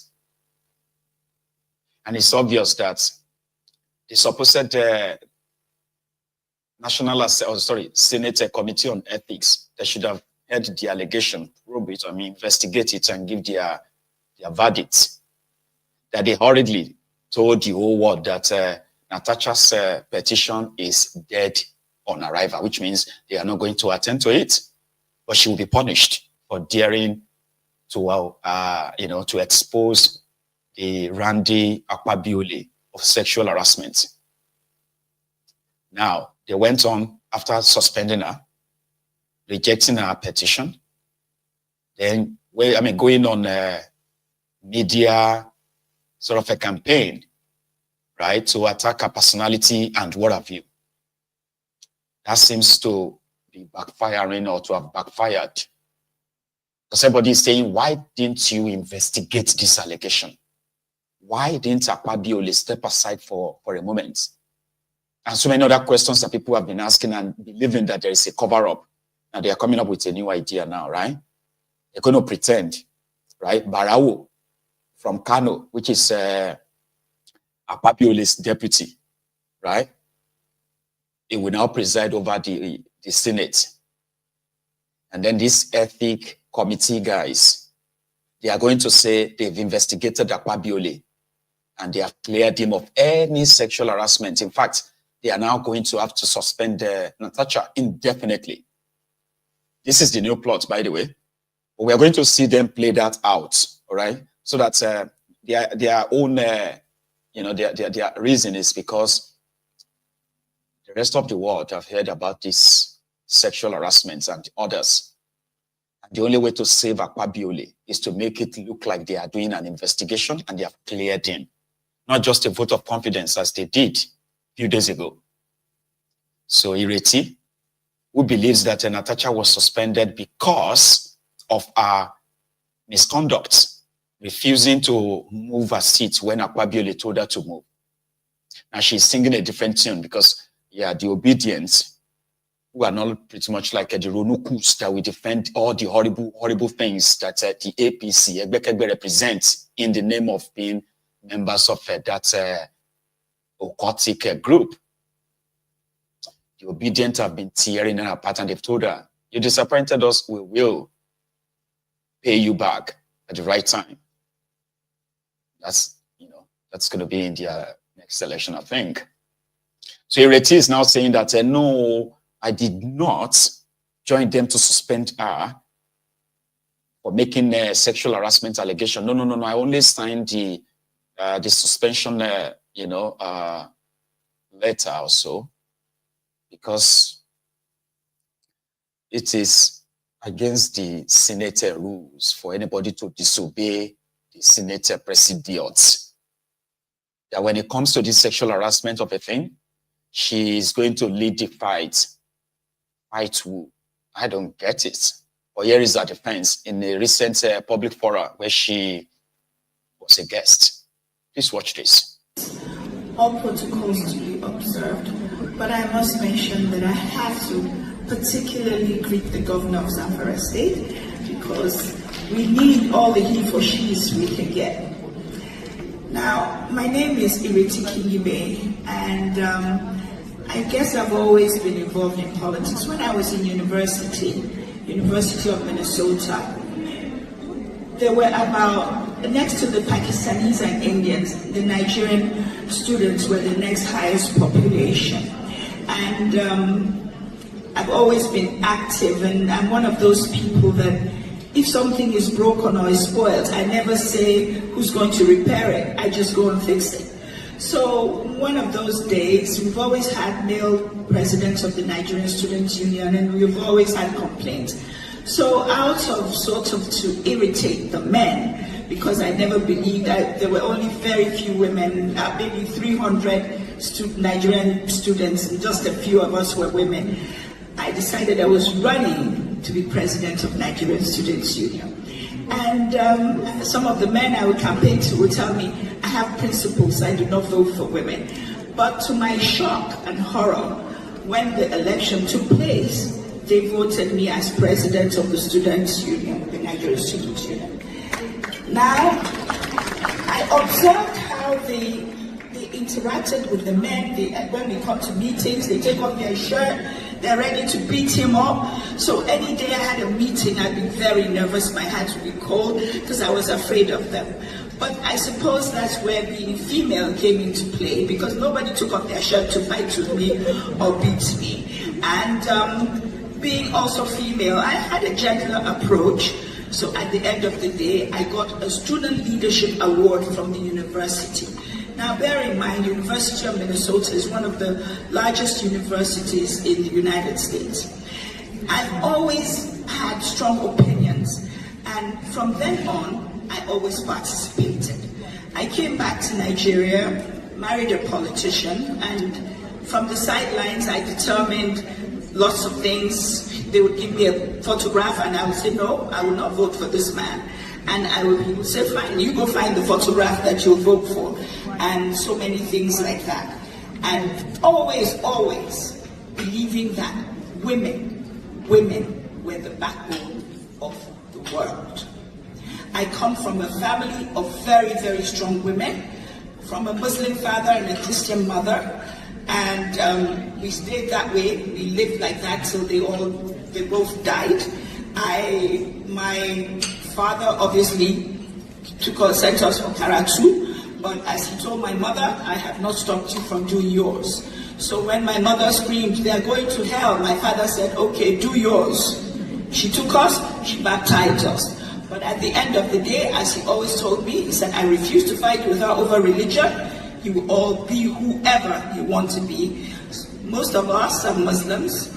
And it's obvious that the supposed Senate Committee on Ethics, they should have heard the allegation, probe it, investigate it and give their verdict. That they hurriedly told the whole world that Natasha's petition is dead on arrival, which means they are not going to attend to it, but she will be punished for daring to, to expose the Randy Akpabiole of sexual harassment. Now, they went on after suspending her, rejecting her petition, then, going on media sort of a campaign, right, to attack her personality and what have you. That seems to be backfiring or to have backfired. Because everybody is saying, why didn't you investigate this allegation? Why didn't Akpabiole step aside for a moment? And so many other questions that people have been asking and believing that there is a cover-up. And they are coming up with a new idea now, right? They're going to pretend, right? Barao from Kano, which is Akpabiole's deputy, right? It will now preside over the Senate. And then these ethic committee guys, they are going to say they've investigated Akpabiole and they have cleared him of any sexual harassment. In fact, they are now going to have to suspend Natasha indefinitely. This is the new plot, by the way. But we are going to see them play that out, all right? So that their own, their reason is because the rest of the world have heard about this sexual harassment and others. And the only way to save Akpabiole is to make it look like they are doing an investigation and they have cleared him. Not just a vote of confidence as they did a few days ago. So Ireti, who believes that Natasha was suspended because of her misconduct, refusing to move her seat when Akpabiole told her to move. Now she's singing a different tune because, yeah, the Obidients, who are not pretty much like the Ronukus that we defend all the horrible things that the APC, Egbekegbe, represents in the name of being members of that occultic group. The Obidients have been tearing her apart and they've told her, you disappointed us, we will pay you back at the right time. That's, that's going to be in the next election, I think. So Ireti is now saying that, no, I did not join them to suspend her for making a sexual harassment allegation. No. I only signed the suspension, letter or so, because it is against the Senate rules for anybody to disobey the Senate president. That when it comes to this sexual harassment of a thing, she is going to lead the fight. Fight who? I don't get it. But here is her defense in a recent public forum where she was a guest. Please watch this. All protocols to be observed, but I must mention that I have to particularly greet the governor of Zamfara State because we need all the he for she's we can get. Now, my name is Ireti Kingibe, and I guess I've always been involved in politics. When I was in University of Minnesota, there were about, next to the Pakistanis and Indians, the Nigerian students were the next highest population. And I've always been active, and I'm one of those people that if something is broken or is spoiled, I never say who's going to repair it. I just go and fix it. So one of those days, we've always had male presidents of the Nigerian Students' Union, and we've always had complaints. So out of sort of to irritate the men, because I never believed that there were only very few women, maybe 300 Nigerian students, and just a few of us were women, I decided I was running to be president of Nigerian Students' Union. And some of the men I would campaign to would tell me, I have principles, I do not vote for women. But to my shock and horror, when the election took place, they voted me as president of the Students' Union, the Nigerian Students' Union. Now, I observed how they interacted with the men. When we come to meetings, they take off their shirt, they're ready to beat him up. So any day I had a meeting, I'd be very nervous. My hands would be cold because I was afraid of them. But I suppose that's where being female came into play, because nobody took off their shirt to fight with me or beat me. And being also female, I had a gentler approach. So at the end of the day, I got a Student Leadership Award from the university. Now, bear in mind, University of Minnesota is one of the largest universities in the United States. I've always had strong opinions, and from then on, I always participated. I came back to Nigeria, married a politician, and from the sidelines, I determined lots of things. They would give me a photograph, and I would say, no, I will not vote for this man. And he would say, fine, you go find the photograph that you'll vote for. And so many things like that. And always believing that women were the backbone of the world. I come from a family of very, very strong women, from a Muslim father and a Christian mother. And we stayed that way, we lived like that till they both died. My father obviously sent us for Karatu. But as he told my mother, I have not stopped you from doing yours. So when my mother screamed, they are going to hell, my father said, okay, do yours. She took us, she baptized us. But at the end of the day, as he always told me, he said, I refuse to fight with her over religion. You will all be whoever you want to be. Most of us are Muslims.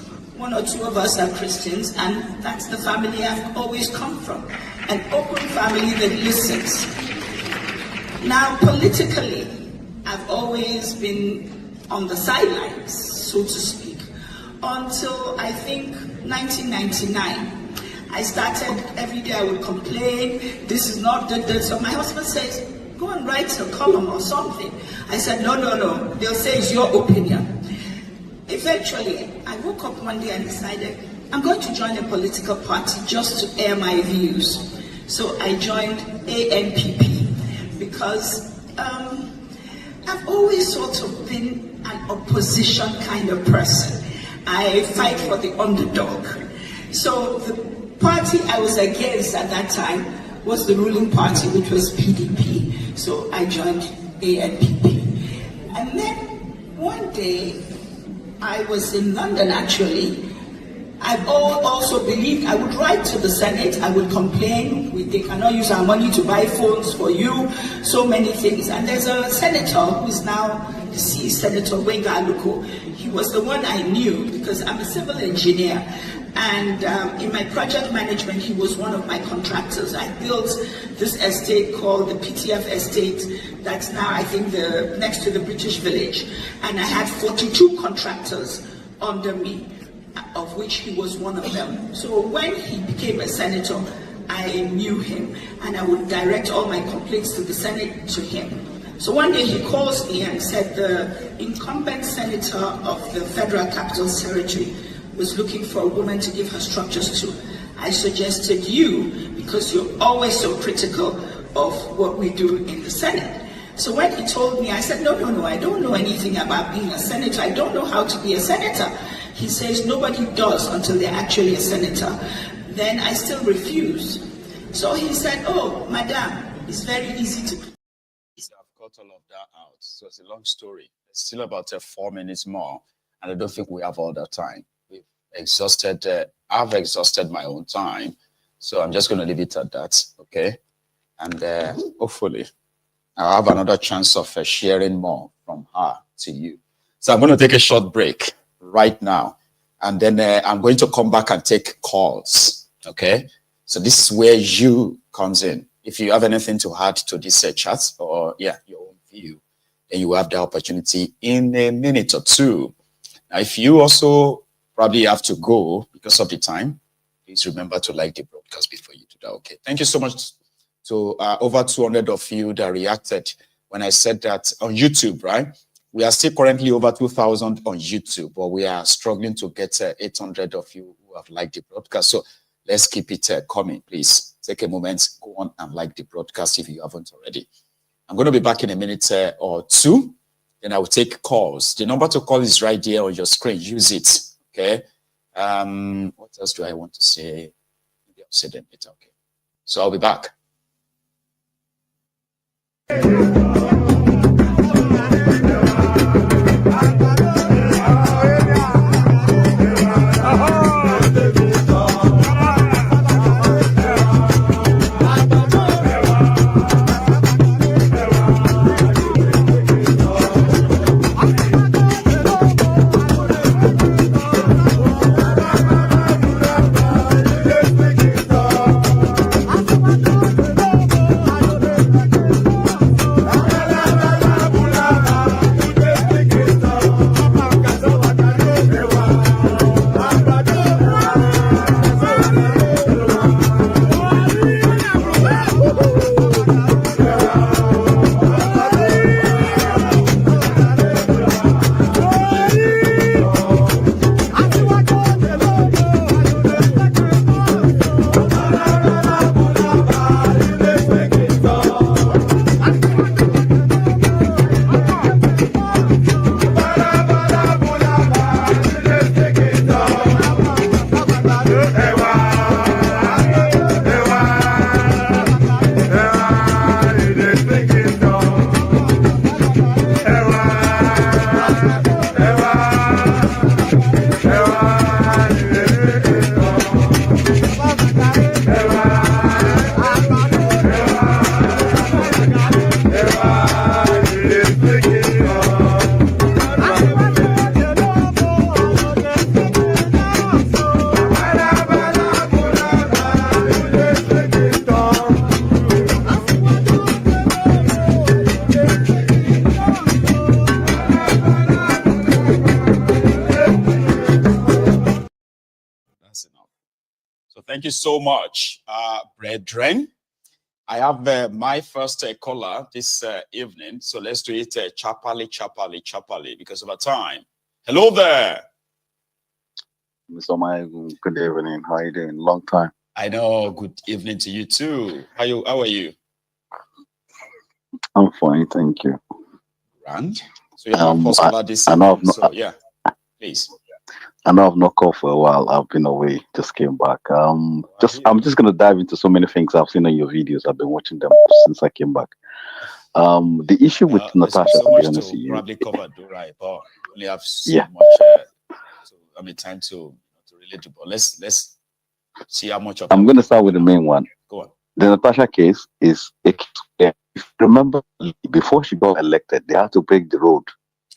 one or two of us are Christians, and that's the family I've always come from. An open family that listens. Now, politically, I've always been on the sidelines, so to speak, until I think 1999. I started, every day I would complain, this is not good. So my husband says, go and write a column or something. I said, no. They'll say it's your opinion. Eventually, I woke up one day and decided, I'm going to join a political party just to air my views. So I joined ANPP because I've always sort of been an opposition kind of person. I fight for the underdog. So the party I was against at that time was the ruling party, which was PDP. So I joined ANPP. And then one day, I was in London actually. I've also believed I would write to the Senate, I would complain, they cannot use our money to buy phones for you, so many things. And there's a senator who is now deceased, Senator Wike. He was the one I knew because I'm a civil engineer. And in my project management, he was one of my contractors. I built this estate called the PTF estate that's now, I think, next to the British village. And I had 42 contractors under me, of which he was one of them. So when he became a senator, I knew him, and I would direct all my complaints to the Senate to him. So one day he calls me and said the incumbent senator of the Federal Capital Territory was looking for a woman to give her structures to. I suggested you because you're always so critical of what we do in the Senate. So when he told me, I said, no, I don't know anything about being a senator. I don't know how to be a senator. He says nobody does until they're actually a senator. Then I still refuse. So he said, oh, madam, it's very easy to... I've got all of that out. So it's a long story. It's still about 4 minutes more. And I don't think we have all that time. I've exhausted my own time. So I'm just going to leave it at that. Okay. And hopefully I'll have another chance of sharing more from her to you. So I'm going to take a short break right now. And then I'm going to come back and take calls. Okay. So this is where you comes in. If you have anything to add to this chat or your own view, then you have the opportunity in a minute or two. Now, if you also probably have to go because of the time, please remember to like the broadcast before you do that. Okay. Thank you so much to over 200 of you that reacted when I said that on YouTube, right? We are still currently over 2,000 on YouTube, but we are struggling to get 800 of you who have liked the broadcast. So let's keep it coming, please. Take a moment, go on and like the broadcast if you haven't already. I'm going to be back in a minute or two. Then I will take calls. The number to call is right there on your screen. Use it. Okay. What else do I want to say? Maybe I'll say them later. Okay. So I'll be back. That's enough. So thank you so much, brethren. I have my first caller this evening. So let's do it chapali, because of our time. Hello there. Mr. Maegu, good evening. How are you doing? Long time. I know. Good evening to you too. How are you? I'm fine, thank you. Rant. So you're my first caller this evening. So yeah, please. I know I've not called for a while. I've been away. Just came back. I'm just gonna dive into so many things I've seen on your videos. I've been watching them since I came back. The issue with Natasha, so to much be honest to with you, probably cover, right? But we only have so much. Time to really do. But let's see how much of. I'm gonna start with the main one. Go on. The Natasha case is if you remember, before she got elected, they had to break the road.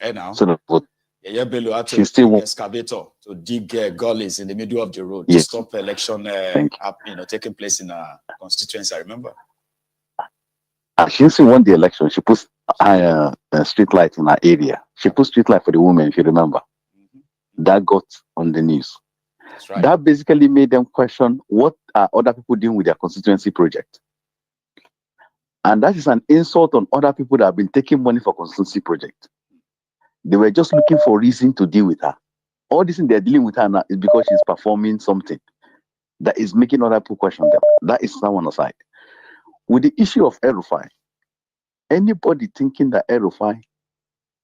Hey now. So the vote. Yeah, Bello had to She still take excavator to dig gullies in the middle of the road to Yes. stop election taking place in a constituency. I remember. She still won the election. She put street light in her area. She put street light for the women, if you remember. That got on the news. That's right. That basically made them question what are other people doing with their constituency project. And that is an insult on other people that have been taking money for constituency project. They were just looking for reason to deal with her. All this thing they're dealing with her now is because she's performing something that is making other people question them. That is someone aside. With the issue of Rufire, anybody thinking that Rufire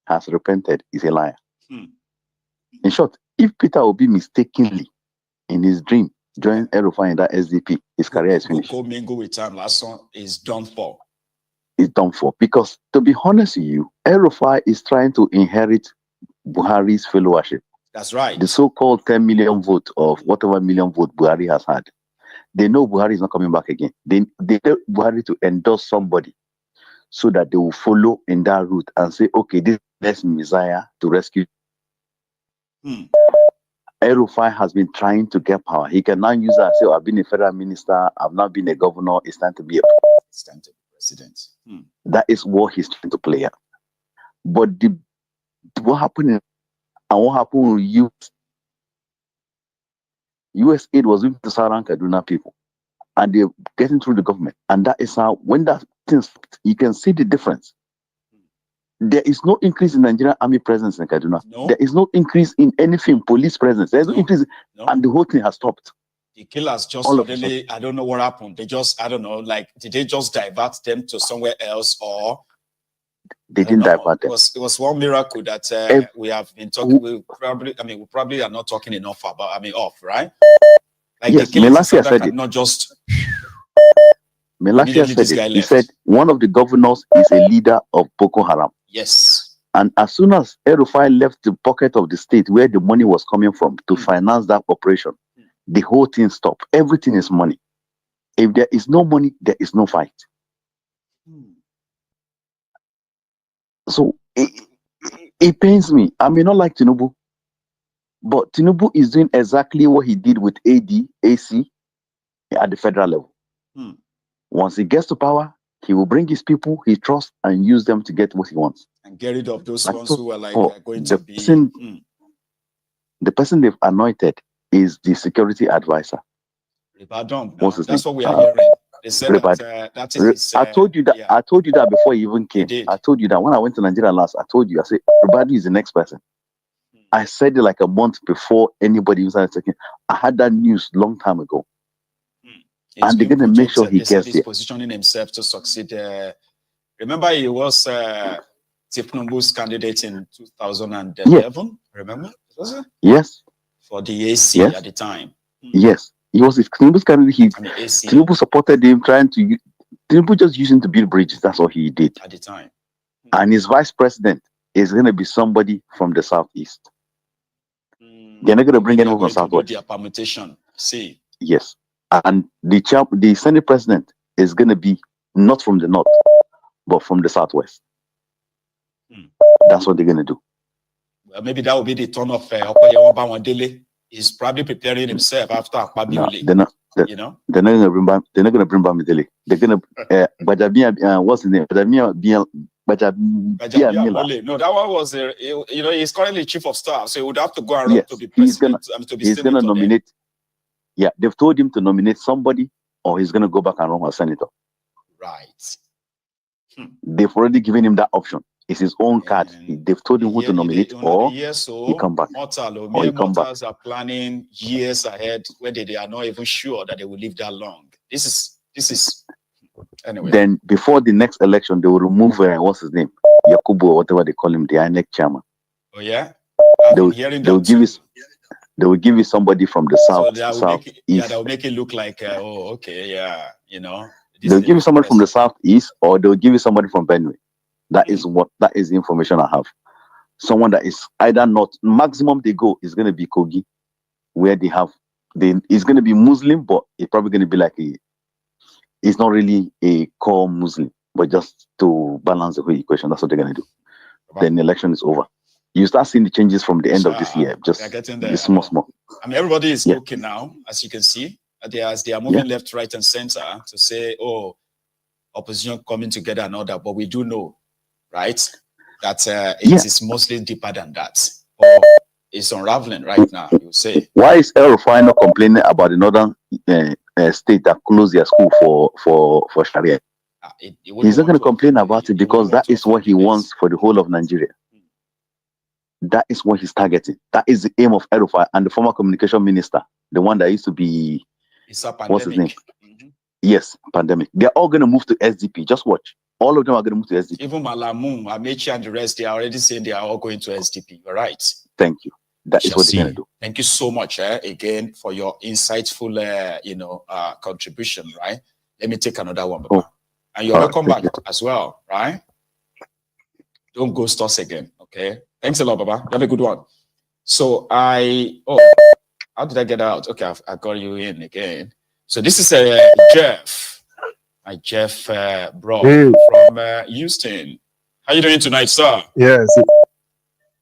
has repented is a liar. In short, if Peter Obi mistakenly in his dream joined Rufire in that SDP, his career is finished. Go mingle with time last song is done for. It's done for. Because to be honest with you, Rufire is trying to inherit Buhari's followership. That's right. The so-called 10 million vote of whatever million vote Buhari has had. They know Buhari is not coming back again. They need Buhari to endorse somebody so that they will follow in that route and say, okay, this is the next Messiah to rescue. Rufire has been trying to get power. He can now use that and say, I've been a federal minister, I've now been a governor, it's time to be a president. That is what he's trying to play at. But what happened with US aid was with the Saran Kaduna people, and they're getting through the government. And that is how, when that thing, you can see the difference. There is no increase in Nigerian army presence in Kaduna. No. There is no increase in anything, police presence. There's no increase, and the whole thing has stopped. The killers just suddenly, I don't know what happened. They just, I don't know, like, did they just divert them to somewhere else, or they didn't divert them? It was one miracle that we have been talking. We probably are not talking enough about. Right? Like yes, the killers Melasia said it. Not just. Melasia said it. He said one of the governors is a leader of Boko Haram. Yes. And as soon as Rufire left the pocket of the state where the money was coming from to finance that operation, the whole thing stopped. Everything is money. If there is no money, there is no fight. So it pains me. I may not like Tinubu, but Tinubu is doing exactly what he did with AC at the federal level. Once he gets to power, he will bring his people he trusts and use them to get what he wants. And get rid of those ones who are like going the to be. The person they've anointed is the security advisor. That's what we are hearing. They said that is I told you that. I told you that before you even came. I told you that when I went to Nigeria last. I told you. I said Ribadu is the next person. I said it like a month before anybody was talking. I had that news long time ago. And they're gonna make sure he gets it. He's positioning himself to succeed. Remember, he was Thiefnubu's candidate in 2011. Yeah. Remember? Was it? Yes. For the AC at the time. Yes. He was Tinubu's candidate. Tinubu supported him, Tinubu just used him to build bridges. That's all he did. At the time. And his vice president is going to be somebody from the southeast. They're not going to bring anyone from southwest. Their permutation. See. Yes. And the Senate president is going to be not from the north, but from the southwest. That's what they're going to do. Well, maybe that will be the turn of Obidients. He's probably preparing himself after Akpabiole. No, they're not going to bring back. They're not going to bring back Midele. They're going to what's his name? No, that one was he's currently chief of staff, so he would have to go around to be president. He's going to nominate. Yeah, they've told him to nominate somebody, or he's going to go back and run as senator. Right. They've already given him that option. It's his own card. They've told him who to nominate, or he come back. Mortals are planning years ahead, where they are not even sure that they will live that long. This is anyway. Then before the next election, they will remove what's his name, Yakubu, or whatever they call him, the INEC chairman. Oh yeah, They will give you somebody from the south. That will make it look like They'll give you somebody from the southeast, or they'll give you somebody from Benue. That is the information I have. Someone that is either not, maximum they go is going to be Kogi, where it's going to be Muslim, but it's probably going to be like it's not really a core Muslim, but just to balance the whole equation. That's what they're going to do. Then the election is over. You start seeing the changes from the end of this year. Just small. I mean, everybody is talking now, as you can see. They are moving left, right, and center to say, oh, opposition coming together and all that. But we do know, right, that it is mostly deeper than that. Or it's unraveling right now, you say. Why is Rufire not complaining about the northern state that closed their school for Sharia? He's not going to complain about it because that is what he wants for the whole of Nigeria. That is what he's targeting. That is the aim of Rufire and the former communication minister, the one that used to be, what's his name? Yes, pandemic. They're all going to move to SDP. Just watch. All of them are going to move to SDP. Even Malamu, Amechi, and the rest, they are already saying they are all going to SDP. All right. Thank you. That is what they're going to do. Thank you so much again for your insightful, contribution. Right. Let me take another one, Baba. And you're welcome back as well. Right. Don't ghost us again. Okay. Thanks a lot, Baba. Have a good one. So how did I get out? Okay, I got you in again. So this is Jeff. My Jeff bro from Houston. How you doing tonight, sir? Yes.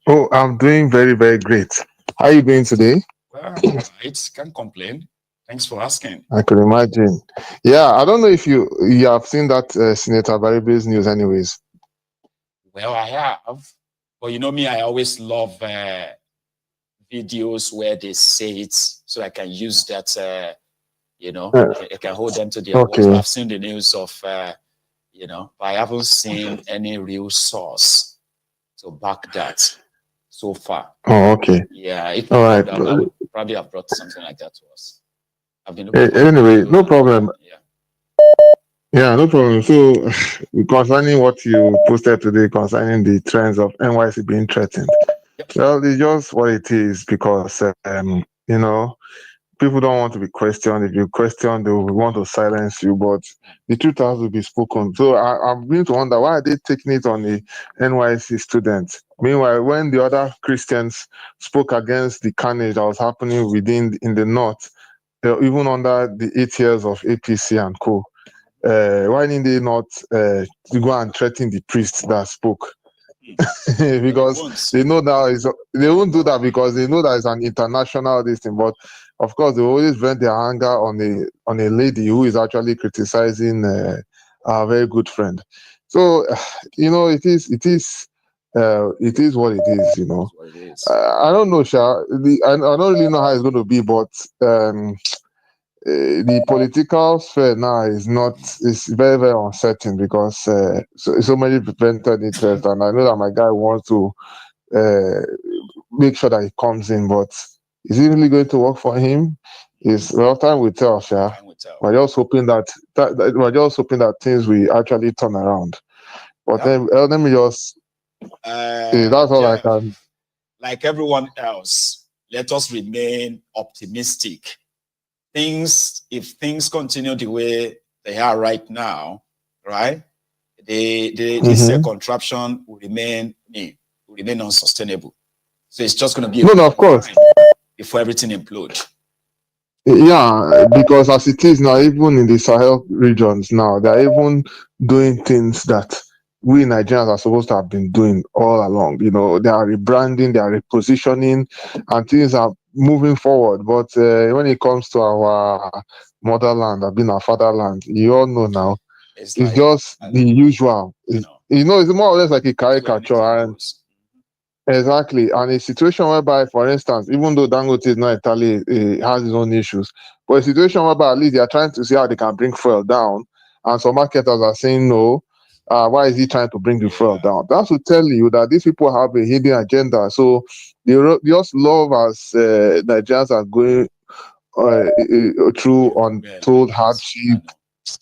Oh, I'm doing very, very great. How are you doing today? Well, right. Can't complain. Thanks for asking. I could imagine. Yeah, I don't know if you have seen that Senator Baribe's news anyways. Well, I have. But you know me, I always love videos where they say it so I can use that, I can hold them to their words. I've seen the news of, but I haven't seen any real source to back that so far. Oh, okay. Yeah. All right. I would probably have brought something like that to us. Anyway, no problem. Yeah, no problem. So, concerning what you posted today concerning the trends of NYSC being threatened, well, it's just what it is because, people don't want to be questioned. If you question, they will want to silence you, but the truth has to be spoken. So, I'm beginning to wonder, why are they taking it on the NYSC students? Meanwhile, when the other Christians spoke against the carnage that was happening in the north, even under the 8 years of APC and co., why didn't they not go and threaten the priest that spoke? Because they know that they won't do that because they know that it's an international thing. But of course, they always vent their anger on a lady who is actually criticizing our very good friend. So it is what it is. I don't know, Sha. I don't really know how it's going to be, but the political sphere now is very, very uncertain because so many prevented interest, and I know that my guy wants to make sure that he comes in, but is it really going to work for him? Time will tell, Sha. We're just hoping that things will actually turn around. But then let me just that's all I can. Like everyone else, let us remain optimistic. If things continue the way they are right now, right? This contraption will remain unsustainable. So it's just going to be of course before everything implodes. Yeah, because as it is now, even in the Sahel regions now, they're even doing things that we Nigerians are supposed to have been doing all along. They are rebranding, they are repositioning, and things are moving forward. But when it comes to our motherland, our fatherland, you all know now, it's just the usual. It's more or less like a caricature. And Exactly. And a situation whereby, for instance, even though Dangote is not entirely has his own issues, but a situation whereby at least they are trying to see how they can bring fuel down, and some marketers are saying no. Why is he trying to bring the fuel down? That's to tell you that these people have a hidden agenda. So they just love as Nigerians are going through untold hardship,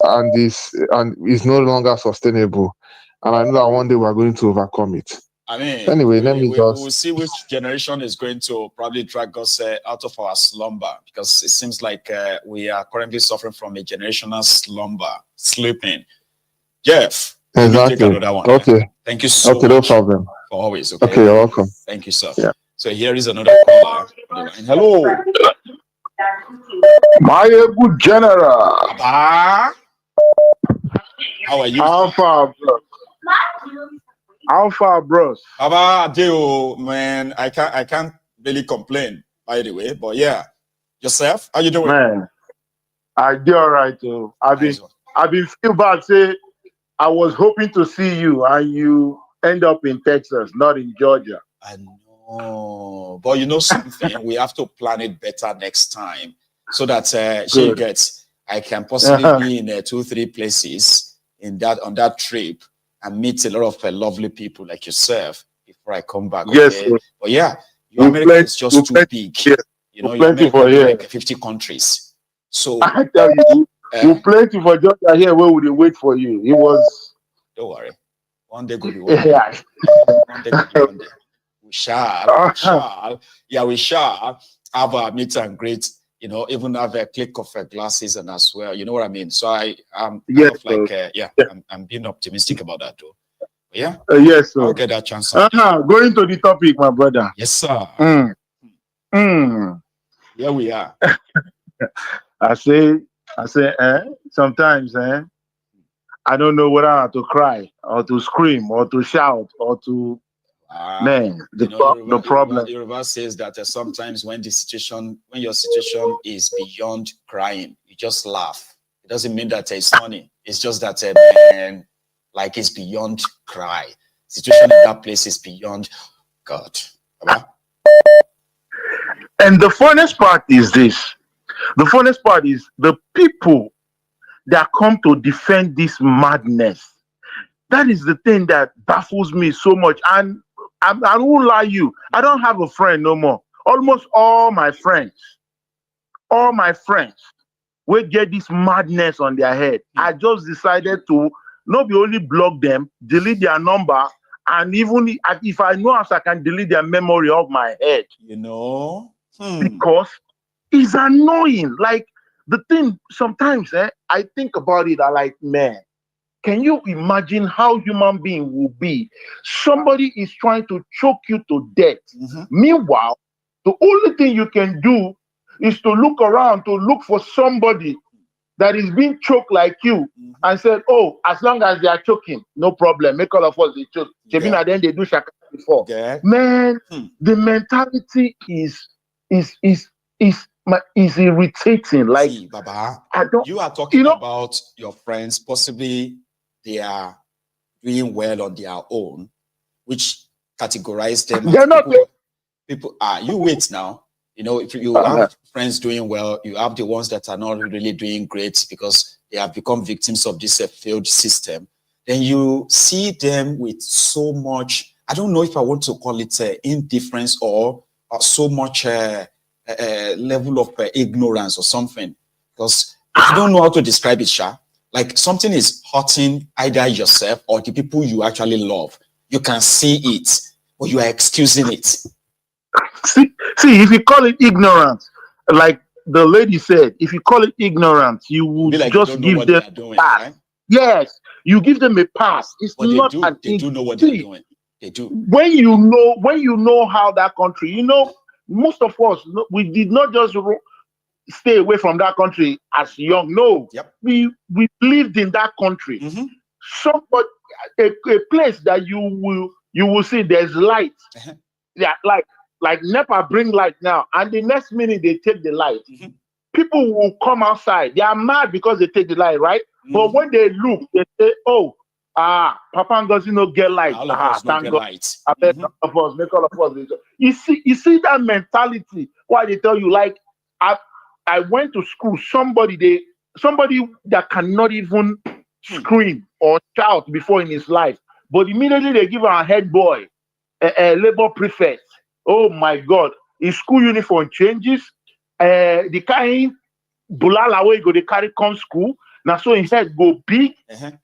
and is no longer sustainable. And I know that one day we are going to overcome it. I mean, anyway, let me just. We'll see which generation is going to probably drag us out of our slumber, because it seems like we are currently suffering from a generational slumber, sleeping. Jeff, Exactly. take another one. Okay. Thank you so much. No problem. For always. Okay. Okay, you're welcome. Thank you, sir. Yeah. So here is another caller. Hello. My good general. How are you? How far, bros? Baba Adeo, man, I can't really complain, by the way. But yeah, yourself, how you doing? Man, I do all right. I've been feel bad. Say I was hoping to see you, and you end up in Texas, not in Georgia. I know, but you know something, we have to plan it better next time, so that I can possibly be in 2-3 places on that trip, and meet a lot of lovely people like yourself before I come back. Yes, okay? But yeah, your America is just too big. Yeah. You know, your America is like 50 countries. So I tell you, we plenty for Georgia here where would they wait for you? It was. Don't worry, one day go be one day. Yeah. One day go be one day. We shall have a meet and greet. You know, even have a click of glasses and as well. You know what I mean? So I'm I'm being optimistic about that too. But yeah. Yes, sir. I'll get that chance. Going to the topic, my brother. Yes, sir. Here we are. I say, sometimes, I don't know whether I have to cry or to scream or to shout or to. The problem. The reverse says that sometimes when your situation is beyond crying, you just laugh. It doesn't mean that it's funny. It's just that like it's beyond cry. Situation in that place is beyond God. And the funniest part is this. The funniest part is the people that come to defend this madness. That is the thing that baffles me so much. And I won't lie you. I don't have a friend no more. Almost all my friends will get this madness on their head. I just decided to not be only block them, delete their number, and even if I know as I can delete their memory off my head. You know? Because it's annoying. Like the thing, sometimes I think about it, I like, man, can you imagine how human being will be? Somebody is trying to choke you to death. Meanwhile, the only thing you can do is to look around, to look for somebody that is being choked like you and said, oh, as long as they are choking, no problem. Make all of us they choke. Then they do shaka before. Man, the mentality is irritating. Like, see, Baba, I don't. You are talking about your friends, possibly they are doing well on their own, which categorize them as people. You wait now. You know, if you have friends doing well, you have the ones that are not really doing great because they have become victims of this failed system. Then you see them with so much, I don't know if I want to call it indifference or so much level of ignorance or something, because I don't know how to describe it, Sha. Like something is hurting either yourself or the people you actually love. You can see it, but you are excusing it. See, if you call it ignorance, like the lady said, if you call it ignorance, you would like just give them a pass. Right? Yes, you give them a pass. It's but not they do know what they're doing. They do. When you know how that country, you know, most of us, we did not just stay away from that country as young. No, we lived in that country. Somebody, a place that you will see there's light. Yeah, like NEPA bring light now, and the next minute they take the light. People will come outside. They are mad because they take the light, right? But when they look, they say, "Oh, Papa Ngozi no get light. All of us don't Thank get God. light. I bet all of us, make all of us. You see that mentality. Why they tell you, like, I went to school, somebody that cannot even scream or shout before in his life, but immediately they give a head boy, a labor prefect. Oh my God, his school uniform changes. The kind bulala way go they carry come school. Now so his head go big.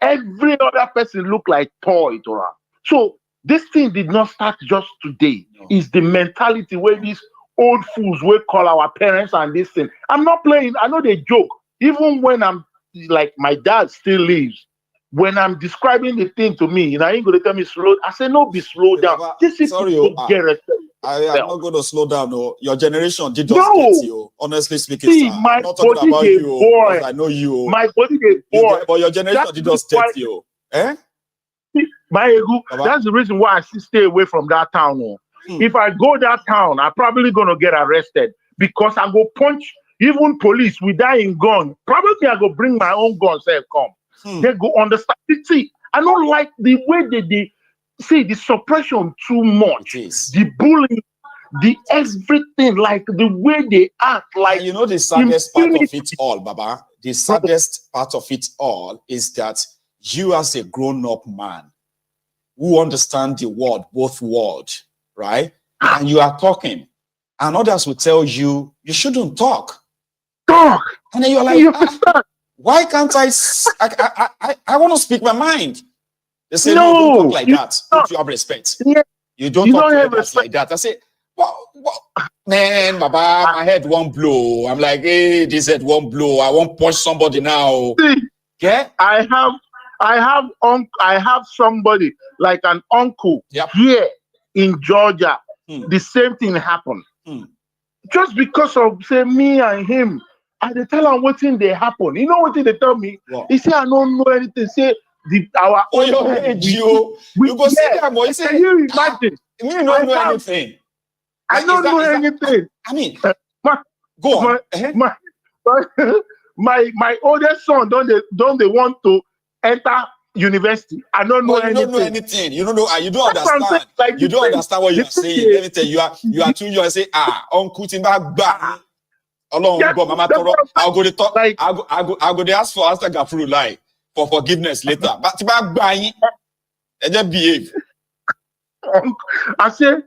Every other person look like toy to her. So this thing did not start just today. It's the mentality where these old fools will call our parents and this thing. I'm not playing. I know they joke. Even when I'm like, my dad still lives. When I'm describing the thing to me, I ain't gonna tell me slow. I say no, be slow down. This is sorry, get respect. I'm not going to slow down. No, your generation did just get you. Honestly speaking, see, sir, my I'm not talking body about you. boy. I know you. My body is boy. But your generation did just get you. Eh? My ego. That's the reason why I still stay away from that town. No. If I go that town, I'm probably gonna get arrested because I go punch even police with that in gun. Probably I go bring my own gun. Say come. They go understand. See, I don't like the way they see the suppression too much. The bullying, the everything, like the way they act. Like you know, the saddest part of it all, Baba. The saddest part of it all is that you, as a grown-up man who understand the world, both worlds, right? And you are talking, and others will tell you you shouldn't talk. And then you're like, why can't I want to speak my mind. They say, no, don't talk like that. Don't you have respect? You don't talk to others like that. I say, what? Man, Baba, my head won't blow. I'm like, hey, this head won't blow. I won't punch somebody now. Yeah, I have somebody like an uncle here in Georgia. The same thing happened. Just because of say me and him, I they tell him what thing they happen. You know what they tell me? He say I don't know anything. Say our own you go see them, boy. Say, can you imagine? You don't know anything. I don't know anything. I mean, go on. My oldest son don't they want to enter university. I don't know anything. You don't know anything. You don't know. You don't understand. Like, you don't understand what you're saying. Let me tell you, you are too young. Say, Uncle Timba, Mama Toro. I'll go to talk. I'll go to ask for Gafuru like for forgiveness later. But Timba buying, and just behave. I said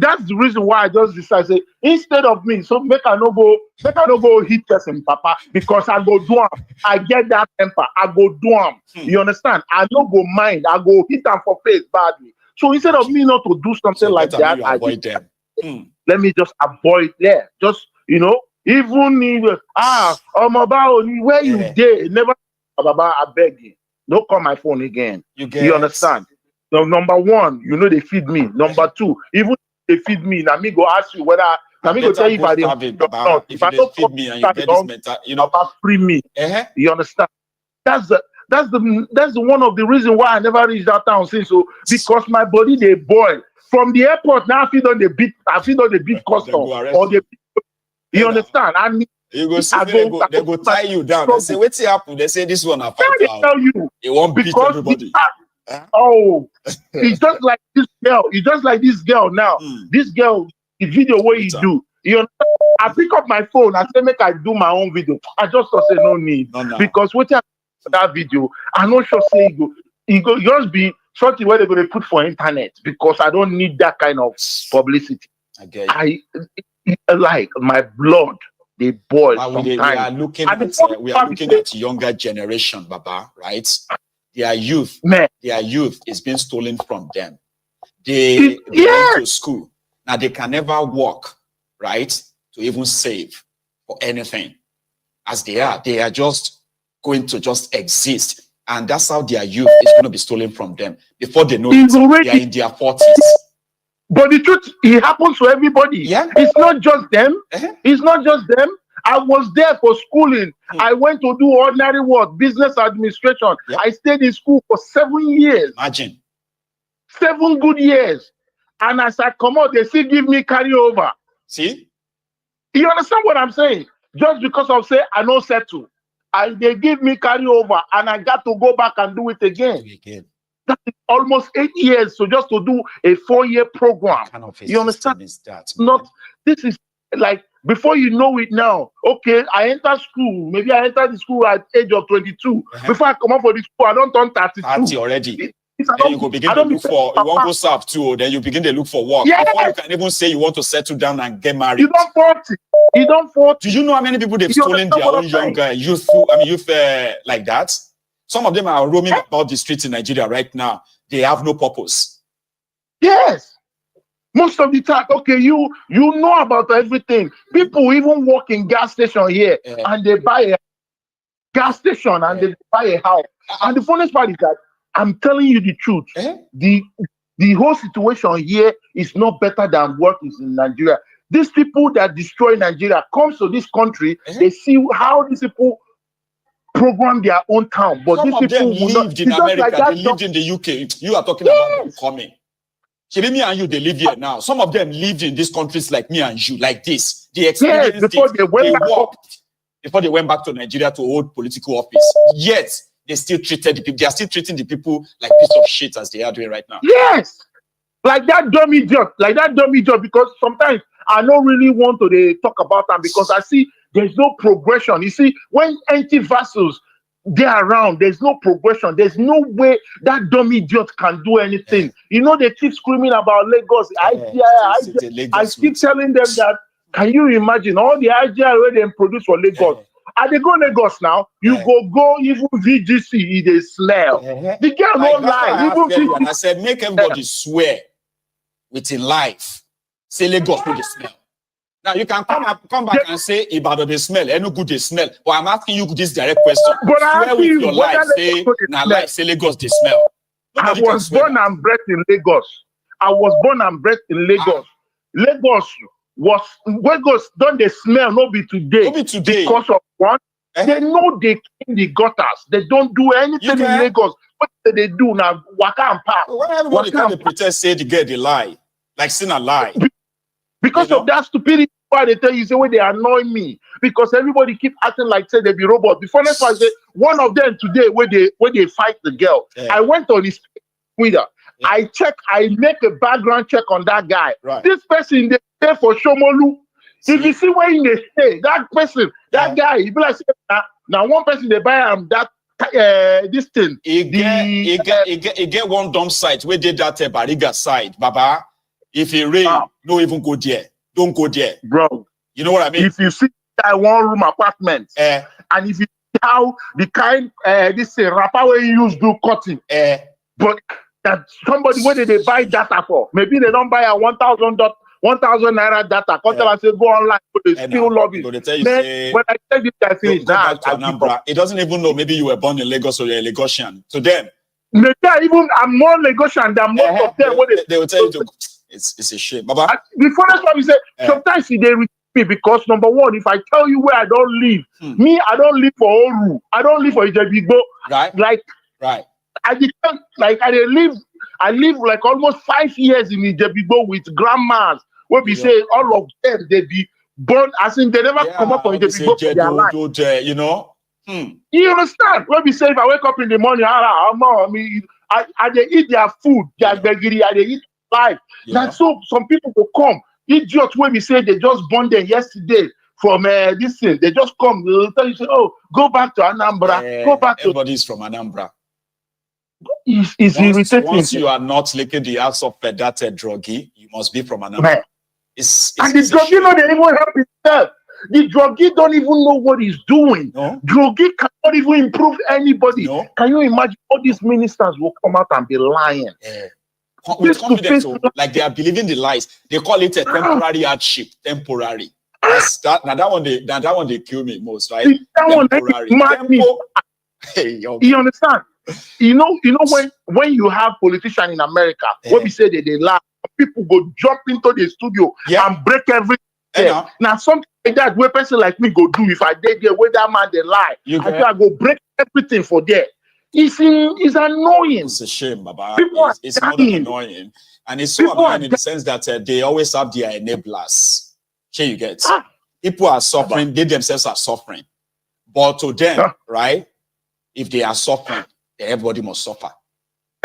that's the reason why I just decided. Say, instead of me, so make I no go hit person, Papa, because I go do am. I get that temper. I go do am. You understand? I no go mind. I go hit them for face badly. So instead of me not to do something like that, avoid them. Let me just avoid. Yeah, just even if where you dey, never Baba, I beg you, don't call my phone again. You understand? So number one, they feed me. Number two, even if they feed me, now me go ask you whether me go tell you if I didn't not. If I don't feed me and you get this mental, free me. You understand? That's the one of the reasons why I never reached that town since. So because my body they boil from the airport now. I feel on the beat custom or the. You understand? And you go see they go tie you down. They say what's happened? They say this one I fight out. Tell you it won't beat everybody. It's just like this girl. It's just like this girl now. This girl, the video where you do. You know, I pick up my phone. I say, make I do my own video. I just say no need because what that video, I'm not sure say it go just be something where they're going to put for internet because I don't need that kind of publicity. I like my blood. They boil. We are looking at younger generation, Baba, right? Their youth, is being stolen from them. They went to school. Now they can never work, right? To even save for anything. As they are just going to just exist. And that's how their youth is going to be stolen from them. Before they know it, they are in their 40s. But the truth, it happens to everybody. Yeah. It's not just them. It's not just them. I was there for schooling. I went to do ordinary work, business administration. I stayed in school for 7 years. Imagine. 7 good years. And as I come out, they still give me carryover. See? You understand what I'm saying? Just because of say I know settle. And they give me carryover and I got to go back and do it again. That is almost 8 years. So just to do a 4-year program. What kind of You understand? is that? Not this is like before you know it now. Okay, I enter school. Maybe I entered the school at age of 22. Before I come up for the school, I don't turn 32. 30 already. Then you go begin to look for, you want to go serve too, then you begin to look for work. Yes. Before you can even say you want to settle down and get married. You don't 40. You don't 40. Do you know how many people they've stolen their own young youth like that? Some of them are roaming about the streets in Nigeria right now. They have no purpose. Yes. Most of the time, okay, you know about everything. People even walk in gas station here and they buy a gas station and they buy a house. And the funniest part is that I'm telling you the truth. The whole situation here is not better than what is in Nigeria. These people that destroy Nigeria comes to this country, they see how these people program their own town. But Some these of them people lived in America, they lived in the UK. You are talking about them coming. Me and you, they live here now. Some of them lived in these countries like me and you, like this. They experienced before they walked before they went back to Nigeria to hold political office. Yet they still treated the people. They are still treating the people like piece of shit as they are doing right now. Yes, like that dummy job, because sometimes I don't really want to talk about them because I see there's no progression. You see, when anti-vassals they're around, there's no progression. There's no way that dummy idiot can do anything. You know, they keep screaming about Lagos. I keep telling them that, can you imagine all the idea where they produce for Lagos? And they go Lagos now, you go even VGC, it is smell. The girl won't lie. Even and I said, make everybody swear within life. Say Lagos with the smell. Now you can come back and say Ibadan they smell, Enugu they smell. But I'm asking you this direct question. But swear with your life, say life, say Lagos they smell. I was born and bred in Lagos. Lagos don't they smell? No be today. Because of one, they know they clean the gutters. They don't do anything in Lagos. What they do now? Waka and pass. When everybody kind of pretend say the girl they lie, like sin a lie. Because of that stupidity, why they tell you say when they annoy me. Because everybody keep acting like say they be robots. Before next one, say one of them today when they fight the girl. I went on his Twitter. I make a background check on that guy. This person they stay for Shomolu. If you see where they stay, that person, that guy, he be like now one person they buy him that this thing. He get one dump site where they that Bariga side, Baba. If it rain, don't even go there. Don't go there, bro. You know what I mean? If you see that 1-room apartment, and if you see how the kind this rapper where you use do cutting, but that somebody where they buy data for, maybe they don't buy a 1,000 naira data. Tell and say go online, but they still lobby. When I tell this guy finish now, it doesn't even know. Maybe you were born in Lagos or you're a Lagosian. To them, maybe I'm more Lagosian than most of them. They will tell you to. It's a shame, Baba. Before that's why we say sometimes they reach me because number one, if I tell you where I don't live, me I don't live for Koolu, I don't live for Ijaw. I live like almost 5 years in Ijaw with grandmas. Where we say all of them they be born as in they never come up on Ijaw for their life. You know. You understand? When we say if I wake up in the morning, I they eat their food, their begiri, I they eat life. Like so some people will come. Idiots when we say they just born them yesterday from this thing. They just come, they'll tell you, say, oh, go back to Anambra. Go back to everybody's from Anambra. Once you are not licking the ass of that druggie, you must be from Anambra. And the druggie know they even help himself. The druggie don't even know what he's doing. Druggie cannot even improve anybody. Can you imagine all these ministers will come out and be lying? With confidence, like they are believing the lies. They call it a temporary hardship. Temporary. That one they kill me most, right? You understand? You know when you have politicians in America, when we say that they lie, people go jump into the studio and break everything. Now something like that, where person like me go do if I did there where that man they lie, I go break everything for there. It's annoying. It's a shame, Baba. It's more than annoying. And it's so annoying in the sense that they always have their enablers. Here you get. People are suffering, they themselves are suffering. But to them, right, if they are suffering, everybody must suffer.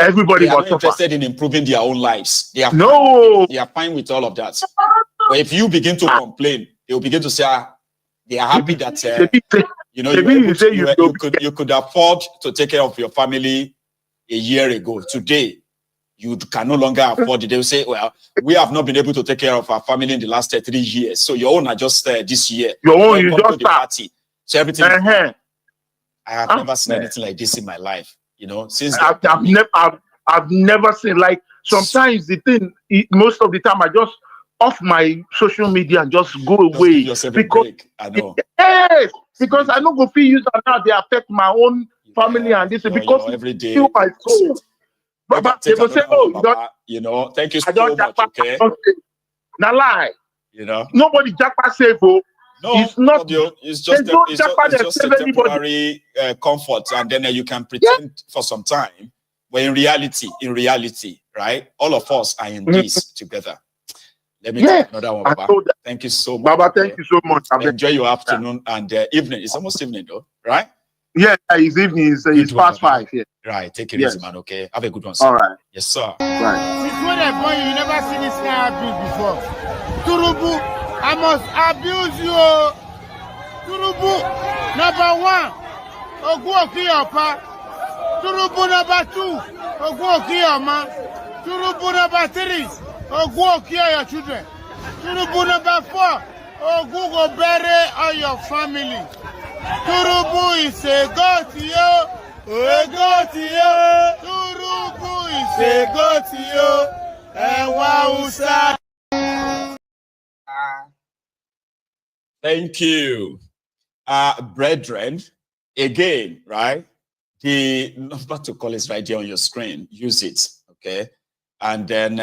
everybody They are will not suffer. interested in improving their own lives. They are No. they are fine with all of that. But if you begin to complain, they will begin to say they are happy that you know you could afford to take care of your family a year ago. Today, you can no longer afford it. They will say, well, we have not been able to take care of our family in the last 3 years. So your own are just this year. Your own, you Welcome just to the party. So everything. I have never seen man. anything like this in my life. You know, since I've never seen, like, sometimes the thing, most of the time I just off my social media and just go away. Because I know. Yes, because I don't go feel use and now they affect my own family and this because every day kill my soul. But they will say, oh, you know, thank you so much. Okay. Now lie. You know, nobody jackpot safe. Oh, no, it's not. It's just a temporary comfort, and then you can pretend for some time. But in reality, right? All of us are in this together. Let me take another one, Baba. Thank you so much. Baba, thank you so much. Enjoy your afternoon and evening. It's almost evening, though, right? Yeah, it's evening. It's past 5 here. Right. Take it easy, man. Okay. Have a good one, sir. All right. Yes, sir. Right. Since when I born, you never seen this kind of abuse before. Tinubu, I must abuse you. Tinubu, number 1, Oguokiyapa. Tinubu, number 2, Oguokiyama. Tinubu, number 3, Oguokiya your children. Tinubu, number 4, Ogugo bury all your family. Tinubu is a god to you. A god to you. Tinubu is a god to you. And wow, thank you. Brethren, again, right? The number to call is right there on your screen. Use it, okay? And then, do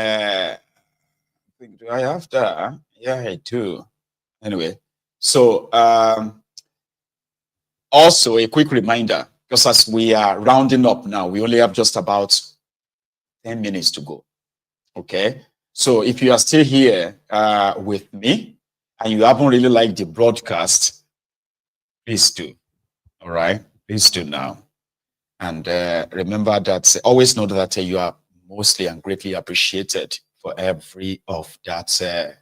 I have that? Yeah, I do. Anyway, so also a quick reminder, because as we are rounding up now, we only have just about 10 minutes to go, okay? So if you are still here with me and you haven't really liked the broadcast, please do, all right? Please do now. And remember that, always know that you are mostly and greatly appreciated for every of that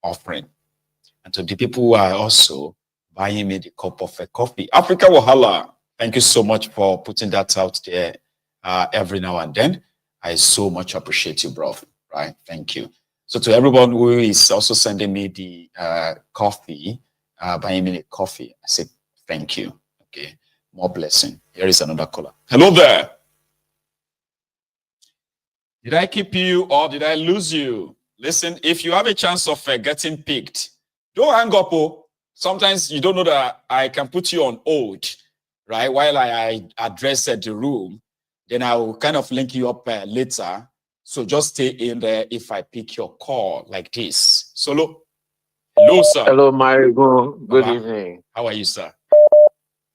offering. And to the people who are also buying me the cup of a coffee, Africa Wahala, thank you so much for putting that out there every now and then. I so much appreciate you, bro. Right? Thank you. So to everyone who is also sending me the coffee, buying me the coffee, I say thank you. Okay. More blessing. Here is another caller. Hello there. Did I keep you or did I lose you? Listen, if you have a chance of getting picked, don't hang up. Oh. Sometimes you don't know that I can put you on hold, right? While I address the room, then I will kind of link you up later. So just stay in there if I pick your call like this. Solo. Hello, sir. Hello, Mario. Good evening. How are you, sir?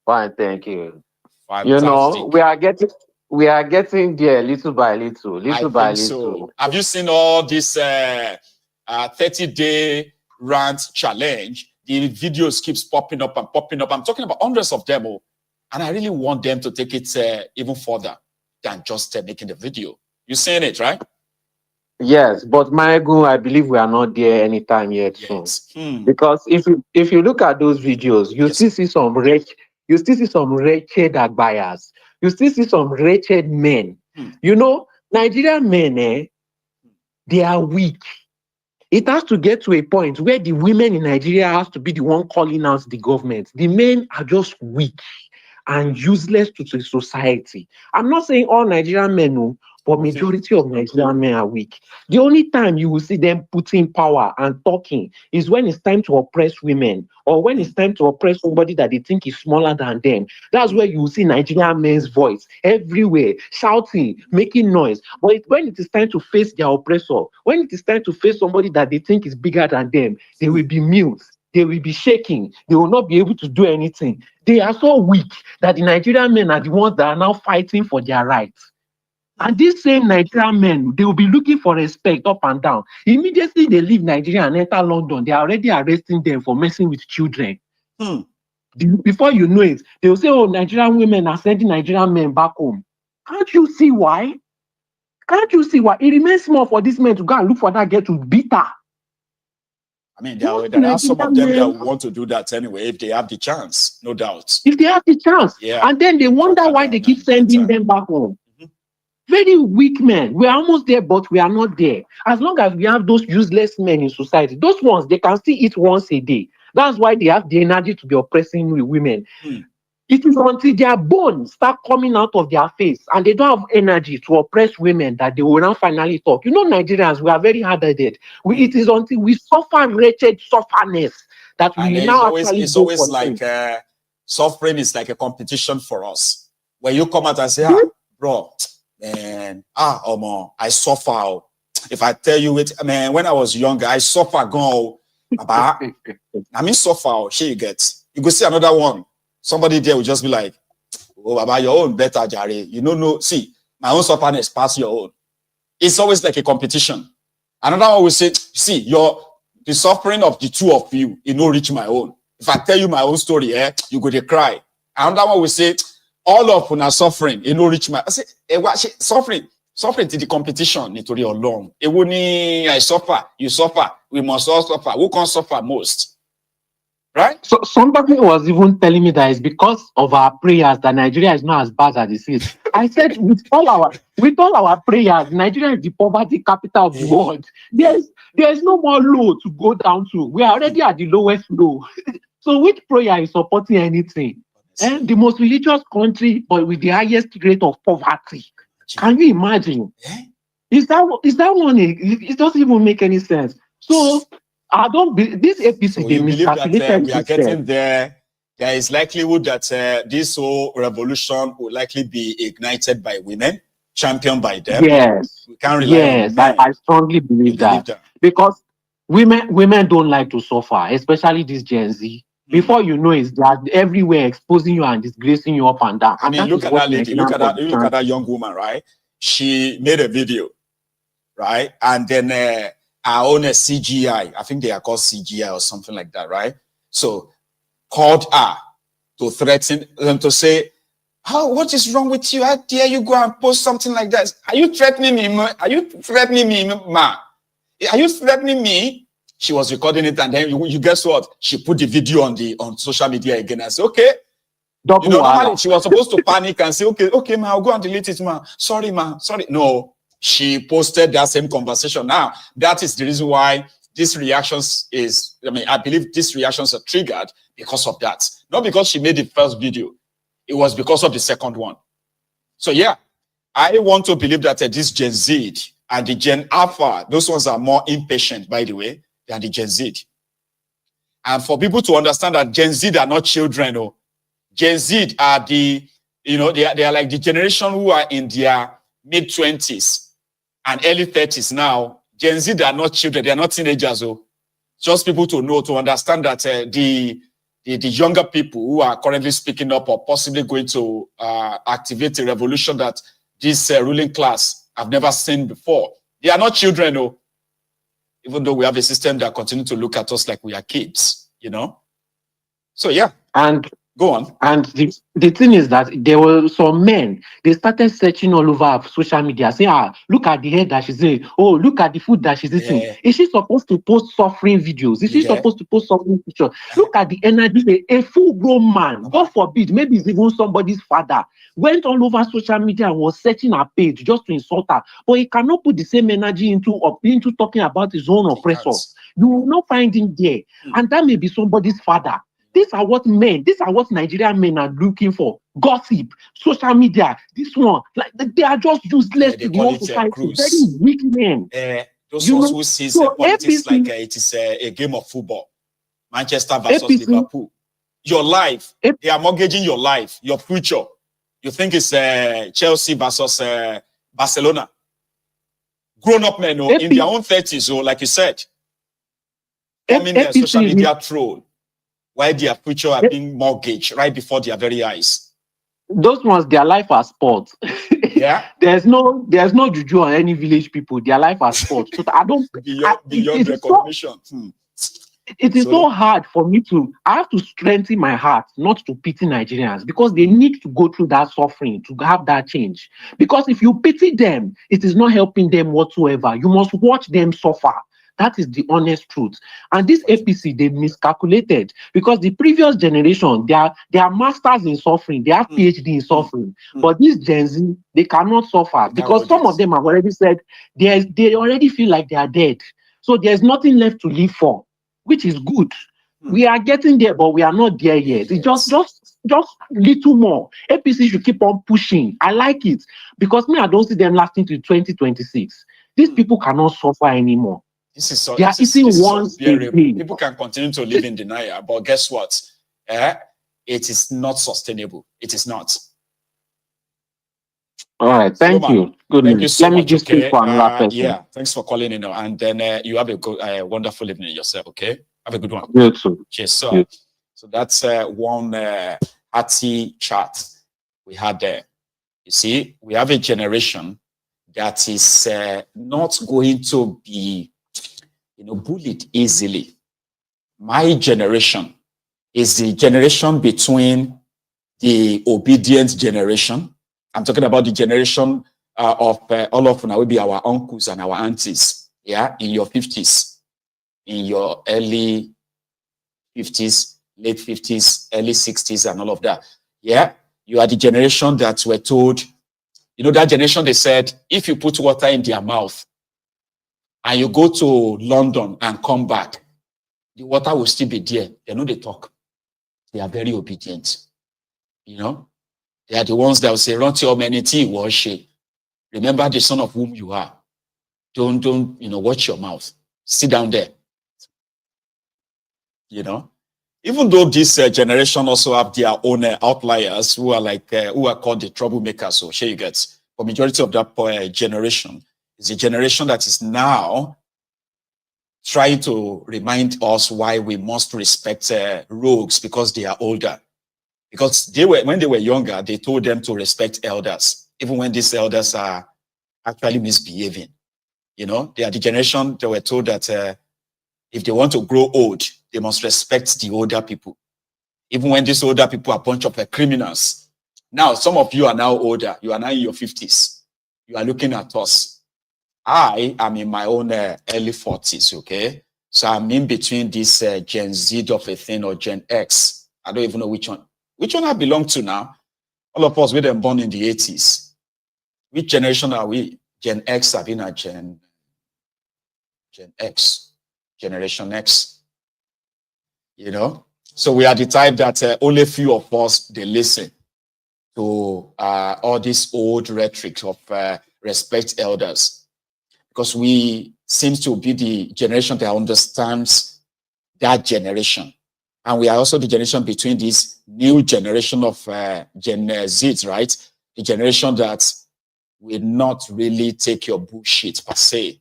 Fine, thank you. Fantastic. You know, we are getting there little by little, little by little. So. Have you seen all this 30-day rant challenge? The videos keeps popping up and popping up. I'm talking about hundreds of them, and I really want them to take it even further than just making the video. You saying it, right? Yes, but Maegu, I believe we are not there anytime yet soon. Because if you look at those videos, you still see some wretched Agbayas. You still see some wretched men. You know, Nigerian men, they are weak. It has to get to a point where the women in Nigeria has to be the one calling out the government. The men are just weak and useless to the society. I'm not saying all Nigerian men, no, but majority of Nigerian men are weak. The only time you will see them putting power and talking is when it's time to oppress women or when it's time to oppress somebody that they think is smaller than them. That's where you will see Nigerian men's voice everywhere, shouting, making noise. But when it is time to face their oppressor, when it is time to face somebody that they think is bigger than them, they will be mute. They will be shaking. They will not be able to do anything. They are so weak that the Nigerian men are the ones that are now fighting for their rights. And these same Nigerian men, they will be looking for respect up and down. Immediately they leave Nigeria and enter London, they are already arresting them for messing with children. Before you know it, they will say, oh, Nigerian women are sending Nigerian men back home. Can't you see why? Can't you see why it remains small for this man to go and look for that girl to beat her? I mean, there are some of them that want to do that anyway if they have the chance, no doubt. If they have the chance. Yeah. And then they wonder why they keep sending them back home. Very weak men. We are almost there, but we are not there. As long as we have those useless men in society, those ones, they can still eat once a day. That's why they have the energy to be oppressing women. It is until their bones start coming out of their face and they don't have energy to oppress women that they will now finally talk. You know, Nigerians, we are very hard-headed. It is until we suffer wretched sufferness that we now actually it's always like suffering is like a competition for us. When you come out and say, bro, man, I suffer. If I tell you it, man, when I was younger, I suffer, go. I mean, suffer, here you get. You go see another one. Somebody there will just be like, oh, Baba, your own better, Jare. You know, no, see, my own sufferness pass your own. It's always like a competition. Another one will say, see, the suffering of the two of you, it no reach my own. If I tell you my own story, you go to cry. Another one will say, all of you are suffering, it no reach my. I say, suffering to the competition, nítorí Ọlọ́run. Ewo ni I suffer, you suffer, we must all suffer. Who can suffer most? Right? So somebody was even telling me that it's because of our prayers that Nigeria is not as bad as it is. I said, with all our prayers, Nigeria is the poverty capital of the world. There's no more low to go down to. We are already at the lowest low. So which prayer is supporting anything? And the most religious country, but with the highest rate of poverty. Can you imagine? Is that one? It doesn't even make any sense. So I don't believe this APC. So you believe that we are getting there. There is likelihood that this whole revolution will likely be ignited by women, championed by them. Yes, we can't rely on men. I strongly believe that because women don't like to suffer, especially this Gen Z. Before you know it, they are everywhere exposing you and disgracing you up and down. I mean, look at that lady. Look at that young woman, right? She made a video, right? And then our own CGI, I think they are called CGI or something like that, right? So called her to threaten them to say, what is wrong with you? How dare you go and post something like that? Are you threatening me? Are you threatening me, ma? Are you threatening me? She was recording it, and then you guess what? She put the video on social media again. I said, okay. Normally she was supposed to panic and say, okay, ma, I'll go and delete it, ma. Sorry, ma. Sorry. No, she posted that same conversation. Now, that is the reason why these reactions I believe these reactions are triggered because of that. Not because she made the first video. It was because of the second one. So yeah, I want to believe that this Gen Z and the Gen Alpha, those ones are more impatient, by the way, than the Gen Z. And for people to understand that Gen Z are not children, Gen Z are they are like the generation who are in their mid-20s and early 30s now. Gen Z are not children, they are not teenagers. Just people to understand that the younger people who are currently speaking up or possibly going to activate a revolution that this ruling class have never seen before. They are not children, even though we have a system that continues to look at us like we are kids, So yeah. And go on. And the thing is that there were some men, they started searching all over social media, saying, look at the hair that she's eating. Oh, look at the food that she's eating. Yeah. Is she supposed to post suffering videos? Is she supposed to post suffering pictures? Look at the energy. A full-grown man, God forbid, maybe it's even somebody's father, went all over social media and was searching her page just to insult her. But he cannot put the same energy into talking about his own oppressors. You will not find him there. And that may be somebody's father. These are what Nigerian men are looking for. Gossip, social media, this one. Like they are just useless to the whole society. Very weak men. Those ones who sees politics like it is a game of football. Manchester versus Liverpool. Your life, they are mortgaging your life, your future. You think it's Chelsea versus Barcelona. Grown-up men in their own 30s, like you said. Coming their social media troll. Why their future are being mortgaged right before their very eyes. Those ones, their life are sports. Yeah. there's no juju on any village people. Their life are sports. So I don't beyond recognition. It is so hard for me I have to strengthen my heart not to pity Nigerians because they need to go through that suffering to have that change. Because if you pity them, it is not helping them whatsoever. You must watch them suffer. That is the honest truth. And this APC, they miscalculated because the previous generation, they are masters in suffering. They have PhD in suffering. But this Gen Z, they cannot suffer because some of them have already said they already feel like they are dead. So there's nothing left to live for, which is good. We are getting there, but we are not there yet. It's just little more. APC should keep on pushing. I like it because I don't see them lasting to 2026. These people cannot suffer anymore. This is so, they are eating once a day. People can continue to live in denial, but guess what? It is not sustainable. It is not. All right, thank you. Good Thank you so Let much. me just speak for another person. Yeah, thanks for calling in, and then you have a good, wonderful evening yourself. Okay, have a good one. You too. Cheers, sir. So that's one hearty chat we had there. You see, we have a generation that is not going to be bullied easily. My generation is the generation between the obedient generation. I'm talking about the generation of all of now will be our uncles and our aunties. Yeah, in your 50s, in your early 50s, late 50s, early 60s, and all of that. Yeah, you are the generation that were told, that generation, they said, if you put water in their mouth, and you go to London and come back, the water will still be there. They know they talk. They are very obedient. They are the ones that will say, "Rant your humanity, worship. Remember the son of whom you are. Don't, watch your mouth. Sit down there." Even though this generation also have their own outliers who are called the troublemakers. So here you get, for majority of that generation, is a generation that is now trying to remind us why we must respect rogues because they are older. Because when they were younger, they told them to respect elders, even when these elders are actually misbehaving. They are the generation that were told that if they want to grow old, they must respect the older people, even when these older people are a bunch of criminals. Now, some of you are now older. You are now in your 50s. You are looking at us. I am in my own early 40s, okay? So I'm in between this Gen Z of a thing or Gen X. I don't even know which one. Which one I belong to now? All of us, we were born in the 80s. Which generation are we? Gen X, I've been a Gen X, Generation X. So we are the type that only few of us, they listen to all this old rhetoric of respect elders. Because we seem to be the generation that understands that generation. And we are also the generation between this new generation of Gen Z, right? The generation that will not really take your bullshit per se.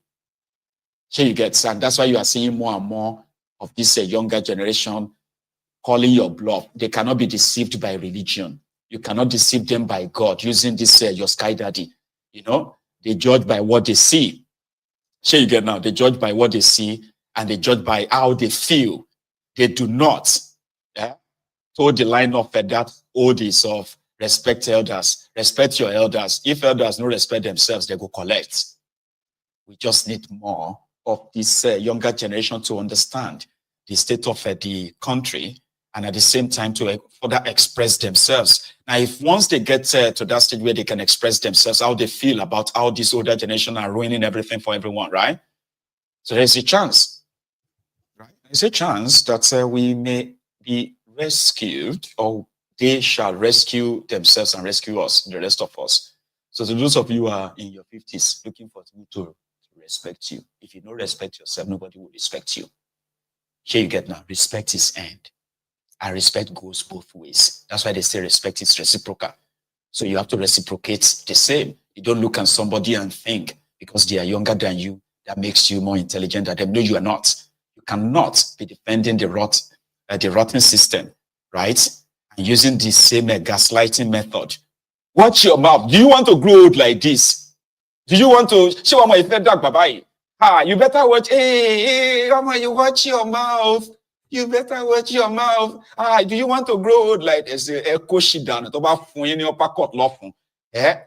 Here you get, and that's why you are seeing more and more of this younger generation calling your bluff. They cannot be deceived by religion. You cannot deceive them by God using this your sky daddy. They judge by what they see. Here you get now. They judge by what they see and they judge by how they feel. They do not toe the line of that oldies of respect elders, respect your elders. If elders don't respect themselves, they go collect. We just need more of this younger generation to understand the state of the country and at the same time to further express themselves. Now, if once they get to that stage where they can express themselves, how they feel about how this older generation are ruining everything for everyone, right? So there's a chance, right? There's a chance that we may be rescued, or they shall rescue themselves and rescue us, the rest of us. So to those of you who are in your 50s looking for people to respect you, if you don't respect yourself, nobody will respect you. Here you get now, respect is earned. And respect goes both ways. That's why they say respect is reciprocal. So you have to reciprocate the same. You don't look at somebody and think because they are younger than you, that makes you more intelligent than them. No, you are not. You cannot be defending the rotten system, right? And using the same gaslighting method. Watch your mouth. Do you want to grow old like this? Do you want to show my feedback, babai? You better watch. Hey, you watch your mouth. You better watch your mouth. Do you want to grow old like this? Echo shit down. It's about phone in your pocket, love. I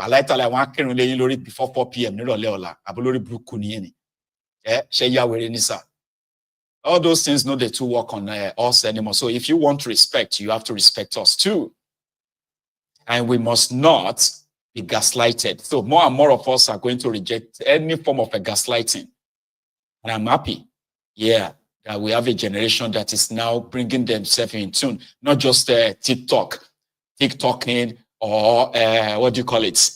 like to like one can lori before 4 p.m. Niroleola. Abolori Brukuni. Sheya Werenisa. All those things, no, they to work on us anymore. So if you want respect, you have to respect us too. And we must not be gaslighted. So more and more of us are going to reject any form of a gaslighting. And I'm happy. Yeah. That we have a generation that is now bringing themselves in tune, not just TikToking or what do you call it?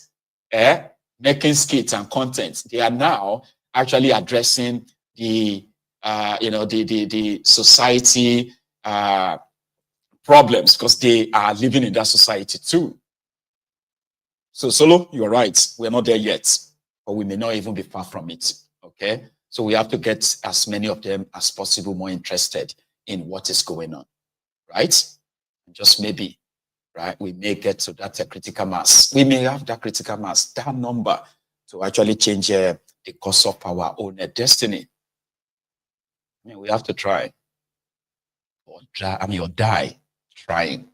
Making skits and content. They are now actually addressing the the society problems because they are living in that society too. So Solo, you're right. We're not there yet, but we may not even be far from it. Okay. So we have to get as many of them as possible more interested in what is going on, right? Just maybe, right? We may get to that critical mass. We may have that critical mass, that number to actually change the course of our own destiny. I mean, we have to try or die trying.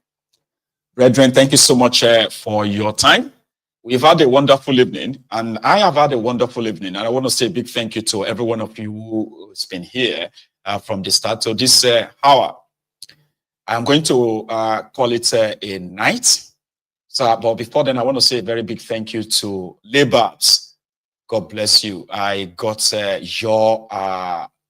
Brethren, thank you so much for your time. We've had a wonderful evening, and I have had a wonderful evening, and I want to say a big thank you to every one of you who's been here from the start to this hour. I'm going to call it a night. So, but before then, I want to say a very big thank you to Labours. God bless you. I got your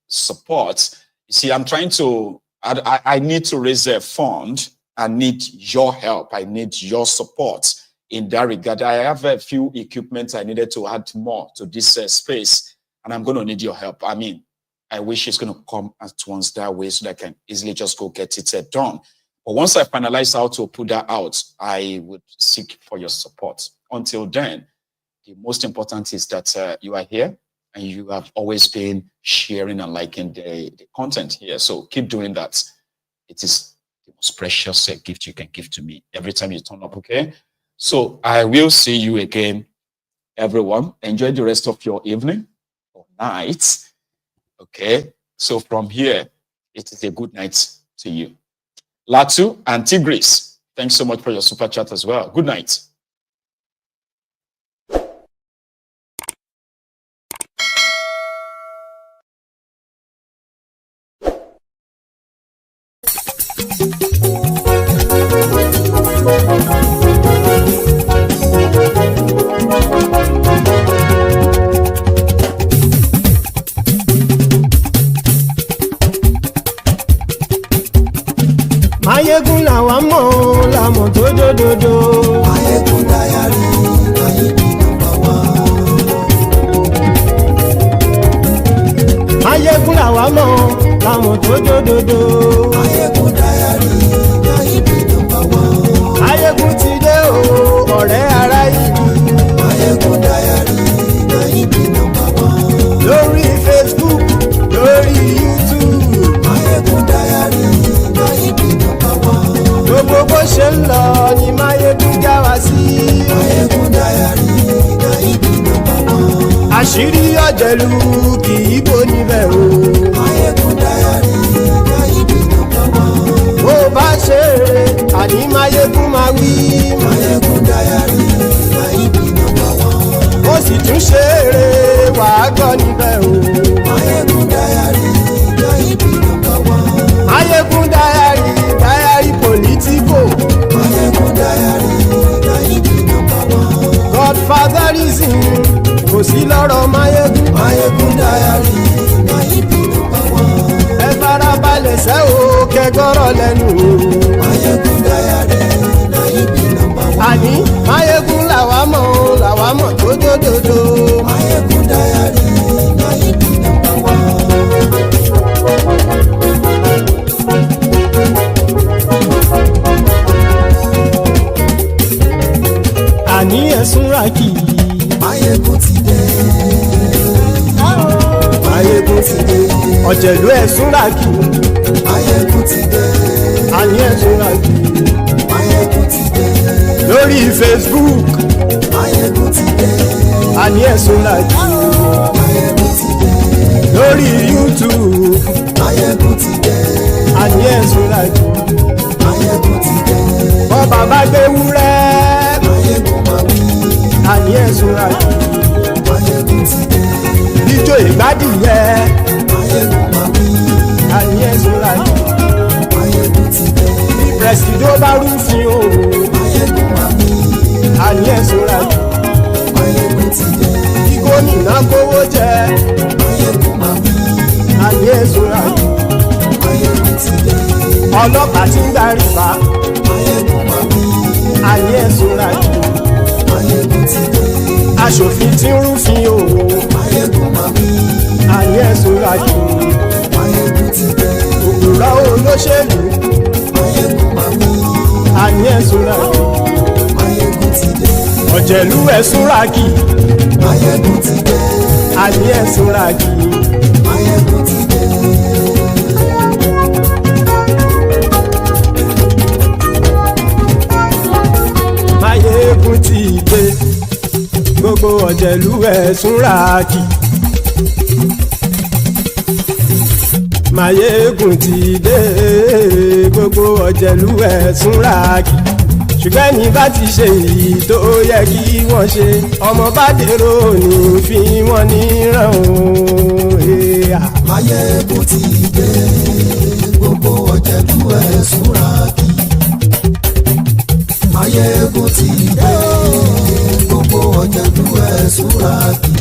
support. You see, I'm trying to, I need to raise a fund. I need your help. I need your support. In that regard, I have a few equipment I needed to add more to this space, and I'm going to need your help. I mean, I wish it's going to come at once that way so that I can easily just go get it done. But once I finalize how to put that out, I would seek for your support. Until then, the most important is that you are here and you have always been sharing and liking the content here. So keep doing that. It is the most precious gift you can give to me every time you turn up, okay? So I will see you again, everyone. Enjoy the rest of your evening or night. Okay. So from here, it is a good night to you. Latu and Tigris, thanks so much for your super chat as well. Good night. Mayegun làwa mọ̀ làmọ̀ tó dòdòdò. Mayegun dayari Mayegun number one. Mayegun làwa mọ̀ làmọ̀ tó dòdòdò. Mayegun dayari Mayegun number one. Mayegun ti dé o ọ̀rẹ́ ara yìí. Mayegun dayari Mayegun number one. Lórí Facebook lórí YouTube. Mayegun dayari Mayegun number one. Gbogbo bó ṣe ń lọ ni Mayegun já wa sí. Mayegun dayari Mayegun number one. Àṣírí ọ̀jẹ̀lú kì í bò níbẹ̀ o. Mayegun dayari Mayegun number one. Bó bá ṣe eré àní Mayegun máa wí. Mayegun dayari Mayegun number one. Ó sì tún ṣe eré wàá gbọ́ níbẹ̀ o. Mayegun dayari Mayegun number one. Mayegun dayari political. Mayegun dayari Mayegun number one. Godfatherism kò sí lọ́rọ̀ Mayegun. Mayegun dayari Mayegun number one. Ẹ farabalẹ̀ sẹ́ o kẹgọ́rọ̀ lẹ́nu o. Mayegun dayari Mayegun number one. Àní Mayegun làwa mọ̀ tó dòdòdò. Mayegun dayari Mayegun number one. Àní ẹ̀sùn ràkì. Mayegun ti dé. Mayegun ti dé. Ọ̀jẹ̀lú ẹ̀sùn ràkì. Mayegun ti dé. Àní ẹ̀sùn ràkì. Mayegun ti dé. Lórí Facebook. Mayegun ti dé. Àní ẹ̀sùn ràkì. Mayegun ti dé. Lórí YouTube. Máyégún ti dé. Àní ẹ̀sùn làjù. Máyégún ti dé. Wọ́n bàbá gbé wúrẹ́. Máyégún máa wí. Àní ẹ̀sùn làjù. Máyégún ti dé. Ijó ìgbádìyẹ. Máyégún máa wí. Àní ẹ̀sùn làjù. Máyégún ti dé. Bí pẹ̀sìdó bá rúfin o. Máyégún máa wí. Àní ẹ̀sùn làjù. Máyégún ti dé. Kí gómìnà kówó jẹ. Máyégún máa wí. Àní ẹ̀sùn làjù. Máyégún ti dé. Ọlọ́pàá tí ń darí bá. Máyégún máa wí. Àní ẹ̀sùn làjù. Máyégún ti dé. Aṣòfin tí ń rúfin o. Máyégún máa wí. Àní ẹ̀sùn làjù. Máyégún ti dé. Òpùrọ́ olóṣèlú. Máyégún máa wí. Àní ẹ̀sùn làjù. Máyégún ti dé. Ọ̀jẹ̀lú ẹ̀sùn ràkì. Máyégún ti dé. Àní ẹ̀sùn ràkì. Máyégún ti dé. Máyégún ti dé. Gbogbo ọ̀jẹ̀lú ẹ̀sùn ràkì. Máyégún ti dé. Gbogbo ọ̀jẹ̀lú ẹ̀sùn ràkì. Ṣùgbọ́n ẹni bá ti ṣe èyí tó yẹ kí wọ́n ṣe, ọmọ bá dèrò ní fi wọ́n níran o. Máyégún ti dé. Gbogbo ọ̀jẹ̀lú ẹ̀sùn ràkì. Máyégún ti dé. Gbogbo ọ̀jẹ̀lú ẹ̀sùn ràkì.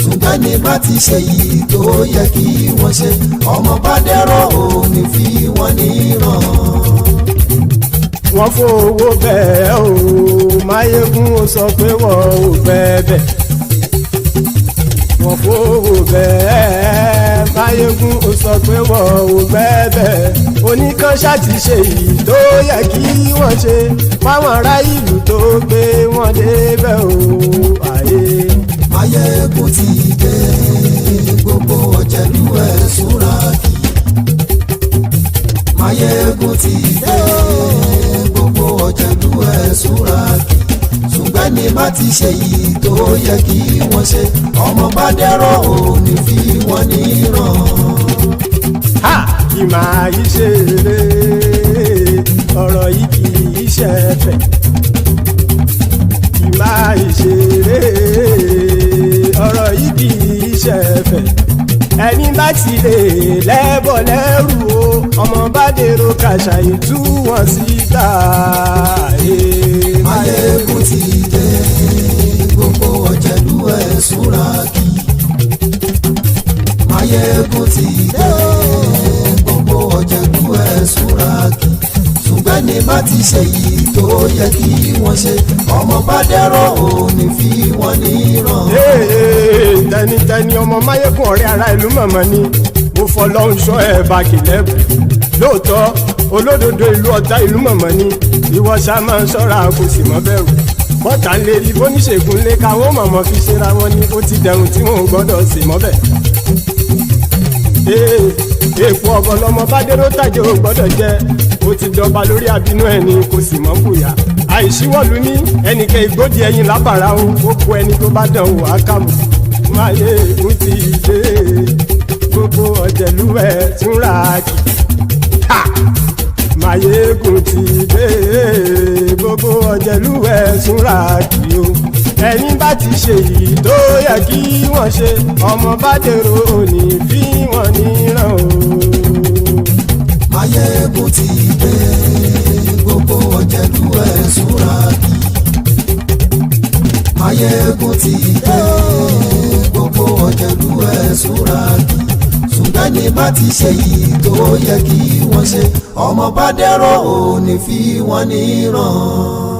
Ṣùgbọ́n ẹni bá ti ṣe èyí tó yẹ kí wọ́n ṣe, ọmọ bá dèrò ní fi wọ́n níran. Wọ́n fowó bẹ́ẹ̀ o, Máyégún ó sọ pé wọ́n ò bẹ́ẹ̀. Wọ́n fowó bẹ́ẹ̀, Máyégún ó sọ pé wọ́n ò bẹ́ẹ̀. Oníkan ṣáàtì ṣe èyí tó yẹ kí wọ́n ṣe fáwọn ará ìlú tó gbé wọn débẹ̀ o. Máyégún ti dé. Gbogbo ọ̀jẹ̀lú ẹ̀sùn ràkì. Máyégún ti dé. Gbogbo ọ̀jẹ̀lú ẹ̀sùn ràkì. Ṣùgbọ́n ní bá ti ṣe yìí tó yẹ kí wọ́n ṣe, ọmọ bá dẹ́rọ̀ ò ní fi wọ́n níran. Kì máa yí ṣe eré, ọ̀rọ̀ yìí kì í ṣe ẹ̀fẹ̀. Kì máa yí ṣe eré, ọ̀rọ̀ yìí kì í ṣe ẹ̀fẹ̀. Ẹni bá ti lè lẹ́bọ̀ lẹ́rù o, ọmọ bá dèrò kàṣàyè tú wọn síta. Máyégún ti dé. Gbogbo ọ̀jẹ̀lú ẹ̀sùn ràkì. Máyégún ti dé. Gbogbo ọ̀jẹ̀lú ẹ̀sùn ràkì. Ṣùgbọ́n ní bá ti ṣe yìí tó yẹ kí wọ́n ṣe, ọmọ bá dẹ́rọ̀ ò ní fi wọ́n níran. Tẹnitẹni ọmọ Máyégún ọ̀rẹ́ ara ìlú mọ̀mọ́ ni mo fọlọ́run ṣọ́ ẹ̀ bá kìlẹ́bù. Lóòótọ́ olódodo ìlú ọ̀tá ìlú mọ̀mọ́ ni ìwọ ṣá máa ń ṣọ́ra kò sì mọ́ bẹ̀rù. Bọ́tà ń lè rí bóníṣègùn lé káwọn mọ̀mọ́ fi ṣera wọn ni ó ti dẹrùn tí wọn ò gbọ́dọ̀ sè mọ́bẹ̀. Èèpo ọ̀bọ lọmọ bá dérò tàjẹ́ ò gbọ́dọ̀ jẹ́, ó ti jọba lórí àbínú ẹni kò sì mọ́ bùyà. Àìsíwọ́lu ní ẹnìkẹ́ ìgbódì ẹyin lábàrá o, ó kó ẹni tó bá dán wò á kàmù. Máyégún ti dé. Gbogbo ọ̀jẹ̀lú ẹ̀sùn ràkì. Máyégún ti dé. Gbogbo ọ̀jẹ̀lú ẹ̀sùn ràkì o. Ẹni bá ti ṣe yìí tó yẹ kí wọ́n ṣe, ọmọ bá dèrò òní fi wọ́n níran o. Máyégún ti dé. Gbogbo ọ̀jẹ̀lú ẹ̀sùn ràkì. Máyégún ti dé. Gbogbo ọ̀jẹ̀lú ẹ̀sùn ràkì. Ṣùgbọ́n ní bá ti ṣe yìí tó yẹ kí wọ́n ṣe, ọmọ bá dẹ́rọ̀ ò ní fi wọ́n níran.